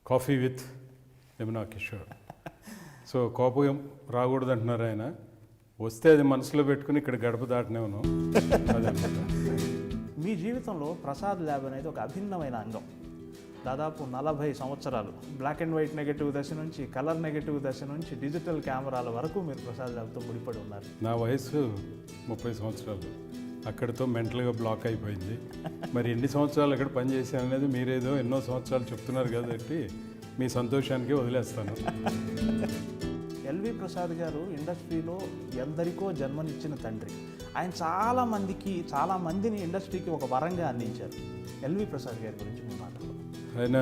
Coffee with Yamuna Kishore. So కోపం రాకూడదు అంటున్నారు ఆయన. వస్తే అది మనసులో పెట్టుకుని ఇక్కడ గడప దాటినేవను. అదనమాట. మీ జీవితంలో ప్రసాద్ ల్యాబ్ అనేది ఒక అభిన్నమైన అంగం. దాదాపు 40 సంవత్సరాలు బ్లాక్ అండ్ వైట్ నెగటివ్ దశ నుంచి కలర్ నెగటివ్ దశ నుంచి డిజిటల్ కెమెరాల వరకు మీరు ప్రసాద్ ల్యాబ్తో ముడిపడి ఉన్నారు. నా వయసు 30 సంవత్సరాలు. అక్కడితో మెంటల్గా బ్లాక్ అయిపోయింది. మరి ఎన్ని సంవత్సరాలు అక్కడ పనిచేశాను అనేది మీరేదో ఎన్నో సంవత్సరాలు చెప్తున్నారు కాబట్టి మీ సంతోషానికి వదిలేస్తాను. ఎల్వి ప్రసాద్ గారు ఇండస్ట్రీలో ఎందరికో జన్మనిచ్చిన తండ్రి. ఆయన చాలా మందిని ఇండస్ట్రీకి ఒక వరంగా అందించారు. ఎల్వి ప్రసాద్ గారి గురించి మీ మాటలు. ఆయన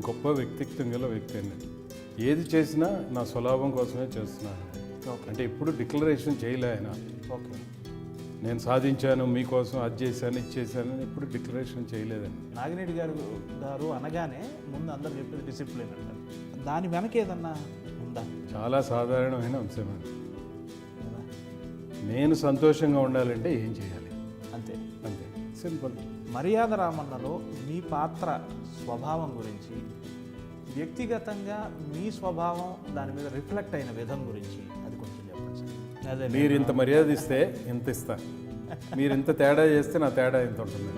గొప్ప వ్యక్తిత్వం గల వ్యక్తి అండి. ఏది చేసినా నా స్వలాభం కోసమే చేస్తున్నాను. అంటే ఎప్పుడు డిక్లరేషన్ చేయలే ఆయన. ఓకే, నేను సాధించాను మీకోసం, అది చేశాను ఇది చేశాను అని ఎప్పుడు డిక్లరేషన్ చేయలేదండి. నాగిరెడ్డి గారు అనగానే ముందు అందరు చెప్పేది డిసిప్లిన్ అంటారు. దాని వెనక ఏదన్నా ఉందా? చాలా సాధారణమైన అంశం అండి. నేను సంతోషంగా ఉండాలంటే ఏం చేయాలి, అంతే అంతే సింపుల్. మర్యాద రామన్నలో మీ పాత్ర స్వభావం గురించి, వ్యక్తిగతంగా మీ స్వభావం దాని మీద రిఫ్లెక్ట్ అయిన విధం గురించి అది కొంచెం చెప్పండి సార్. అదే మీరు ఇంత మర్యాద ఇస్తే ఇంత ఇస్తా, మీరు ఇంత తేడా చేస్తే నా తేడా ఇంత ఉంటుంది.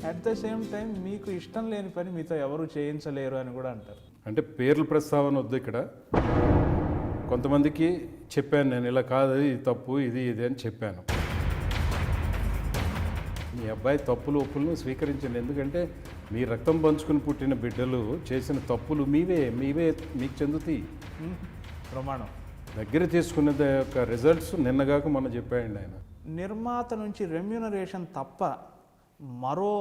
అట్ ద సేమ్ టైం మీకు ఇష్టం లేని పని మీతో ఎవరు చేయించలేరు అని కూడా అంటారు. అంటే పేర్ల ప్రస్తావన వద్దు ఇక్కడ. కొంతమందికి చెప్పాను నేను, ఇలా కాదు ఇది తప్పు ఇది అని చెప్పాను. మీ అబ్బాయి తప్పులు ఒప్పులను స్వీకరించండి. ఎందుకంటే మీ రక్తం పంచుకుని పుట్టిన బిడ్డలు చేసిన తప్పులు మీవే మీకు చెందుతాయి. ప్రమాణం దగ్గర తీసుకునే యొక్క రిజల్ట్స్ నిన్నగాక మనం చెప్పాయండి ఆయన. నిర్మాత నుంచి రెమ్యూనరేషన్ తప్ప మరో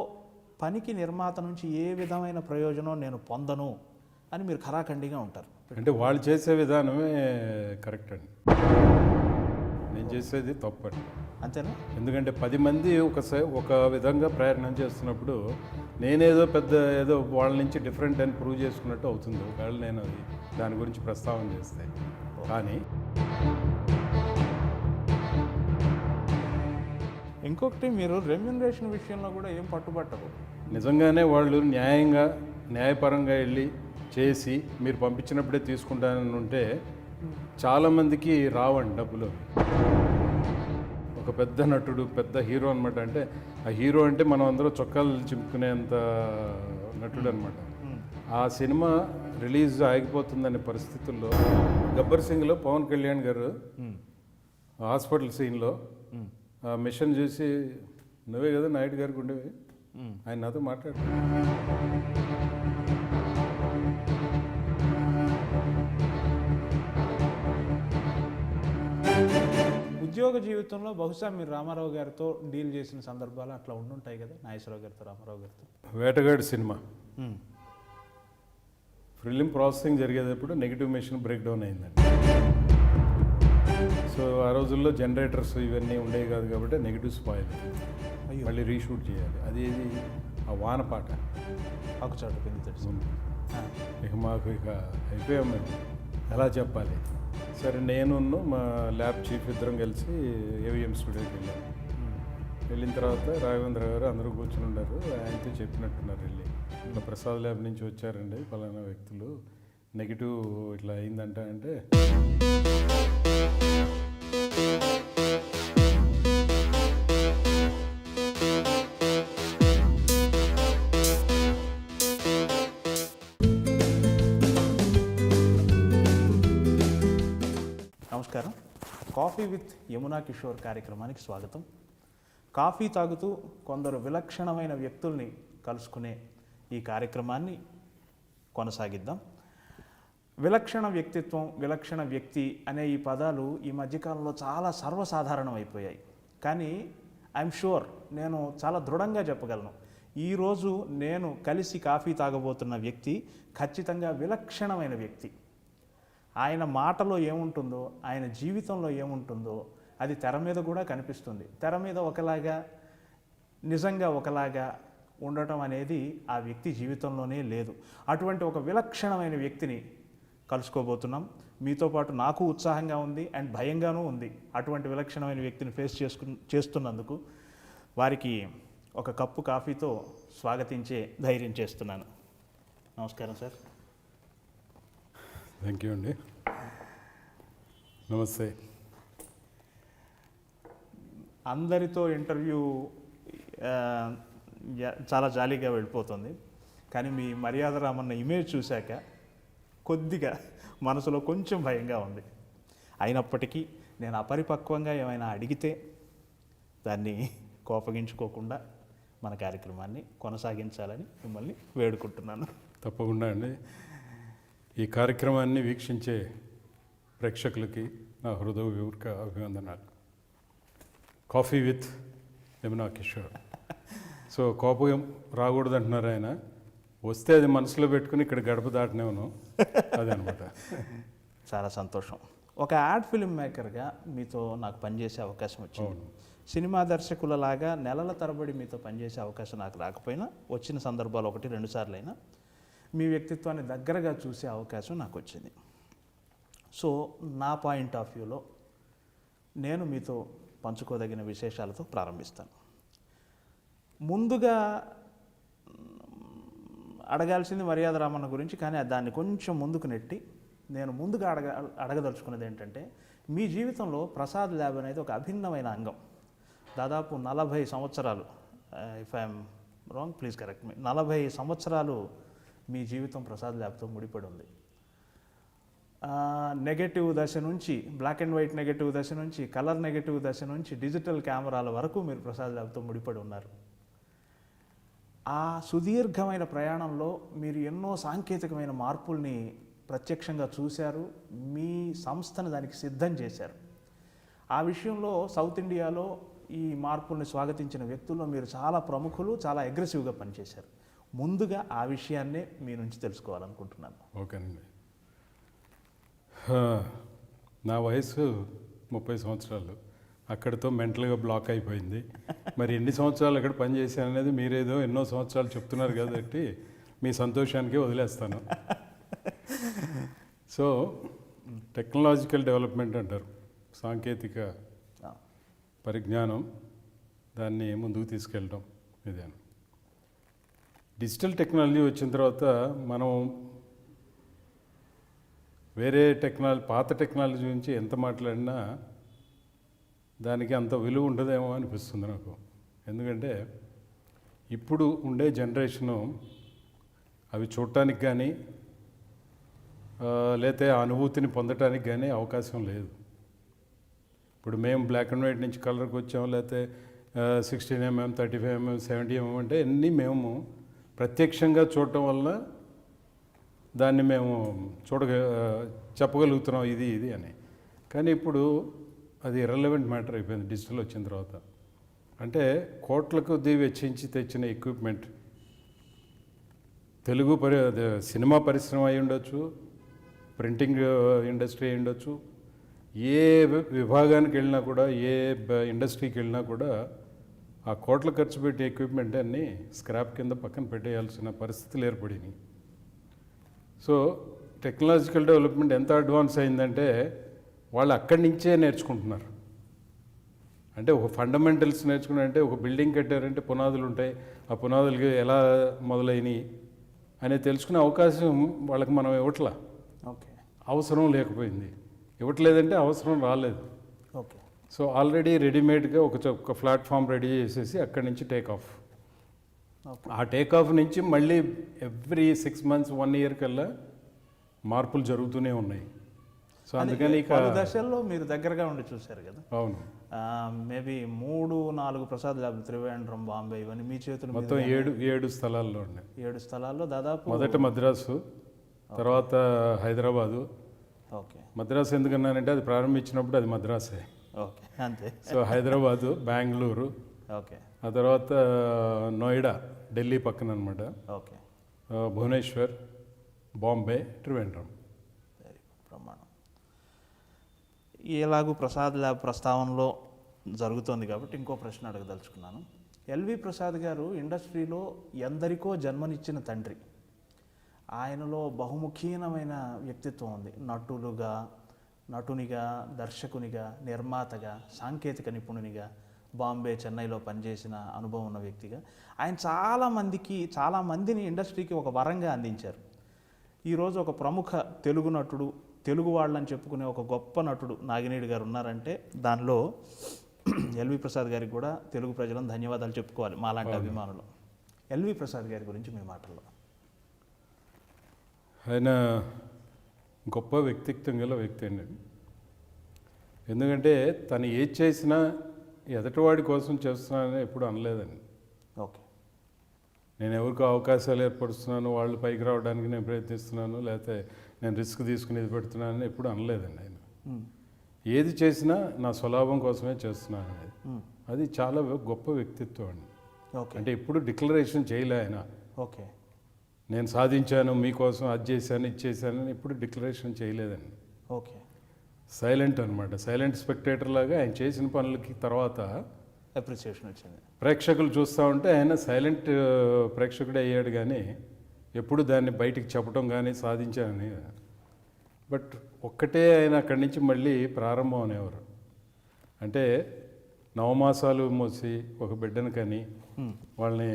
పనికి నిర్మాత నుంచి ఏ విధమైన ప్రయోజనం నేను పొందను అని మీరు ఖరాఖండిగా ఉంటారు. అంటే వాళ్ళు చేసే విధానమే కరెక్ట్ అండి, నేను చేసేది తప్పండి. అంతేనా? ఎందుకంటే 10 మంది ఒక విధంగా ప్రయత్నం చేస్తున్నప్పుడు నేనేదో ఏదో వాళ్ళ నుంచి డిఫరెంట్ అని ప్రూవ్ చేసుకున్నట్టు అవుతుంది ఒకవేళ నేను అది దాని గురించి ప్రస్తావన చేస్తే. కానీ ఇంకొకటి, మీరు రెమ్యూనరేషన్ విషయంలో కూడా ఏం పట్టుబట్టరు. నిజంగానే వాళ్ళు న్యాయపరంగా వెళ్ళి చేసి మీరు పంపించినప్పుడే తీసుకుంటానని ఉంటే చాలామందికి రావండి డబ్బులు. ఒక పెద్ద నటుడు, పెద్ద హీరో అనమాట. అంటే ఆ హీరో అంటే మనం అందరూ చొక్కాలు చింపుకునేంత నటుడు అనమాట. ఆ సినిమా రిలీజ్ ఆగిపోతుందనే పరిస్థితుల్లో గబ్బర్ సింగ్లో పవన్ కళ్యాణ్ గారు హాస్పిటల్ సీన్లో ఆ మిషన్ చూసి, నువ్వే కదా నాయుడు గారికి ఉండేవి, ఆయన నాతో మాట్లాడు. ఉద్యోగ జీవితంలో బహుశా మీరు రామారావు గారితో డీల్ చేసిన సందర్భాలు అట్లా ఉండుంటాయి కదా, నాగేశ్వరరావు గారితో, రామారావు గారితో. వేటగాడు సినిమా ఫిలిం ప్రాసెసింగ్ జరిగేటప్పుడు నెగిటివ్ మెషిన్ బ్రేక్ డౌన్ అయిందండి. సో ఆ రోజుల్లో జనరేటర్స్ ఇవన్నీ ఉండేవి కాదు కాబట్టి నెగిటివ్ స్పాయిల్, మళ్ళీ రీషూట్ చేయాలి. అది ఆ వాన పాట ఆకుచాటు ఇక మాకు అయిపోయాం మేము, ఎలా చెప్పాలి. సరే నేను మా ల్యాబ్ చీఫ్ ఇద్దరం కలిసి ఏవిఎం స్టూడియోకి వెళ్ళాము. వెళ్ళిన తర్వాత రాఘవేంద్ర గారు అందరూ కూర్చుని ఉన్నారు. ఆయనతో చెప్పినట్టున్నారు వెళ్ళి, ఇట్లా ప్రసాద్ ల్యాబ్ నుంచి వచ్చారండి ఫలానా వ్యక్తులు, నెగిటివ్ ఇట్లా అయిందంట. అంటే నమస్కారం. కాఫీ విత్ యమునా కిషోర్ కార్యక్రమానికి స్వాగతం. కాఫీ తాగుతూ కొందరు విలక్షణమైన వ్యక్తుల్ని కలుసుకునే ఈ కార్యక్రమాన్ని కొనసాగిద్దాం. విలక్షణ వ్యక్తిత్వం, విలక్షణ వ్యక్తి అనే ఈ పదాలు ఈ మధ్యకాలంలో చాలా సర్వసాధారణం అయిపోయాయి. కానీ ఐఎమ్ షూర్, నేను చాలా దృఢంగా చెప్పగలను, ఈరోజు నేను కలిసి కాఫీ తాగబోతున్న వ్యక్తి ఖచ్చితంగా విలక్షణమైన వ్యక్తి. ఆయన మాటలో ఏముంటుందో, ఆయన జీవితంలో ఏముంటుందో అది తెర మీద కూడా కనిపిస్తుంది. తెర మీద ఒకలాగా, నిజంగా ఒకలాగా ఉండటం అనేది ఆ వ్యక్తి జీవితంలోనే లేదు. అటువంటి ఒక విలక్షణమైన వ్యక్తిని కలుసుకోబోతున్నాం. మీతో పాటు నాకు ఉత్సాహంగా ఉంది అండ్ భయంగానూ ఉంది. అటువంటి విలక్షణమైన వ్యక్తిని ఫేస్ చేస్తున్నందుకు వారికి ఒక కప్పు కాఫీతో స్వాగతించే ధైర్యం చేస్తున్నాను. నమస్కారం సార్. థ్యాంక్ యూ అండి. నమస్తే. అందరితో ఇంటర్వ్యూ చాలా జాలీగా వెళ్ళిపోతుంది, కానీ మీ మర్యాద రామన్న ఇమేజ్ చూశాక కొద్దిగా మనసులో కొంచెం భయంగా ఉంది. అయినప్పటికీ నేను అపరిపక్వంగా ఏమైనా అడిగితే దాన్ని కోపగించుకోకుండా మన కార్యక్రమాన్ని కొనసాగించాలని మిమ్మల్ని వేడుకుంటున్నాను. తప్పకుండా అండి. ఈ కార్యక్రమాన్ని వీక్షించే ప్రేక్షకులకి నా హృదయపూర్వక అభివందనాలు. Coffee with Yamuna Kishore. So కోపం రాకూడదు అంటున్నారు ఆయన. వస్తే అది మనసులో పెట్టుకుని ఇక్కడ గడప దాటనేవను అదనమాట. చాలా సంతోషం. ఒక యాడ్ ఫిల్మ్ మేకర్గా మీతో నాకు పనిచేసే అవకాశం వచ్చింది. సినిమా దర్శకులలాగా నెలల తరబడి మీతో పనిచేసే అవకాశం నాకు రాకపోయినా వచ్చిన సందర్భాలు 1-2 సార్లు అయినా మీ వ్యక్తిత్వాన్ని దగ్గరగా చూసే అవకాశం నాకు వచ్చింది. సో నా పాయింట్ ఆఫ్ వ్యూలో నేను మీతో పంచుకోదగిన విశేషాలతో ప్రారంభిస్తాను. ముందుగా అడగాల్సింది మర్యాద రామన్న గురించి, కానీ దాన్ని కొంచెం ముందుకు నెట్టి నేను ముందుగా అడగదలుచుకున్నది ఏంటంటే, మీ జీవితంలో ప్రసాద్ ల్యాబ్ అనేది ఒక అభిన్నమైన అంగం. దాదాపు 40 సంవత్సరాలు, if I'm wrong please correct me, 40 సంవత్సరాలు మీ జీవితం ప్రసాద్ ల్యాబ్తో ముడిపడి ఉంది. నెగటివ్ దశ నుంచి, బ్లాక్ అండ్ వైట్ నెగటివ్ దశ నుంచి, కలర్ నెగటివ్ దశ నుంచి డిజిటల్ కెమెరాల వరకు మీరు ప్రసాద్ ల్యాబ్తో ముడిపడి ఉన్నారు. ఆ సుదీర్ఘమైన ప్రయాణంలో మీరు ఎన్నో సాంకేతికమైన మార్పుల్ని ప్రత్యక్షంగా చూశారు, మీ సంస్థను దానికి సిద్ధం చేశారు. ఆ విషయంలో సౌత్ ఇండియాలో ఈ మార్పుల్ని స్వాగతించిన వ్యక్తుల్లో మీరు చాలా ప్రముఖులు, చాలా అగ్రెసివ్గా పనిచేశారు. ముందుగా ఆ విషయాన్నే మీ నుంచి తెలుసుకోవాలనుకుంటున్నాను. ఓకేనండి. నా వయసు 30 సంవత్సరాలు. అక్కడితో మెంటల్గా బ్లాక్ అయిపోయింది. మరి ఎన్ని సంవత్సరాలు అక్కడ పనిచేశాను అనేది మీరేదో ఎన్నో సంవత్సరాలు చెప్తున్నారు కాబట్టి మీ సంతోషానికి వదిలేస్తాను. సో టెక్నాలజికల్ డెవలప్మెంట్ అంటారు, సాంకేతిక పరిజ్ఞానం, దాన్ని ముందుకు తీసుకెళ్ళడం ఇదే. డిజిటల్ టెక్నాలజీ వచ్చిన తర్వాత మనం వేరే పాత టెక్నాలజీ గురించి ఎంత మాట్లాడినా దానికి అంత విలువ ఉండదేమో అనిపిస్తుంది నాకు. ఎందుకంటే ఇప్పుడు ఉండే జనరేషను అవి చూడటానికి కానీ లేతే ఆ అనుభూతిని పొందటానికి కానీ అవకాశం లేదు. ఇప్పుడు మేము బ్లాక్ అండ్ వైట్ నుంచి కలర్కి వచ్చాము, లేకపోతే 16mm, 35mm, 70mm అంటే అన్నీ మేము ప్రత్యక్షంగా చూడటం వల్ల దాన్ని మేము చెప్పగలుగుతున్నాం ఇది అని. కానీ ఇప్పుడు అది ఇర్రెలవెంట్ మ్యాటర్ అయిపోయింది డిజిటల్ వచ్చిన తర్వాత. అంటే కోట్ల కొద్దీ వెచ్చించి తెచ్చిన ఎక్విప్మెంట్, తెలుగు సినిమా పరిశ్రమ అయి ఉండొచ్చు, ప్రింటింగ్ ఇండస్ట్రీ అయి ఉండొచ్చు, ఏ విభాగానికి వెళ్ళినా కూడా, ఏ ఇండస్ట్రీకి వెళ్ళినా కూడా ఆ కోట్ల ఖర్చు పెట్టే ఎక్విప్మెంట్ అన్నీ స్క్రాప్ కింద పక్కన పెట్టేయాల్సిన పరిస్థితులు ఏర్పడినాయి. సో టెక్నాలజికల్ డెవలప్మెంట్ ఎంత అడ్వాన్స్ అయిందంటే వాళ్ళు అక్కడి నుంచే నేర్చుకుంటున్నారు. అంటే ఒక ఫండమెంటల్స్ నేర్చుకున్నారంటే, ఒక బిల్డింగ్ కట్టారంటే పునాదులు ఉంటాయి, ఆ పునాదులకి ఎలా మొదలైనవి అనేది తెలుసుకునే అవకాశం వాళ్ళకి మనం ఇవ్వట్లా. ఓకే, అవసరం లేకపోయింది. ఇవ్వట్లేదంటే అవసరం రాలేదు. ఓకే. సో ఆల్రెడీ రెడీమేడ్గా ఒక ప్లాట్ఫామ్ రెడీ చేసేసి అక్కడి నుంచి టేక్ ఆఫ్. ఆ టేక్ ఆఫ్ నుంచి మళ్ళీ ఎవ్రీ 6 months 1 year కల్లా మార్పులు జరుగుతూనే ఉన్నాయి. సో అందుకని దశల్లో మీరు దగ్గరగా ఉండి చూశారు కదా. అవును. మేబీ 3-4 ప్రసాద్ ల్యాబ్, త్రివేంద్రం, బాంబే, ఇవన్నీ మీ చేతులు మొత్తం 7 స్థలాల్లో ఉన్నాయి. 7 స్థలాల్లో దాదాపు. మొదట మద్రాసు, తర్వాత హైదరాబాదు. ఓకే. మద్రాసు ఎందుకన్నానంటే అది ప్రారంభించినప్పుడు అది మద్రాసే. ఓకే, అంతే. సో హైదరాబాదు, బెంగళూరు, ఓకే, ఆ తర్వాత నోయిడా, ఢిల్లీ పక్కన అనమాట, okay, Bhubaneswar, Bombay, Trivandrum. Very good, ప్రమాణం. ఎలాగూ ప్రసాద్ ల్యాబ్ ప్రస్తావనలో జరుగుతోంది కాబట్టి ఇంకో ప్రశ్న అడగదలుచుకున్నాను. ఎల్వి ప్రసాద్ గారు ఇండస్ట్రీలో ఎందరికో జన్మనిచ్చిన తండ్రి. ఆయనలో బహుముఖీనమైన వ్యక్తిత్వం ఉంది. నటునిగా, దర్శకునిగా, నిర్మాతగా, సాంకేతిక నిపుణునిగా, బాంబే చెన్నైలో పనిచేసిన అనుభవం ఉన్న వ్యక్తిగా ఆయన చాలా మందిని ఇండస్ట్రీకి ఒక వరంగా అందించారు. ఈరోజు ఒక ప్రముఖ తెలుగు నటుడు, తెలుగు వాళ్ళని చెప్పుకునే ఒక గొప్ప నటుడు నాగినేడు గారు ఉన్నారంటే దానిలో ఎల్వి ప్రసాద్ గారికి కూడా తెలుగు ప్రజలను ధన్యవాదాలు చెప్పుకోవాలి మాలాంటి అభిమానులు. ఎల్వి ప్రసాద్ గారి గురించి మీ మాటల్లో. ఆయన గొప్ప వ్యక్తిత్వం గల వ్యక్తి అండి. ఎందుకంటే తను ఏది చేసినా ఎదటివాడి కోసం చేస్తున్నానని ఎప్పుడు అనలేదండి. ఓకే. నేను ఎవరికో అవకాశాలు ఏర్పరుస్తున్నాను, వాళ్ళు పైకి రావడానికి నేను ప్రయత్నిస్తున్నాను, లేకపోతే నేను రిస్క్ తీసుకుని ఇది పెడుతున్నానని ఎప్పుడు అనలేదండి ఆయన. ఏది చేసినా నా స్వలాభం కోసమే చేస్తున్నాను అనేది. అది చాలా గొప్ప వ్యక్తిత్వం అండి. ఓకే. అంటే ఎప్పుడు డిక్లరేషన్ చేయలే ఆయన. ఓకే. నేను సాధించాను, మీకోసం అది చేశాను, ఇది చేశానని ఎప్పుడు డిక్లరేషన్ చేయలేదండి. ఓకే. సైలెంట్ అనమాట. సైలెంట్ స్పెక్టేటర్ లాగా ఆయన చేసిన పనులకి తర్వాత అప్రిసియేషన్ వచ్చింది. ప్రేక్షకులు చూస్తూ ఉంటే ఆయన సైలెంట్ ప్రేక్షకుడే అయ్యాడు, కానీ ఎప్పుడు దాన్ని బయటికి చెప్పడం కానీ సాధించానని. బట్ ఒక్కటే ఆయన అక్కడి నుంచి మళ్ళీ ప్రారంభం అనేవారు. అంటే నవమాసాలు మోసి ఒక బిడ్డను కని వాళ్ళని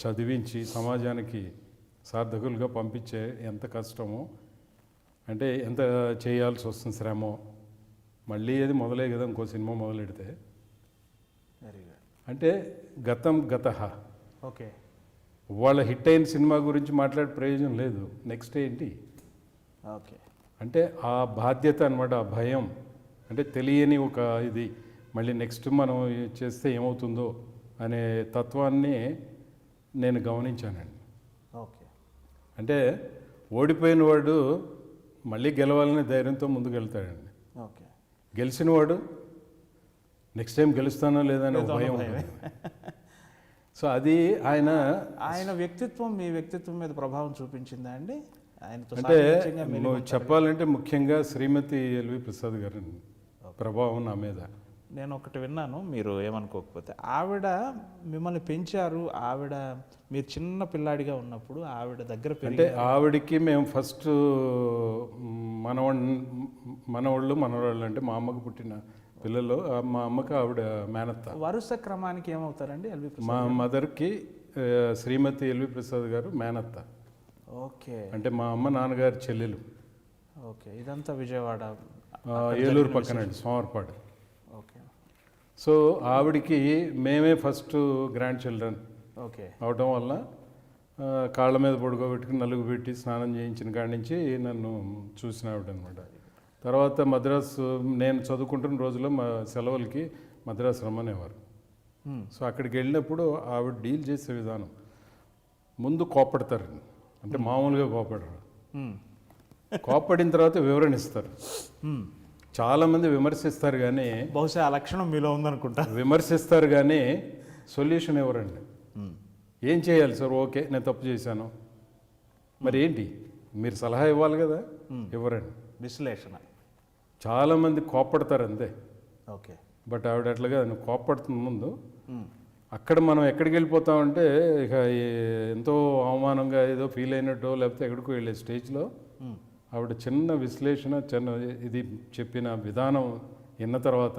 చదివించి సమాజానికి సార్థకులుగా పంపించే ఎంత కష్టమో, అంటే ఎంత చేయాల్సి వస్తుంది శ్రమో. మళ్ళీ అది మొదలే కదా ఇంకో సినిమా మొదలెడితే. Very good. అంటే గతం గతః. ఓకే. వాళ్ళ హిట్ అయిన సినిమా గురించి మాట్లాడే ప్రయోజనం లేదు. నెక్స్ట్ ఏంటి ఓకే. అంటే ఆ బాధ్యత అనమాట, ఆ భయం, అంటే తెలియని ఒక ఇది, మళ్ళీ నెక్స్ట్ మనం చేస్తే ఏమవుతుందో అనే తత్వాన్ని నేను గమనించానండి. ఓకే. అంటే ఓడిపోయిన వాడు మళ్ళీ గెలవాలనే ధైర్యంతో ముందుకు వెళ్తాడండి. ఓకే. గెలిచిన వాడు నెక్స్ట్ టైం గెలుస్తానో లేదనే భయం ఉంటుంది. సో అది ఆయన వ్యక్తిత్వం మీ వ్యక్తిత్వం మీద ప్రభావం చూపించిందా అండి? ఆయనతో అంటే చెప్పాలంటే ముఖ్యంగా శ్రీమతి ఎల్వి ప్రసాద్ గారి ప్రభావం నా మీద. నేను ఒకటి విన్నాను, మీరు ఏమనుకోకపోతే. ఆవిడ మిమ్మల్ని పెంచారు. మీరు చిన్న పిల్లాడిగా ఉన్నప్పుడు ఆవిడ దగ్గర అంటే ఆవిడకి మేము ఫస్ట్ మనవాళ్ళు అంటే మా అమ్మకు పుట్టిన పిల్లలు, మా అమ్మకి ఆవిడ మేనత్త. వరుస క్రమానికి ఏమవుతారండి ఎల్వి ప్రసాద్? మా మదర్కి శ్రీమతి ఎల్వి ప్రసాద్ గారు మేనత్త. ఓకే. అంటే మా అమ్మ నాన్నగారి చెల్లెలు. ఓకే. ఇదంతా విజయవాడ ఏలూరు పక్కనండి, సోమవారపాడు. ఓకే. సో ఆవిడికి మేమే ఫస్ట్ గ్రాండ్ చిల్డ్రన్ ఓకే అవటం వల్ల కాళ్ళ మీద పడుకోబెట్టుకుని నలుగు పెట్టి స్నానం చేయించిన కాడి నుంచి నన్ను చూసిన ఆవిడ అనమాట. తర్వాత మద్రాసు నేను చదువుకుంటున్న రోజుల్లో మా సెలవులకి మద్రాసు రమ్మనేవారు. సో అక్కడికి వెళ్ళినప్పుడు ఆవిడ డీల్ చేసే విధానం, ముందు కోప్పడతారు, అంటే మామూలుగా కోప్పడరు. కోప్పడిన తర్వాత వివరణ ఇస్తారు. చాలామంది విమర్శిస్తారు, కానీ బహుశా ఆ లక్షణం మీలో ఉందనుకుంటా. విమర్శిస్తారు కానీ సొల్యూషన్ ఇవ్వరండి. ఏం చేయాలి సార్? ఓకే నేను తప్పు చేశాను, మరి ఏంటి మీరు సలహా ఇవ్వాలి కదా, ఇవ్వరండి. విశ్లేషణ. చాలామంది కోప్పడతారు అంతే. ఓకే. బట్ ఆవిడ అట్లాగా కోప్పడుతున్న ముందు అక్కడ మనం ఎక్కడికి వెళ్ళిపోతామంటే ఇక ఎంతో అవమానంగా ఏదో ఫీల్ అయినట్టు, లేకపోతే ఎక్కడికో వెళ్ళే స్టేజ్లో ఆవిడ చిన్న విశ్లేషణ, చిన్న ఇది చెప్పిన విధానం విన్న తర్వాత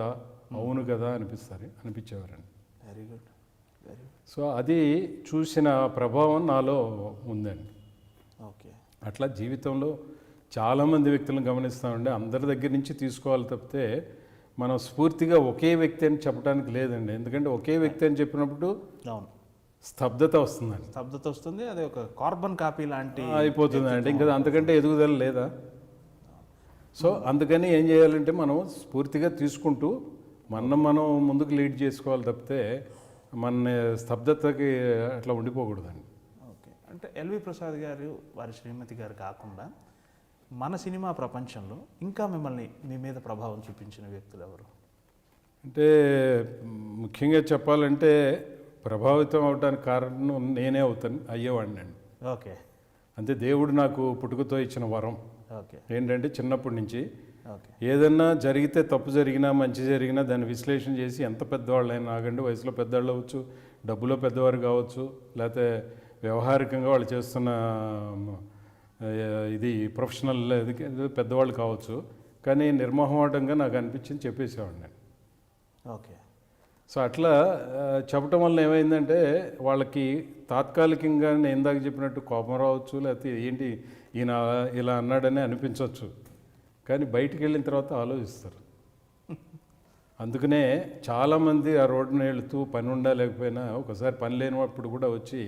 అవును కదా అనిపించేవారండి. Very good. Very good. So అది చూసిన ప్రభావం నాలో ఉందండి. ఓకే. అట్లా జీవితంలో చాలామంది వ్యక్తులను గమనిస్తామండి. అందరి దగ్గర నుంచి తీసుకోవాలి తప్పితే మనం స్ఫూర్తిగా ఒకే వ్యక్తి అని చెప్పడానికి లేదండి. ఎందుకంటే ఒకే వ్యక్తి అని చెప్పినప్పుడు అవును స్తబ్దత వస్తుందండి. స్తబ్దత వస్తుంది. అది ఒక కార్బన్ కాపీ లాంటి అయిపోతుందండి. ఇంకా అంతకంటే ఎదుగుదల లేదా? సో అందుకని ఏం చేయాలంటే మనం స్ఫూర్తిగా తీసుకుంటూ మనం ముందుకు లీడ్ చేసుకోవాలి తప్పితే మన స్తబ్దతకి అట్లా ఉండిపోకూడదండి. ఓకే. అంటే ఎల్వి ప్రసాద్ గారు, వారి శ్రీమతి గారు కాకుండా మన సినిమా ప్రపంచంలో ఇంకా మిమ్మల్ని మీ మీద ప్రభావం చూపించిన వ్యక్తులు ఎవరు? అంటే ముఖ్యంగా చెప్పాలంటే ప్రభావితం అవడానికి కారణం నేనే అయ్యేవాడిని అండి. ఓకే. అంతే, దేవుడు నాకు పుట్టుకతో ఇచ్చిన వరం. ఓకే. ఏంటంటే చిన్నప్పటి నుంచి ఓకే. ఏదన్నా జరిగితే, తప్పు జరిగినా మంచి జరిగినా దాన్ని విశ్లేషణ చేసి, ఎంత పెద్దవాళ్ళైనా ఆగండి, వయసులో పెద్దవాళ్ళు అవ్వచ్చు, డబ్బులో పెద్దవారు కావచ్చు, లేకపోతే వ్యవహారికంగా వాళ్ళు చేస్తున్న ఇది ప్రొఫెషనల్ ఇది పెద్దవాళ్ళు కావచ్చు, కానీ నిర్మోహమాటంగా నాకు అనిపించింది చెప్పేసేవాడిని నేను. ఓకే. సో అట్లా చెప్పటం వల్ల ఏమైందంటే వాళ్ళకి తాత్కాలికంగా నేను ఇందాక చెప్పినట్టు కోపం రావచ్చు, లేకపోతే ఏంటి ఈయన ఇలా అన్నాడని అనిపించవచ్చు, కానీ బయటికి వెళ్ళిన తర్వాత ఆలోచిస్తారు. అందుకనే చాలామంది ఆ రోడ్డున వెళుతూ పని ఉండా లేకపోయినా ఒకసారి పని లేనప్పుడు కూడా వచ్చి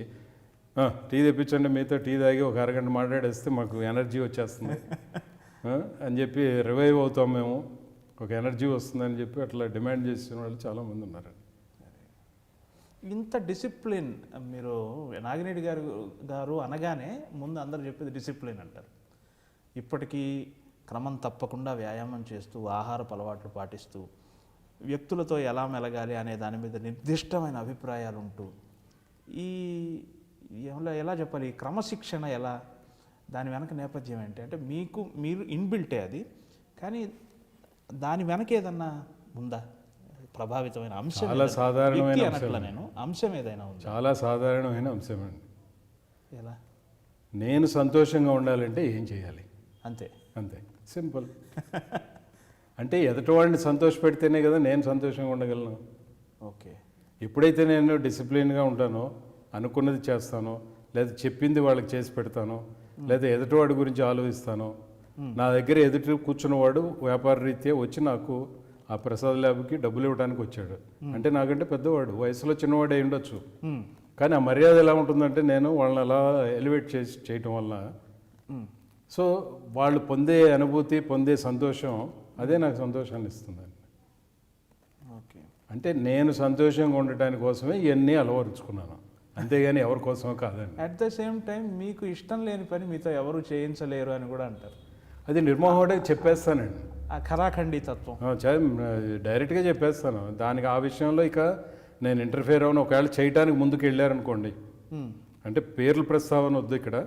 టీ తెప్పించండి, మీతో టీ తాగి ఒక అరగంట మాట్లాడేస్తే మాకు ఎనర్జీ వచ్చేస్తుంది అని చెప్పి రివైవ్ అవుతాం మేము, ఒక ఎనర్జీ వస్తుందని చెప్పి అట్లా డిమాండ్ చేసిన వాళ్ళు చాలామంది ఉన్నారు. ఇంత డిసిప్లిన్ మీరు నాగినేడి గారు అనగానే ముందు అందరూ చెప్పేది డిసిప్లిన్ అంటారు. ఇప్పటికీ క్రమం తప్పకుండా వ్యాయామం చేస్తూ ఆహారపు అలవాట్లు పాటిస్తూ వ్యక్తులతో ఎలా మెలగాలి అనే దాని మీద నిర్దిష్టమైన అభిప్రాయాలు ఉంటూ ఈ ఎలా చెప్పాలి, ఈ క్రమశిక్షణ ఎలా, దాని వెనక నేపథ్యం ఏంటి అంటే మీరు ఇన్బిల్టే అది, కానీ దాని వెనక ఏదన్నా ఉందా ప్రభావితమైన అంశం? చాలా సాధారణమైన అంశం ఏదైనా ఉందా? చాలా సాధారణమైన అంశం అండి. ఎలా? నేను సంతోషంగా ఉండాలంటే ఏం చేయాలి, అంతే అంతే సింపుల్. అంటే ఎదుటివాడిని సంతోషపెడితేనే కదా నేను సంతోషంగా ఉండగలను. ఓకే. ఎప్పుడైతే నేను డిసిప్లిన్గా ఉంటానో, అనుకున్నది చేస్తానో, లేదా చెప్పింది వాళ్ళకి చేసి పెడతానో, లేదా ఎదుటివాడి గురించి ఆలోచిస్తానో, నా దగ్గర ఎదుటి కూర్చున్నవాడు వ్యాపార రీత్యా వచ్చి నాకు ఆ ప్రసాద్ ల్యాబ్కి డబ్బులు ఇవ్వడానికి వచ్చాడు అంటే నాకంటే పెద్దవాడు, వయసులో చిన్నవాడే ఉండొచ్చు, కానీ ఆ మర్యాద ఎలా ఉంటుందంటే నేను వాళ్ళని అలా ఎలివేట్ చేయటం వల్ల సో వాళ్ళు పొందే అనుభూతి, పొందే సంతోషం అదే నాకు సంతోషాన్ని ఇస్తుందండి. ఓకే. అంటే నేను సంతోషంగా ఉండటానికి కోసమే ఇవన్నీ అలవరుచుకున్నాను, అంతేగాని ఎవరి కోసమో కాదండి. అట్ ద సేమ్ టైం మీకు ఇష్టం లేని పని మీతో ఎవరు చేయించలేరు అని కూడా అంటారు. అది నిర్మోహంగా చెప్పేస్తానండి, ఆ ఖరాఖండి తత్వం డైరెక్ట్గా చెప్పేస్తాను. దానికి ఆ విషయంలో ఇక నేను ఇంటర్ఫియర్ అవ్వను. ఒకవేళ చేయడానికి ముందుకు వెళ్ళారనుకోండి, అంటే పేర్ల ప్రస్తావన వద్దు ఇక్కడ,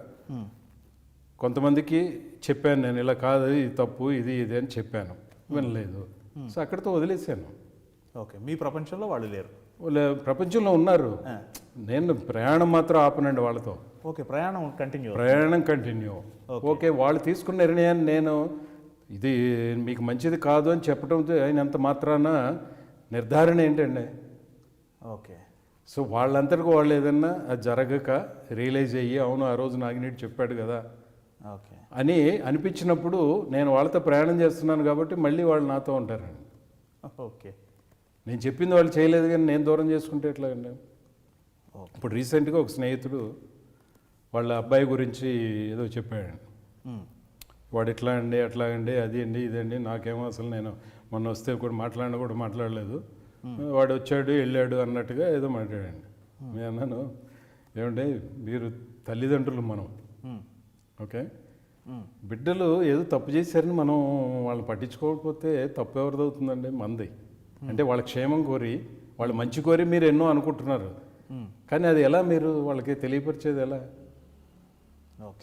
కొంతమందికి చెప్పాను నేను ఇలా కాదు, ఇది తప్పు, ఇది అని చెప్పాను, వినలేదు, సో అక్కడితో వదిలేసాను. ఓకే. మీ ప్రపంచంలో వాళ్ళు లేరు? ప్రపంచంలో ఉన్నారు, నేను ప్రయాణం మాత్రం ఆపనండి వాళ్ళతో. ఓకే. ప్రయాణం కంటిన్యూ. ఓకే, వాళ్ళు తీసుకున్న నిర్ణయాన్ని నేను ఇది మీకు మంచిది కాదు అని చెప్పడంతో అయినంత మాత్రాన నిర్ధారణ ఏంటండి. ఓకే. సో వాళ్ళంతటికి వాళ్ళు ఏదన్నా అది జరగక రియలైజ్ అయ్యి అవును ఆ రోజు నాగినేడు చెప్పాడు కదా ఓకే అని అనిపించినప్పుడు నేను వాళ్ళతో ప్రయాణం చేస్తున్నాను కాబట్టి మళ్ళీ వాళ్ళు నాతో ఉంటారండి. ఓకే. నేను చెప్పింది వాళ్ళు చేయలేదు కానీ నేను దూరం చేసుకుంటే ఎట్లాగండి. ఇప్పుడు రీసెంట్గా ఒక స్నేహితుడు వాళ్ళ అబ్బాయి గురించి ఏదో చెప్పాడండి, వాడు ఇట్లా అండి అట్లాగండి అది అండి ఇదండి, నాకేమో అసలు నేను మొన్న వస్తే కూడా మాట్లాడలేదు, వాడు వచ్చాడు వెళ్ళాడు అన్నట్టుగా ఏదో మాట్లాడండి. నేను అన్నాను, ఏమంటే మీరు తల్లిదండ్రులు మనం, ఓకే, బిడ్డలు ఏదో తప్పు చేశారని మనం వాళ్ళని పట్టించుకోకపోతే తప్పు ఎవరిదవుతుందండి, మంది. అంటే వాళ్ళ క్షేమం కోరి వాళ్ళ మంచి కోరి మీరు ఎన్నో అనుకుంటున్నారు, కానీ అది ఎలా మీరు వాళ్ళకి తెలియపరిచేది ఎలా?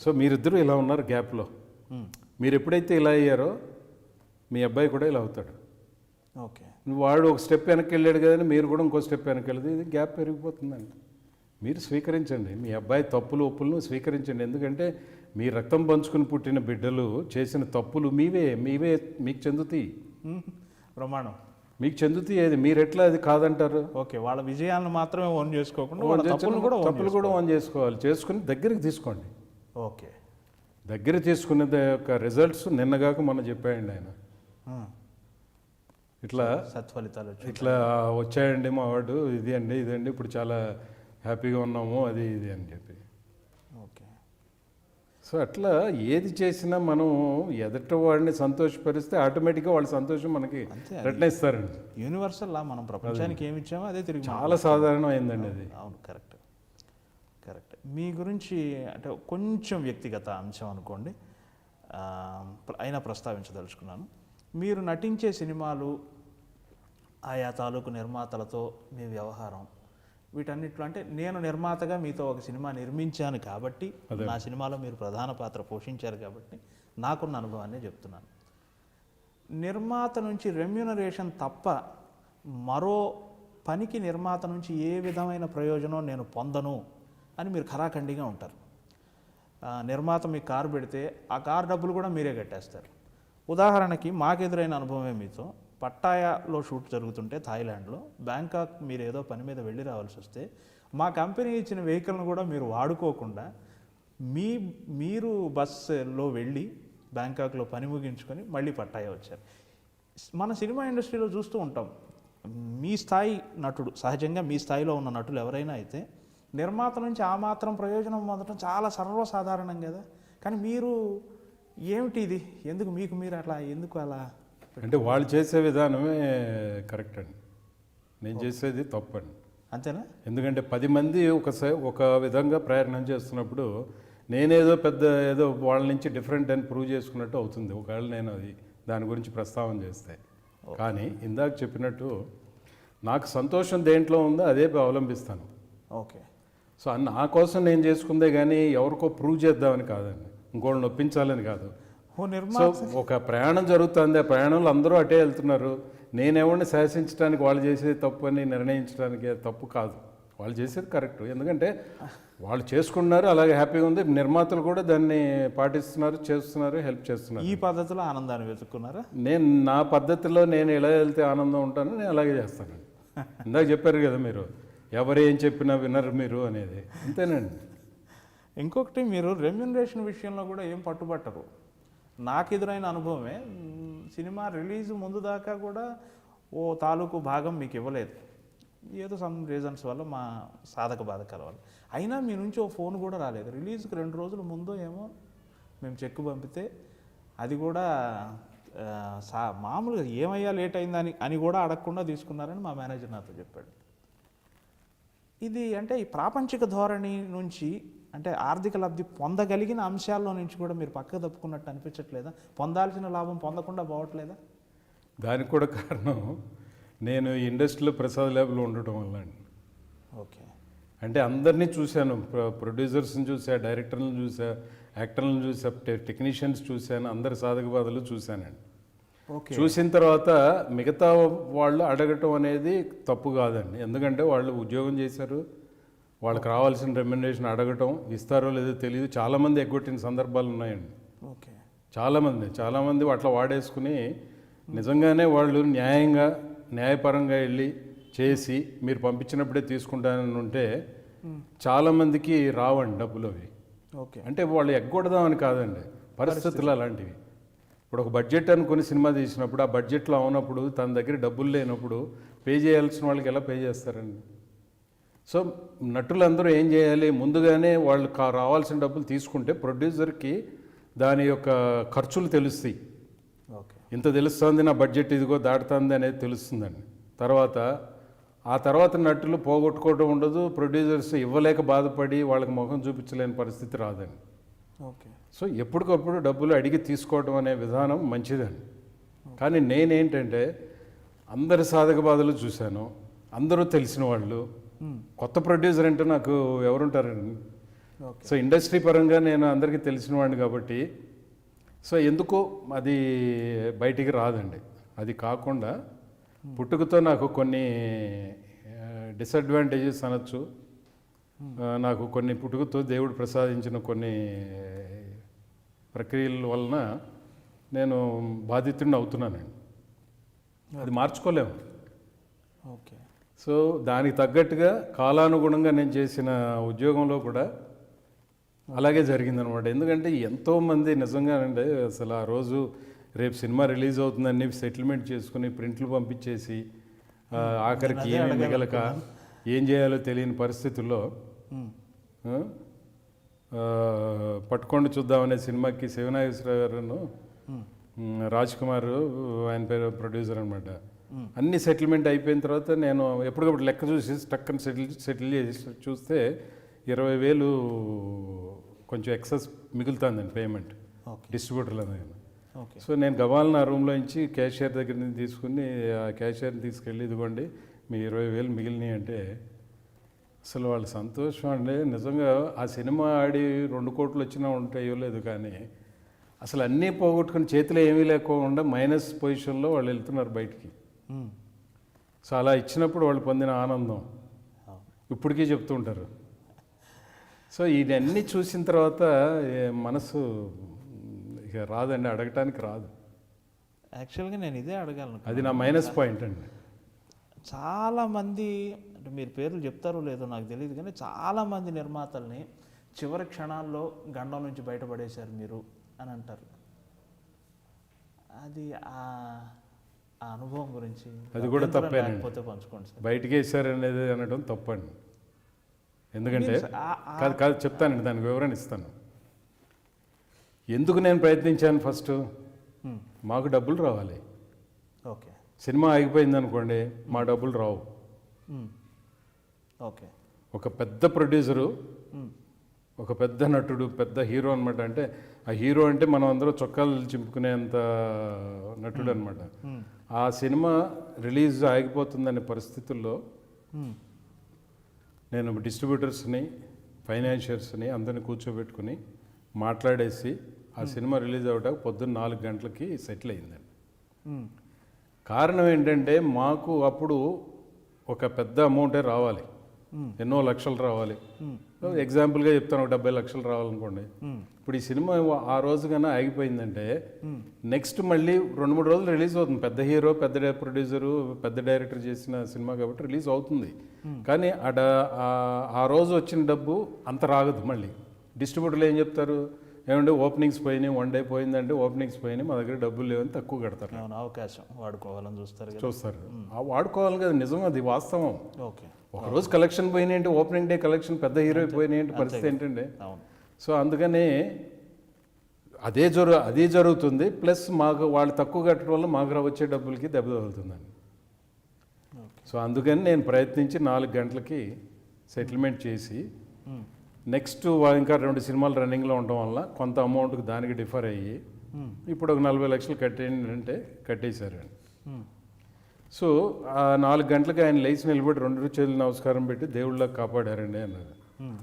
సో మీరిద్దరూ ఇలా ఉన్నారు గ్యాప్లో, మీరు ఎప్పుడైతే ఇలా అయ్యారో మీ అబ్బాయి కూడా ఇలా అవుతాడు. ఓకే. వాడు ఒక స్టెప్ వెనక్కి వెళ్ళాడు కదండి, మీరు కూడా ఇంకో స్టెప్ వెనక్కి వెళ్ళదు, ఇది గ్యాప్ పెరిగిపోతుందండి. మీరు స్వీకరించండి, మీ అబ్బాయి తప్పులు ఒప్పులను స్వీకరించండి. ఎందుకంటే మీ రక్తం పంచుకుని పుట్టిన బిడ్డలు చేసిన తప్పులు మీవే మీకు చెందుతాయి, ప్రమాణం మీకు చెందుతాయి. ఏది మీరు ఎట్లా అది కాదంటారు? ఓకే. వాళ్ళ విజయాలను మాత్రమే ఓన్ చేసుకోకుండా తప్పులు కూడా ఓన్ చేసుకోవాలి, చేసుకుని దగ్గరికి తీసుకోండి. ఓకే. దగ్గర తీసుకునే యొక్క రిజల్ట్స్ నిన్నగాక మొన్న చెప్పాయండి ఆయన, ఇట్లా సత్ఫలితాలు ఇట్లా వచ్చాయండి మా వాడు, ఇది అండి ఇదండి, ఇప్పుడు చాలా హ్యాపీగా ఉన్నాము అది ఇది అని చెప్పి. ఓకే. సో అట్లా ఏది చేసినా మనం ఎదుటి వాడిని సంతోషపరిస్తే ఆటోమేటిక్గా వాళ్ళ సంతోషం మనకి రిటర్న్ ఇస్తారండి. యూనివర్సల్ లా మనం ప్రపంచానికి ఏమి ఇచ్చామో అదే తిరిగి చాలా సాధారణమైందండి అది. అవును, కరెక్ట్. మీ గురించి అంటే కొంచెం వ్యక్తిగత అంశం అనుకోండి, అయినా ప్రస్తావించదలుచుకున్నాను. మీరు నటించే సినిమాలు, ఆయా తాలూకు నిర్మాతలతో మీ వ్యవహారం, వీటన్నిట్లో అంటే నేను నిర్మాతగా మీతో ఒక సినిమా నిర్మించాను కాబట్టి, నా సినిమాలో మీరు ప్రధాన పాత్ర పోషించారు కాబట్టి నాకున్న అనుభవాన్ని చెప్తున్నాను. నిర్మాత నుంచి రెమ్యూనరేషన్ తప్ప మరో పనికి నిర్మాత నుంచి ఏ విధమైన ప్రయోజనం నేను పొందను అని మీరు ఖరాఖండిగా ఉంటారు. నిర్మాత మీకు కారు పెడితే ఆ కారు డబ్బులు కూడా మీరే కట్టేస్తారు. ఉదాహరణకి మాకెదురైన అనుభవమే మీతో, పట్టాయాలో షూట్ జరుగుతుంటే థాయిలాండ్లో బ్యాంకాక్ మీరు ఏదో పని మీద వెళ్ళి రావాల్సి వస్తే మా కంపెనీ ఇచ్చిన వెహికల్ను కూడా మీరు వాడుకోకుండా మీరు బస్సులో వెళ్ళి బ్యాంకాక్లో పని ముగించుకొని మళ్ళీ పట్టాయ వచ్చారు. మన సినిమా ఇండస్ట్రీలో చూస్తూ ఉంటాం, మీ స్థాయి నటుడు, సహజంగా మీ స్థాయిలో ఉన్న నటులు ఎవరైనా అయితే నిర్మాత నుంచి ఆ మాత్రం ప్రయోజనం పొందడం చాలా సర్వసాధారణం కదా. కానీ మీరు ఏమిటి ఇది, ఎందుకు మీకు మీరు అట్లా ఎందుకు అలా? అంటే వాళ్ళు చేసే విధానమే కరెక్ట్ అండి, నేను చేసేది తప్పు అండి. అంతేనా? ఎందుకంటే 10 మంది ఒక విధంగా ప్రయాణం చేస్తున్నప్పుడు నేనేదో పెద్ద ఏదో వాళ్ళ నుంచి డిఫరెంట్ అని ప్రూవ్ చేసుకున్నట్టు అవుతుంది ఒకవేళ నేను అది దాని గురించి ప్రస్తావన చేస్తే. కానీ ఇందాక చెప్పినట్టు నాకు సంతోషం దేంట్లో ఉందో అదే అవలంబిస్తాను. ఓకే. సో నా కోసం నేను చేసుకుందే కానీ ఎవరికో ప్రూవ్ చేద్దామని కాదండి, ఇంకోళ్ళని నొప్పించాలని కాదు. సో ఒక ప్రయాణం జరుగుతుంది, ఆ ప్రయాణంలో అందరూ అటే వెళ్తున్నారు, నేనెవరిని శాసించడానికి వాళ్ళు చేసేది తప్పు అని నిర్ణయించడానికి తప్పు కాదు, వాళ్ళు చేసేది కరెక్ట్. ఎందుకంటే వాళ్ళు చేసుకున్నారు, అలాగే హ్యాపీగా ఉంది, నిర్మాతలు కూడా దాన్ని పాటిస్తున్నారు, చేస్తున్నారు, హెల్ప్ చేస్తున్నారు. ఈ పద్ధతిలో ఆనందాన్ని వెతుక్కున్నారా? నేను నా పద్ధతిలో నేను ఎలా వెళ్తే ఆనందం ఉంటానో నేను అలాగే చేస్తాను. ఇందాక చెప్పారు కదా మీరు, ఎవరు ఏం చెప్పినా వినరు మీరు అనేది, అంతేనండి. ఇంకొకటి, మీరు రెమ్యునరేషన్ విషయంలో కూడా ఏం పట్టుబట్టరు. నాకు ఎదురైన అనుభవమే, సినిమా రిలీజ్ ముందు దాకా కూడా ఓ తాలూకు భాగం మీకు ఇవ్వలేదు, ఏదో సమ్ రీజన్స్ వల్ల, మా సాధక బాధకాల వల్ల. అయినా మీ నుంచి ఓ ఫోన్ కూడా రాలేదు. రిలీజ్కి 2 రోజుల ముందు ఏమో మేము చెక్ పంపితే అది కూడా మామూలుగా ఏమయ్యా లేట్ అయిందని అని కూడా అడగకుండా తీసుకున్నారని మా మేనేజర్ నాతో చెప్పాడు. ఇది అంటే ఈ ప్రాపంచిక ధోరణి నుంచి, అంటే ఆర్థిక లబ్ధి పొందగలిగిన అంశాల్లో నుంచి కూడా మీరు పక్కకు తప్పుకున్నట్టు అనిపించట్లేదా? పొందాల్సిన లాభం పొందకుండా పోవట్లేదా? దానికి కూడా కారణం నేను ఇండస్ట్రీలో ప్రసాద్ ల్యాబ్లో ఉండటం వల్ల అండి. ఓకే. అంటే అందరినీ చూశాను, ప్రొడ్యూసర్స్ని చూసా, డైరెక్టర్లను చూసా, యాక్టర్లను చూసా, టెక్నీషియన్స్ చూశాను, అందరి సాధక బాధలు చూశానండి. చూసిన తర్వాత మిగతా వాళ్ళు అడగటం అనేది తప్పు కాదండి, ఎందుకంటే వాళ్ళు ఉద్యోగం చేశారు, వాళ్ళకి రావాల్సిన రెమ్యునరేషన్ అడగటం, ఇస్తారో లేదో తెలియదు, చాలామంది ఎగ్గొట్టిన సందర్భాలు ఉన్నాయండి. ఓకే. చాలామంది అట్లా వాడేసుకుని నిజంగానే వాళ్ళు న్యాయపరంగా వెళ్ళి చేసి మీరు పంపించినప్పుడే తీసుకుంటానని ఉంటే చాలామందికి రావండి డబ్బులు అవి. ఓకే. అంటే వాళ్ళు ఎగ్గొడదామని కాదండి, పరిస్థితులు అలాంటివి. ఇప్పుడు ఒక బడ్జెట్ అనుకుని సినిమా తీసినప్పుడు ఆ బడ్జెట్లో అవునప్పుడు తన దగ్గర డబ్బులు లేనప్పుడు పే చేయాల్సిన వాళ్ళకి ఎలా పే చేస్తారండి? సో నటులందరూ ఏం చేయాలి, ముందుగానే వాళ్ళు రావాల్సిన డబ్బులు తీసుకుంటే ప్రొడ్యూసర్కి దాని యొక్క ఖర్చులు తెలుస్తాయి. ఓకే. ఇంత తెలుస్తుంది, నా బడ్జెట్ ఇదిగో దాటుతుంది అనేది తెలుస్తుందండి. ఆ తర్వాత నటులు పోగొట్టుకోవడం ఉండదు, ప్రొడ్యూసర్స్ ఇవ్వలేక బాధపడి వాళ్ళకి ముఖం చూపించలేని పరిస్థితి రాదండి. ఓకే. సో ఎప్పటికప్పుడు డబ్బులు అడిగి తీసుకోవడం అనే విధానం మంచిదండి. కానీ నేనేంటంటే అందరి సాధక బాధలు చూశాను, అందరూ తెలిసిన వాళ్ళు, కొత్త ప్రొడ్యూసర్ అంటే నాకు ఎవరుంటారండి? సో ఇండస్ట్రీ పరంగా నేను అందరికీ తెలిసిన వాడిని కాబట్టి సో ఎందుకో అది బయటికి రాదండి. అది కాకుండా పుట్టుకతో నాకు కొన్ని డిసడ్వాంటేజెస్ అనొచ్చు, నాకు కొన్ని పుట్టుకతో దేవుడు ప్రసాదించిన కొన్ని ప్రక్రియల వలన నేను బాధితుడిని అవుతున్నానండి. అది మార్చుకోలేము. ఓకే. సో దానికి తగ్గట్టుగా కాలానుగుణంగా నేను చేసిన ఉద్యోగంలో కూడా అలాగే జరిగిందనమాట. ఎందుకంటే ఎంతోమంది నిజంగానండి అసలు ఆ రోజు రేపు సినిమా రిలీజ్ అవుతుందని సెటిల్మెంట్ చేసుకుని ప్రింట్లు పంపించేసి ఆఖరికి ఏమీ మిగలక ఏం చేయాలో తెలియని పరిస్థితుల్లో పట్టుకోండి చూద్దామనే సినిమాకి శివనాగేశ్వర గారును రాజ్ కుమార్, ఆయన పేరు ప్రొడ్యూసర్ అనమాట, అన్ని సెటిల్మెంట్ అయిపోయిన తర్వాత నేను ఎప్పటికప్పుడు లెక్క చూసి టక్కని సెటిల్ చేసి చూస్తే 20,000 కొంచెం ఎక్సెస్ మిగులుతుందండి పేమెంట్ డిస్ట్రిబ్యూటర్ల దగ్గర. సో నేను గవాల్ నా రూమ్లో నుంచి క్యాషియర్ దగ్గర నుంచి తీసుకుని ఆ క్యాషియర్ని తీసుకెళ్ళి ఇదిగోండి మీ 20,000 మిగిలినాయి అంటే అసలు వాళ్ళ సంతోషం అండి. నిజంగా ఆ సినిమా ఆడి 2 కోట్లు వచ్చినా ఉంటాయో లేదు, కానీ అసలు అన్నీ పోగొట్టుకుని చేతిలో ఏమీ లేకుండా మైనస్ పొజిషన్లో వాళ్ళు వెళ్తున్నారు బయటికి. సో అలా ఇచ్చినప్పుడు వాళ్ళు పొందిన ఆనందం ఇప్పటికీ చెప్తూ ఉంటారు. సో ఇవన్నీ చూసిన తర్వాత మనసు ఇక రాదండి, అడగటానికి రాదు. యాక్చువల్గా నేను ఇదే అడగాలను. అది నా మైనస్ పాయింట్ అండి. చాలామంది అంటే మీరు పేర్లు చెప్తారో లేదో నాకు తెలియదు, కానీ చాలామంది నిర్మాతల్ని చివరి క్షణాల్లో గండం నుంచి బయటపడేశారు మీరు అని అంటారు. అది ఆ అనుభవం గురించి అది కూడా తప్పేనండి. లేకపోతే పంచుకోండి సార్. బయటికి వేసారనేది అనడం తప్పండి. ఎందుకంటే కాదు చెప్తానండి, దానికి వివరణ ఇస్తాను. ఎందుకు నేను ప్రయత్నించాను ఫస్ట్, మాకు డబ్బులు రావాలి. ఓకే. సినిమా ఆగిపోయింది అనుకోండి, మా డబ్బులు రావు. ఓకే. ఒక పెద్ద ప్రొడ్యూసరు, ఒక పెద్ద నటుడు, పెద్ద హీరో అనమాట. అంటే ఆ హీరో అంటే మనం అందరూ చొక్కాలు చింపుకునేంత నటుడు అనమాట. ఆ సినిమా రిలీజ్ ఆగిపోతుందనే పరిస్థితుల్లో నేను డిస్ట్రిబ్యూటర్స్ని, ఫైనాన్షియర్స్ని అందరిని కూర్చోబెట్టుకుని మాట్లాడేసి ఆ సినిమా రిలీజ్ అవ్వడానికి పొద్దున్న 4 గంటలకి సెటిల్ అయిందండి. కారణం ఏంటంటే మాకు అప్పుడు ఒక పెద్ద అమౌంటే రావాలి, ఎన్నో లక్షలు రావాలి. ఎగ్జాంపుల్గా చెప్తాను, ఒక 70 లక్షలు రావాలనుకోండి. ఇప్పుడు ఈ సినిమా ఆ రోజు కన్నా ఆగిపోయిందంటే నెక్స్ట్ మళ్ళీ 2-3 రోజులు రిలీజ్ అవుతుంది. పెద్ద హీరో, పెద్ద ప్రొడ్యూసరు, పెద్ద డైరెక్టర్ చేసిన సినిమా కాబట్టి రిలీజ్ అవుతుంది. కానీ ఆ రోజు వచ్చిన డబ్బు అంత రాగదు. మళ్ళీ డిస్ట్రిబ్యూటర్లు ఏం చెప్తారు, ఏమంటే ఓపెనింగ్స్ పోయినాయి, 1 డే పోయిందంటే ఓపెనింగ్స్ పోయినాయి, మా దగ్గర డబ్బులు లేవని తక్కువ కడతారు. అవకాశం వాడుకోవాలని చూస్తారు. వాడుకోవాలి కదా, నిజం, అది వాస్తవం. ఓకే. ఒకరోజు కలెక్షన్ పోయినాయి అంటే, ఓపెనింగ్ డే కలెక్షన్ పెద్ద హీరో పోయినాయి అంటే పరిస్థితి ఏంటంటే. సో అందుకని అదే జరుగుతుంది. ప్లస్ మాకు వాళ్ళు తక్కువ కట్టడం వల్ల మాకు వచ్చే డబ్బులకి దెబ్బ తగులుతుందండి. సో అందుకని నేను ప్రయత్నించి 4 గంటలకి సెటిల్మెంట్ చేసి నెక్స్ట్ ఇంకా 2 సినిమాలు రన్నింగ్లో ఉండడం వల్ల కొంత అమౌంట్కి దానికి డిఫర్ అయ్యి ఇప్పుడు ఒక 40 లక్షలు కట్టేయండి అంటే కట్టేశారండి. సో ఆ 4 గంటలకి ఆయన లేచి నిలబడి 2 చేతులు నమస్కారం పెట్టి దేవుళ్ళకి కాపాడారండి అన్నారు.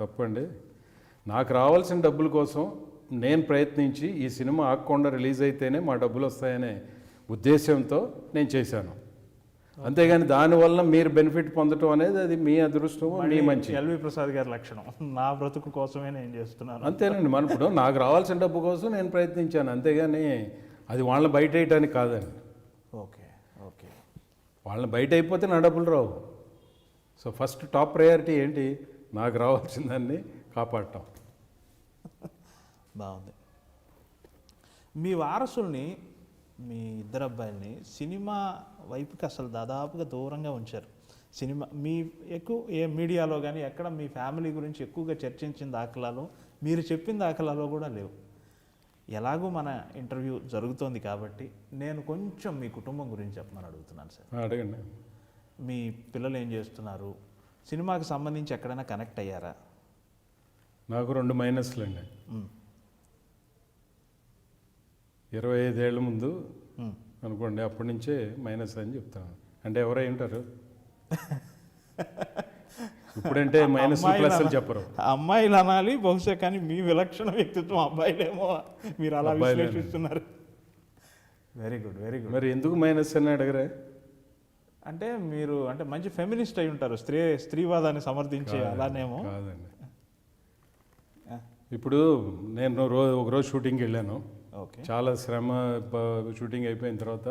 తప్పండి. నాకు రావాల్సిన డబ్బుల కోసం నేను ప్రయత్నించి ఈ సినిమా ఆగకుండా రిలీజ్ అయితేనే మా డబ్బులు వస్తాయనే ఉద్దేశంతో నేను చేశాను. అంతేగాని దానివల్ల మీరు బెనిఫిట్ పొందటం అనేది అది మీ అదృష్టం, మీ మంచి. ఎల్వి ప్రసాద్ గారి లక్షణం, నా బ్రతుకు కోసమే నేను చేస్తున్నాను. అంతేనండి. మన ఇప్పుడు నాకు రావాల్సిన డబ్బు కోసం నేను ప్రయత్నించాను, అంతేగాని అది వాళ్ళని బయట వేయటానికి కాదండి. ఓకే. ఓకే. వాళ్ళని బయట అయిపోతే నా డబ్బులు రావు. సో ఫస్ట్ టాప్ ప్రయారిటీ ఏంటి, నాకు రావాల్సిన దాన్ని కాపాడటం. బాగుంది. మీ వారసుల్ని, మీ 2 అబ్బాయిల్ని సినిమా వైపుకి అసలు దాదాపుగా దూరంగా ఉంచారు. సినిమా మీ ఏ మీడియాలో కానీ ఎక్కడ మీ ఫ్యామిలీ గురించి ఎక్కువగా చర్చించిన దాఖలాలు, మీరు చెప్పిన దాఖలాలు కూడా లేవు. ఎలాగో మన ఇంటర్వ్యూ జరుగుతోంది కాబట్టి నేను కొంచెం మీ కుటుంబం గురించి చెప్పమని అడుగుతున్నాను సార్. అడగండి. మీ పిల్లలు ఏం చేస్తున్నారు, సినిమాకి సంబంధించి ఎక్కడైనా కనెక్ట్ అయ్యారా? నాకు 2 మైనస్లు అండి. 25 ఏళ్ళ ముందు అనుకోండి, అప్పటి నుంచే మైనస్ అని చెప్తాను. అంటే ఎవరై ఉంటారు ఇప్పుడంటే మైనస్ ప్లస్ అని చెప్పరు. అమ్మాయిలు అనాలి బహుశా, కానీ మీ విలక్షణ వ్యక్తిత్వం అబ్బాయిలేమో మీరు అలా విశ్లేషిస్తున్నారు. Very good, very good. మరి ఎందుకు మైనస్ అని అడగరే? అంటే మీరు అంటే మంచి ఫెమినిస్ట్ అయి ఉంటారు, స్త్రీవాదాన్ని సమర్థించే. అలానేమో కాదండి. ఇప్పుడు నేను ఒకరోజు షూటింగ్కి వెళ్ళాను. చాలా శ్రమ, షూటింగ్ అయిపోయిన తర్వాత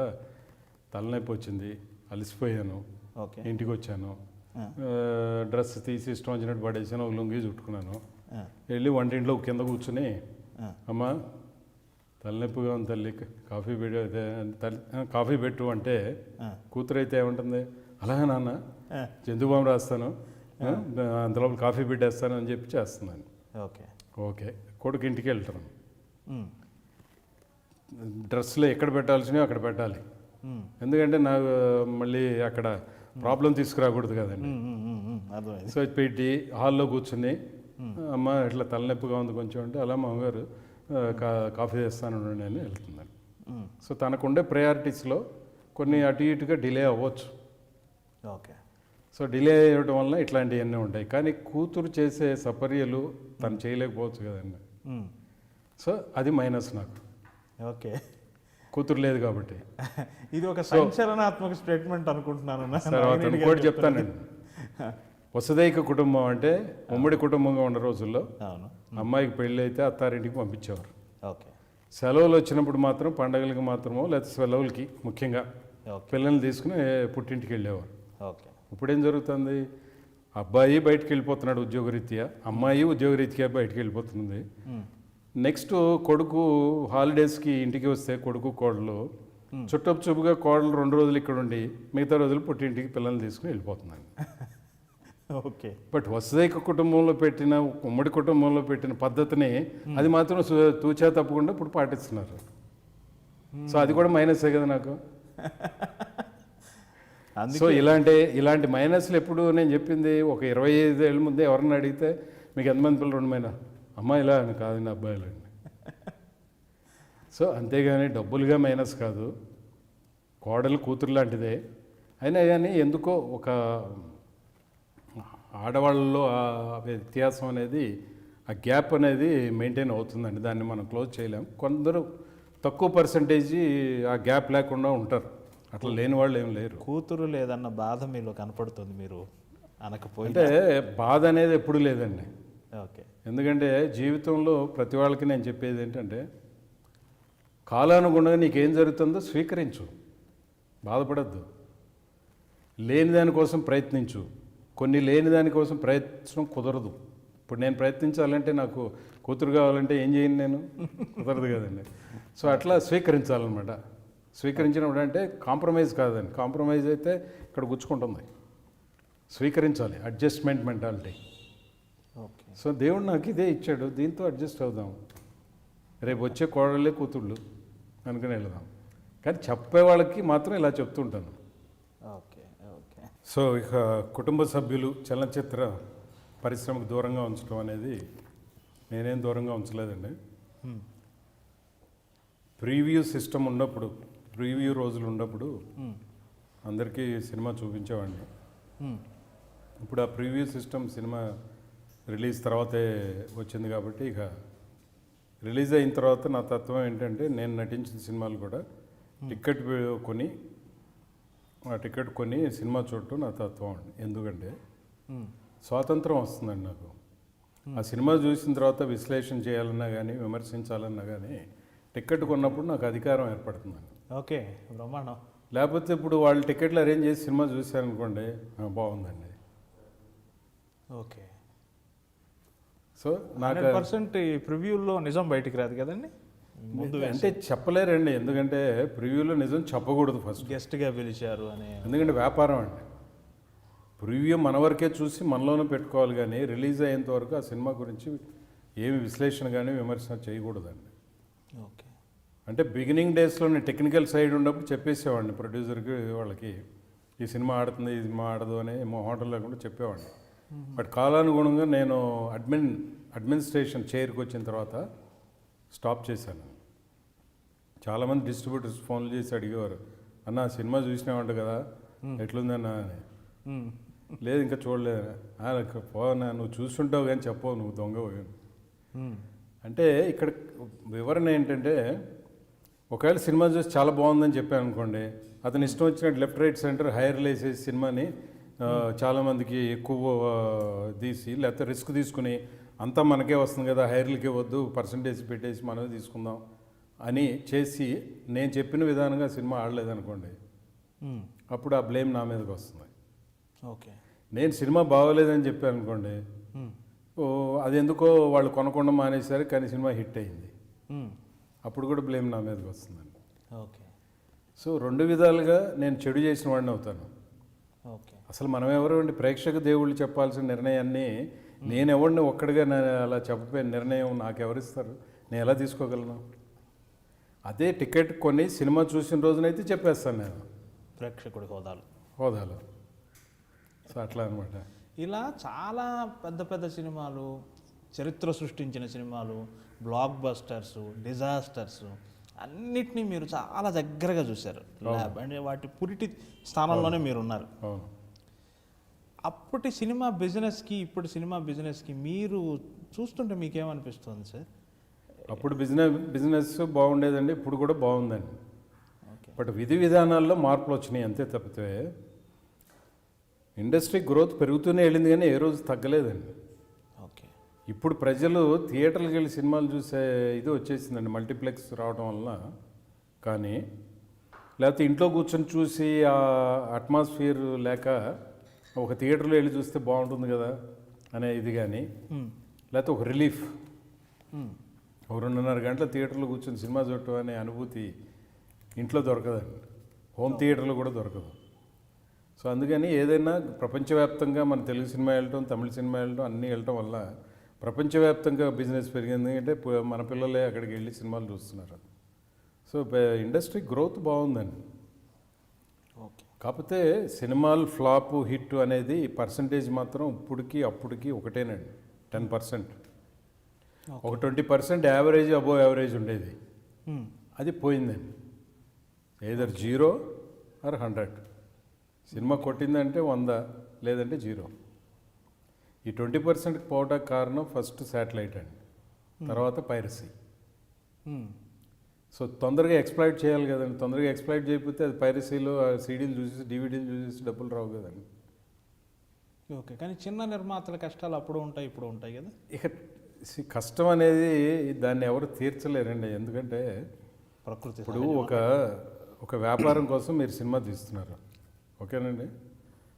తలనొప్పి వచ్చింది, అలసిపోయాను. ఇంటికి వచ్చాను, డ్రెస్ తీసి ఇష్టం వచ్చినట్టు పడేసాను, ఒక లుంగి చుట్టుకున్నాను. వెళ్ళి వంటింట్లో కింద కూర్చుని, అమ్మ తలనొప్పిగా ఉంది తల్లి, కాఫీ పెట్టు అంటే కూతురు అయితే ఏముంటుంది, అలాగే నాన్న జంతు బాంబు రాస్తాను, అంతలో కాఫీ పెట్టేస్తాను అని చెప్పి చేస్తున్నాను. ఓకే. కొడుకు ఇంటికి వెళ్తాను. డ్రెస్సులు ఎక్కడ పెట్టాల్సినవి అక్కడ పెట్టాలి, ఎందుకంటే నాకు మళ్ళీ అక్కడ ప్రాబ్లం తీసుకురాకూడదు కదండి. సో పెట్టి హాల్లో కూర్చుని, అమ్మ ఇట్లా తలనొప్పిగా ఉంది కొంచెం అంటే, అలా మా అమ్మగారు కాఫీ చేస్తాను నేను వెళ్తున్నాను. సో తనకుండే ప్రయారిటీస్లో కొన్ని అటు ఇటుగా డిలే అవ్వచ్చు. సో డిలే అవ్వడం వల్ల ఇట్లాంటివన్నీ ఉంటాయి. కానీ కూతురు చేసే సపర్యలు తను చేయలేకపోవచ్చు కదండి. సో అది మైనస్ నాకు. ఓకే. కూతురు లేదు కాబట్టి. ఇది ఒక సంచలనాత్మక స్టేట్మెంట్ అనుకుంటున్నాను. తర్వాత ఇంకోటి చెప్తానండి. వసుదైక కుటుంబం అంటే ఉమ్మడి కుటుంబంగా ఉన్న రోజుల్లో అమ్మాయికి పెళ్ళి అయితే అత్తారింటికి పంపించేవారు. సెలవులు వచ్చినప్పుడు మాత్రం పండగలకి మాత్రమో లేకపోతే సెలవులకి ముఖ్యంగా ఓకే పిల్లల్ని తీసుకుని పుట్టింటికి వెళ్ళేవారు. ఓకే ఇప్పుడేం జరుగుతుంది, అబ్బాయి బయటికి వెళ్ళిపోతున్నాడు ఉద్యోగరీత్యా, అమ్మాయి ఉద్యోగరీత్యా బయటికి వెళ్ళిపోతుంది. నెక్స్ట్ కొడుకు హాలిడేస్కి ఇంటికి వస్తే కొడుకు కోడలు చుట్టపు చూపుగా కోడలు 2 రోజులు ఇక్కడ ఉండి మిగతా రోజులు పుట్టింటికి పిల్లల్ని తీసుకుని వెళ్ళిపోతున్నాను. ఓకే బట్ వసుదైక కుటుంబంలో పెట్టిన ఉమ్మడి కుటుంబంలో పెట్టిన పద్ధతిని అది మాత్రం తూచా తప్పకుండా ఇప్పుడు పాటిస్తున్నారు. సో అది కూడా మైనసే కదా నాకు. సో ఇలాంటి మైనస్లు ఎప్పుడు నేను చెప్పింది ఒక 25 ఏళ్ళ ముందే ఎవరన్నా అడిగితే మీకు ఎంతమంది పిల్లలు 2 మైనా అమ్మాయిలా అని కాదండి అబ్బాయిలండి. సో అంతేగాని డబ్బులుగా మైనస్ కాదు, కోడలు కూతురు లాంటిదే. అయినా కానీ ఎందుకో ఒక ఆడవాళ్ళలో ఆ వ్యత్యాసం అనేది, ఆ గ్యాప్ అనేది మెయింటైన్ అవుతుందండి. దాన్ని మనం క్లోజ్ చేయలేం. కొందరు తక్కువ పర్సంటేజీ ఆ గ్యాప్ లేకుండా ఉంటారు, అట్లా లేని వాళ్ళు ఏం లేరు. కూతురు లేదన్న బాధ మీలో కనపడుతుంది, మీరు అనకపోయి. అంటే బాధ అనేది ఎప్పుడు లేదండి. ఓకే ఎందుకంటే జీవితంలో ప్రతి వాళ్ళకి నేను చెప్పేది ఏంటంటే, కాలానుగుణంగా నీకేం జరుగుతుందో స్వీకరించు, బాధపడద్దు. లేని దానికోసం ప్రయత్నించు. కొన్ని లేని దానికోసం ప్రయత్నం కుదరదు. ఇప్పుడు నేను ప్రయత్నించాలంటే నాకు కూతురు కావాలంటే ఏం చేయను నేను, కుదరదు కదండి. సో అట్లా స్వీకరించాలన్నమాట. స్వీకరించినప్పుడు అంటే కాంప్రమైజ్ కాదండి. కాంప్రమైజ్ అయితే ఇక్కడ గుచ్చుకుంటుంది. స్వీకరించాలి, అడ్జస్ట్మెంట్ మెంటాలిటీ. ఓకే సో దేవుడు నాకు ఇదే ఇచ్చాడు, దీంతో అడ్జస్ట్ అవుదాం. రేపు వచ్చే కోడళ్ళే కూతుళ్ళు అనుకుని వెళదాం. కానీ చెప్పే వాళ్ళకి మాత్రం ఇలా చెప్తుంటాను. ఓకే ఓకే సో ఇక కుటుంబ సభ్యులు చలనచిత్ర పరిశ్రమకు దూరంగా ఉంచడం అనేది నేనేం దూరంగా ఉంచలేదండి. ప్రీవ్యూ సిస్టమ్ ఉన్నప్పుడు, ప్రీవ్యూ రోజులు ఉన్నప్పుడు అందరికీ సినిమా చూపించేవాడిని. ఇప్పుడు ఆ ప్రీవ్యూ సిస్టమ్ సినిమా రిలీజ్ తర్వాతే వచ్చింది కాబట్టి ఇక రిలీజ్ అయిన తర్వాత నా తత్వం ఏంటంటే, నేను నటించిన సినిమాలు కూడా టికెట్ కొని ఆ టికెట్ కొని సినిమా చూడటం నా తత్వం అండి. ఎందుకంటే స్వాతంత్రం వస్తుందండి నాకు. ఆ సినిమా చూసిన తర్వాత విశ్లేషణ చేయాలన్నా కానీ విమర్శించాలన్నా కానీ టికెట్ కొన్నప్పుడు నాకు అధికారం ఏర్పడుతుందండి. ఓకే బ్రహ్మాండం. లేకపోతే ఇప్పుడు వాళ్ళు టికెట్లు అరేంజ్ చేసి సినిమా చూశారనుకోండి, బాగుందండి. ఓకే సో నాకు 100% ఈ ప్రివ్యూలో నిజం బయటికి రాదు కదండి, ముందు అంటే చెప్పలేరండి. ఎందుకంటే ప్రివ్యూలో నిజం చెప్పకూడదు ఫస్ట్. గెస్ట్గా పిలిచారు అని. ఎందుకంటే వ్యాపారం అండి. ప్రివ్యూ మన వరకే చూసి మనలోనే పెట్టుకోవాలి, కానీ రిలీజ్ అయ్యేంత వరకు ఆ సినిమా గురించి ఏమి విశ్లేషణ కానీ విమర్శన చేయకూడదండి. ఓకే అంటే బిగినింగ్ డేస్లోనే టెక్నికల్ సైడ్ ఉన్నప్పుడు చెప్పేసేవాడిని ప్రొడ్యూసర్కి, వాళ్ళకి ఈ సినిమా ఆడుతుంది, ఈ సినిమా ఆడదు అని హోటల్ లేకుండా చెప్పేవాడిని. బట్ కాలానుగుణంగా నేను అడ్మినిస్ట్రేషన్ చైర్కి వచ్చిన తర్వాత స్టాప్ చేశాను. చాలామంది డిస్ట్రిబ్యూటర్స్ ఫోన్లు చేసి అడిగేవారు, అన్న సినిమా చూసినావంట కదా, ఎట్లుందన్నా అని. లేదు ఇంకా చూడలేదు. పోనా నువ్వు చూస్తుంటావు కానీ చెప్పవు, నువ్వు దొంగ. అంటే ఇక్కడ వివరణ ఏంటంటే, ఒకవేళ సినిమా చూసి చాలా బాగుందని చెప్పాను అనుకోండి, అతను ఇష్టం వచ్చినట్టు లెఫ్ట్ రైట్ సెంటర్ హైర్లు వేసేసి సినిమాని చాలామందికి ఎక్కువ తీసి, లేకపోతే రిస్క్ తీసుకుని అంతా మనకే వస్తుంది కదా, హైర్లకే వద్దు, పర్సంటేజ్ పెట్టేసి మనమే తీసుకుందాం అని చేసి నేను చెప్పిన విధానంగా సినిమా ఆడలేదనుకోండి, అప్పుడు ఆ బ్లేమ్ నా మీదకి వస్తుంది. ఓకే నేను సినిమా బాగోలేదని చెప్పాను అనుకోండి, అది ఎందుకో వాళ్ళు కొనకుండా మానేశారు కానీ సినిమా హిట్ అయింది, అప్పుడు కూడా బ్లేమ్ నా మీదకి వస్తుందండి. ఓకే సో 2 విధాలుగా నేను చెడు చేసిన వాడిని అవుతాను. ఓకే అసలు మనం ఎవరు అండి, ప్రేక్షక దేవుళ్ళు చెప్పాల్సిన నిర్ణయాన్ని నేను ఎవరిని ఒక్కడిగా అలా చెప్పపోయిన నిర్ణయం నాకు ఎవరిస్తారు, నేను ఎలా తీసుకోగలను? అదే టికెట్ కొని సినిమా చూసిన రోజునైతే చెప్పేస్తాను నేను, ప్రేక్షకుడి హోదాలో. సో అట్లా అనమాట. ఇలా చాలా పెద్ద పెద్ద సినిమాలు, చరిత్ర సృష్టించిన సినిమాలు, బ్లాక్ బస్టర్స్, డిజాస్టర్స్ అన్నిటినీ మీరు చాలా దగ్గరగా చూశారు. అంటే వాటి పురిటి స్థానంలోనే మీరు ఉన్నారు. అవును. అప్పటి సినిమా బిజినెస్కి ఇప్పుడు సినిమా బిజినెస్కి మీరు చూస్తుంటే మీకేమనిపిస్తుంది సార్? అప్పుడు బిజినెస్ బాగుండేదండి, ఇప్పుడు కూడా బాగుందండి. ఓకే బట్ విధి విధానాల్లో మార్పులు వచ్చినాయి అంతే తప్పితే ఇండస్ట్రీ గ్రోత్ పెరుగుతూనే వెళ్ళింది కానీ ఏ రోజు తగ్గలేదండి. ఓకే ఇప్పుడు ప్రజలు థియేటర్కి వెళ్ళి సినిమాలు చూసే ఇది వచ్చేసిందండి మల్టీప్లెక్స్ రావడం వలన. కానీ లేకపోతే ఇంట్లో కూర్చొని చూసి ఆ అట్మాస్ఫియర్ లేక ఒక థియేటర్లో వెళ్ళి చూస్తే బాగుంటుంది కదా అనే ఇది కానీ, లేకపోతే ఒక రిలీఫ్, ఒక 2.5 గంటల థియేటర్లో కూర్చొని సినిమా చూడటం అనే అనుభూతి ఇంట్లో దొరకదండి, హోమ్ థియేటర్లో కూడా దొరకదు. సో అందుకని ఏదైనా ప్రపంచవ్యాప్తంగా మన తెలుగు సినిమా వెళ్ళటం, తమిళ సినిమా వెళ్ళటం అన్నీ వెళ్ళటం వల్ల ప్రపంచవ్యాప్తంగా బిజినెస్ పెరిగింది. ఎందుకంటే మన పిల్లలే అక్కడికి వెళ్ళి సినిమాలు చూస్తున్నారు. సో ఇండస్ట్రీ గ్రోత్ బాగుందండి. ఓకే. కాకపోతే సినిమాలు ఫ్లాప్ హిట్ అనేది పర్సంటేజ్ మాత్రం ఇప్పటికి అప్పటికి ఒకటేనండి, 10%. ఒక 20% యావరేజ్ అబోవ్ యావరేజ్ ఉండేది, అది పోయిందండి. Either 0 or 100. సినిమా కొట్టిందంటే 100, లేదంటే 0. ఈ 20%కి పోవడానికి కారణం ఫస్ట్ శాటిలైట్ అండి, తర్వాత పైరసీ. సో తొందరగా ఎక్స్ప్లాయిట్ చేయాలి కదండి. తొందరగా ఎక్స్ప్లాయిట్ చేయకపోతే అది పైరసీలో సీడీలు చూసేసి డివిడీలు చూసేసి డబ్బులు రావు కదండి. ఓకే. కానీ చిన్న నిర్మాతల కష్టాలు అప్పుడు ఉంటాయి, ఇప్పుడు ఉంటాయి కదా. ఇక కష్టం అనేది దాన్ని ఎవరు తీర్చలేరండి. ఎందుకంటే ప్రకృతి ఇప్పుడు ఒక వ్యాపారం కోసం మీరు సినిమా తీస్తున్నారు, ఓకేనండి.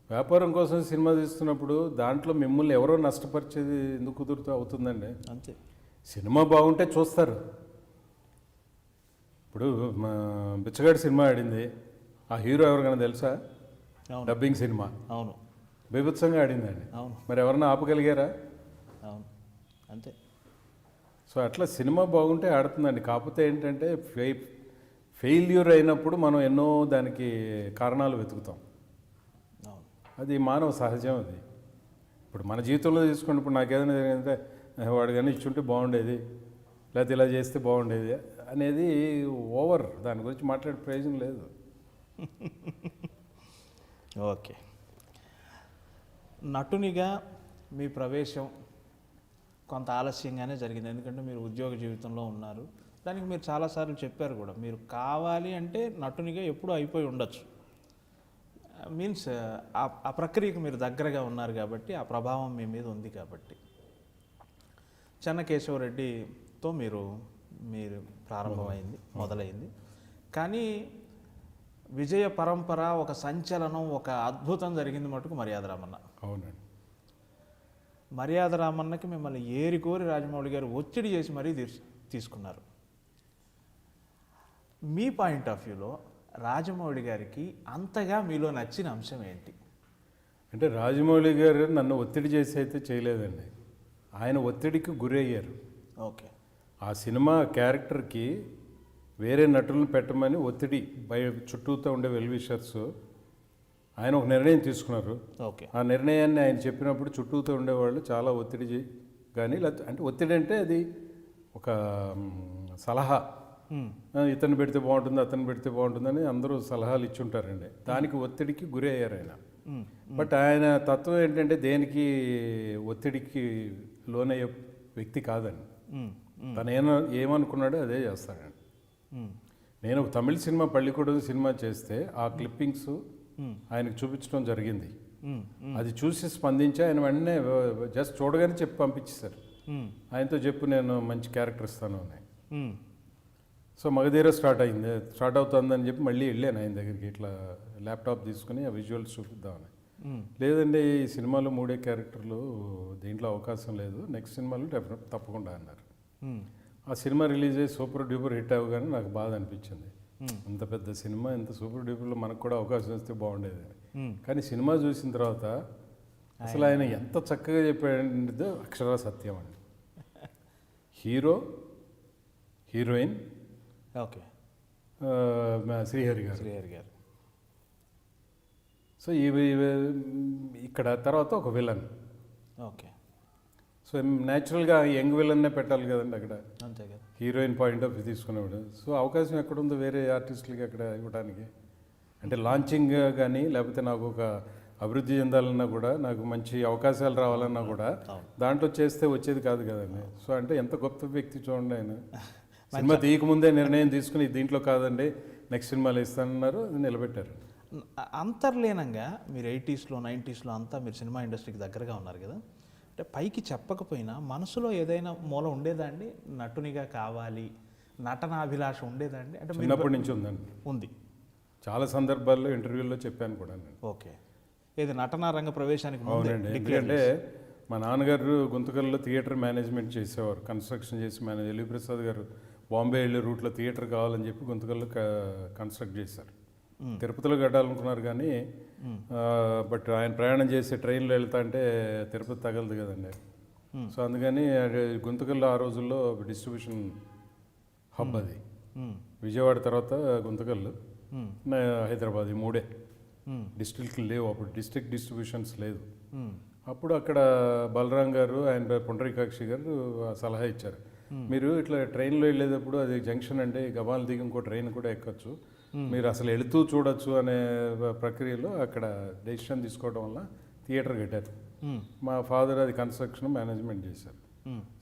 వ్యాపారం కోసం సినిమా తీస్తున్నప్పుడు దాంట్లో మిమ్మల్ని ఎవరో నష్టపరిచేది ఎందుకు కుదురుతూ అవుతుందండి. అంతే. సినిమా బాగుంటే చూస్తారు. ఇప్పుడు మా బిచ్చగాడి సినిమా ఆడింది, ఆ హీరో ఎవరికైనా తెలుసా? Dubbing cinema. అవును. బీభత్సంగా ఆడిందండి. అవును. మరి ఎవరన్నా ఆపగలిగారా? అవును. అంతే. సో అట్లా సినిమా బాగుంటే ఆడుతుందండి. కాకపోతే ఏంటంటే ఫెయిల్యూర్ అయినప్పుడు మనం ఎన్నో దానికి కారణాలు వెతుకుతాం. అది మానవ సహజం. అది ఇప్పుడు మన జీవితంలో తీసుకుంటే ఇప్పుడు నాకు ఏదైనా జరిగిందంటే వాడు కానీ ఇచ్చుంటే బాగుండేది, లేకపోతే ఇలా చేస్తే బాగుండేది అనేది ఓవర్. దాని గురించి మాట్లాడే ప్రయోజనం లేదు. ఓకే. నటునిగా మీ ప్రవేశం కొంత ఆలస్యంగానే జరిగింది, ఎందుకంటే మీరు ఉద్యోగ జీవితంలో ఉన్నారు. దానికి మీరు చాలాసార్లు చెప్పారు కూడా, మీరు కావాలి అంటే నటునిగా ఎప్పుడూ అయిపోయి ఉండొచ్చు. మీన్స్ ఆ ప్రక్రియకు మీరు దగ్గరగా ఉన్నారు కాబట్టి, ఆ ప్రభావం మీ మీద ఉంది కాబట్టి. చెన్నకేశవరెడ్డితో మీరు ప్రారంభమైంది, మొదలైంది. కానీ విజయ పరంపర, ఒక సంచలనం, ఒక అద్భుతం జరిగింది మటుకు మర్యాద రామన్న. అవునండి. మర్యాద రామన్నకి మిమ్మల్ని ఏరికోరి రాజమౌళి గారు ఒత్తిడి చేసి మరీ తీసుకున్నారు. మీ పాయింట్ ఆఫ్ వ్యూలో రాజమౌళి గారికి అంతగా మీలో నచ్చిన అంశం ఏంటి? అంటే రాజమౌళి గారు నన్ను ఒత్తిడి చేసి అయితే చేయలేదండి, ఆయన ఒత్తిడికి గురయ్యారు. ఓకే. ఆ సినిమా క్యారెక్టర్కి వేరే నటులను పెట్టమని ఒత్తిడి చుట్టూతో ఉండే వెల్విషర్స్ ఆయన ఒక నిర్ణయం తీసుకున్నారు. ఓకే. ఆ నిర్ణయాన్ని ఆయన చెప్పినప్పుడు చుట్టూతో ఉండేవాళ్ళు చాలా ఒత్తిడి కానీ, అంటే ఒత్తిడి అంటే అది ఒక సలహా, ఇతను పెడితే బాగుంటుంది, అతను పెడితే బాగుంటుందని అందరూ సలహాలు ఇచ్చుంటారండి. దానికి ఒత్తిడికి గురి అయ్యారు ఆయన. బట్ ఆయన తత్వం ఏంటంటే దేనికి ఒత్తిడికి లోనయ్యే వ్యక్తి కాదండి. తను ఏమనుకున్నాడో అదే చేస్తాడండి. నేను ఒక తమిళ సినిమా పள்ளிకూడదు సినిమా చేస్తే ఆ క్లిప్పింగ్స్ ఆయనకు చూపించడం జరిగింది. అది చూసి స్పందించి ఆయన వెంటనే జస్ట్ చూడగానే చెప్పి పంపించేశారు. ఆయనతో చెప్పు నేను మంచి క్యారెక్టర్ ఇస్తాను అని. సో మగధీర స్టార్ట్ అవుతుందని చెప్పి మళ్ళీ వెళ్ళాను ఆయన దగ్గరికి, ఇట్లా ల్యాప్టాప్ తీసుకుని ఆ విజువల్స్ చూపిద్దామని. లేదండి ఈ సినిమాలో 3 క్యారెక్టర్లు, దీంట్లో అవకాశం లేదు, నెక్స్ట్ సినిమాలో తప్పకుండా అన్నారు. ఆ సినిమా రిలీజ్ అయ్యి సూపర్ డూపర్ హిట్ అవ్వగానే నాకు బాధ అనిపించింది. అంత పెద్ద సినిమా, ఇంత సూపర్ డూపర్లో మనకు కూడా అవకాశం వస్తే బాగుండేది. కానీ సినిమా చూసిన తర్వాత అసలు ఆయన ఎంత చక్కగా చెప్పాడో అక్షర సత్యం అండి. హీరో, హీరోయిన్, ఓకే, శ్రీహరి గారు. సో ఇక్కడ తర్వాత ఒక విలన్. ఓకే. సో న్యాచురల్గా యంగ్ విలన్నే పెట్టాలి కదండి అక్కడ, అంతే కదా, హీరోయిన్ పాయింట్ ఆఫ్ వ్యూ తీసుకునేవాడు. సో అవకాశం ఎక్కడుందో వేరే ఆర్టిస్టులకి అక్కడ ఇవ్వడానికి, అంటే లాంచింగ్ కానీ లేకపోతే నాకు ఒక అభివృద్ధి చెందాలన్నా కూడా, నాకు మంచి అవకాశాలు రావాలన్నా కూడా దాంట్లో చేస్తే వచ్చేది కాదు కదండి. సో అంటే ఎంత గొప్ప వ్యక్తి చూడండి ఆయన. సినిమా తీయకముందే నిర్ణయం తీసుకుని దీంట్లో కాదండి నెక్స్ట్ సినిమాలో ఇస్తానన్నారు, నిలబెట్టారు. అంతర్లీనంగా మీరు 80s, 90s అంతా మీరు సినిమా ఇండస్ట్రీకి దగ్గరగా ఉన్నారు కదా. అంటే పైకి చెప్పకపోయినా మనసులో ఏదైనా మూల ఉండేదా అండి, నటునిగా కావాలి, నటనాభిలాష ఉండేదా అండి? అంటే చిన్నప్పటి నుంచి ఉందండి. ఉంది. చాలా సందర్భాల్లో ఇంటర్వ్యూల్లో చెప్పాను కూడా నేను. ఓకే. ఏది నటనా రంగ ప్రవేశానికి ముందే అవునండి. declare ఎందుకంటే మా నాన్నగారు గుంతకల్లో థియేటర్ మేనేజ్మెంట్ చేసేవారు, కన్స్ట్రక్షన్ చేసి ఎల్వి ప్రసాద్ గారు బాంబే వెళ్ళే రూట్లో థియేటర్ కావాలని చెప్పి గుంతకల్లో కన్స్ట్రక్ట్ చేశారు. తిరుపతిలో కట్టాలనుకున్నారు కానీ బట్ ఆయన ప్రయాణం చేసి ట్రైన్లో వెళ్తా అంటే తిరుపతి తగలదు కదండి. సో అందుకని గుంతకల్లో ఆ రోజుల్లో డిస్ట్రిబ్యూషన్ హబ్ అది. విజయవాడ తర్వాత గుంతకల్లు, హైదరాబాద్, ఈ మూడే డిస్ట్రిక్ట్లు లేవు అప్పుడు, డిస్ట్రిక్ట్ డిస్ట్రిబ్యూషన్స్ లేదు. అప్పుడు అక్కడ బలరాం గారు, ఆయన పుండరీకాక్షి గారు సలహా ఇచ్చారు, మీరు ఇట్లా ట్రైన్లో వెళ్ళేటప్పుడు అది జంక్షన్ అంటే గబాల్ దిగి ఇంకో ట్రైన్ కూడా ఎక్కచ్చు, మీరు అసలు వెళుతూ చూడొచ్చు అనే ప్రక్రియలో అక్కడ డెసిషన్ తీసుకోవడం వల్ల థియేటర్ కట్టారు. మా ఫాదర్ అది కన్స్ట్రక్షన్ మేనేజ్మెంట్ చేశారు.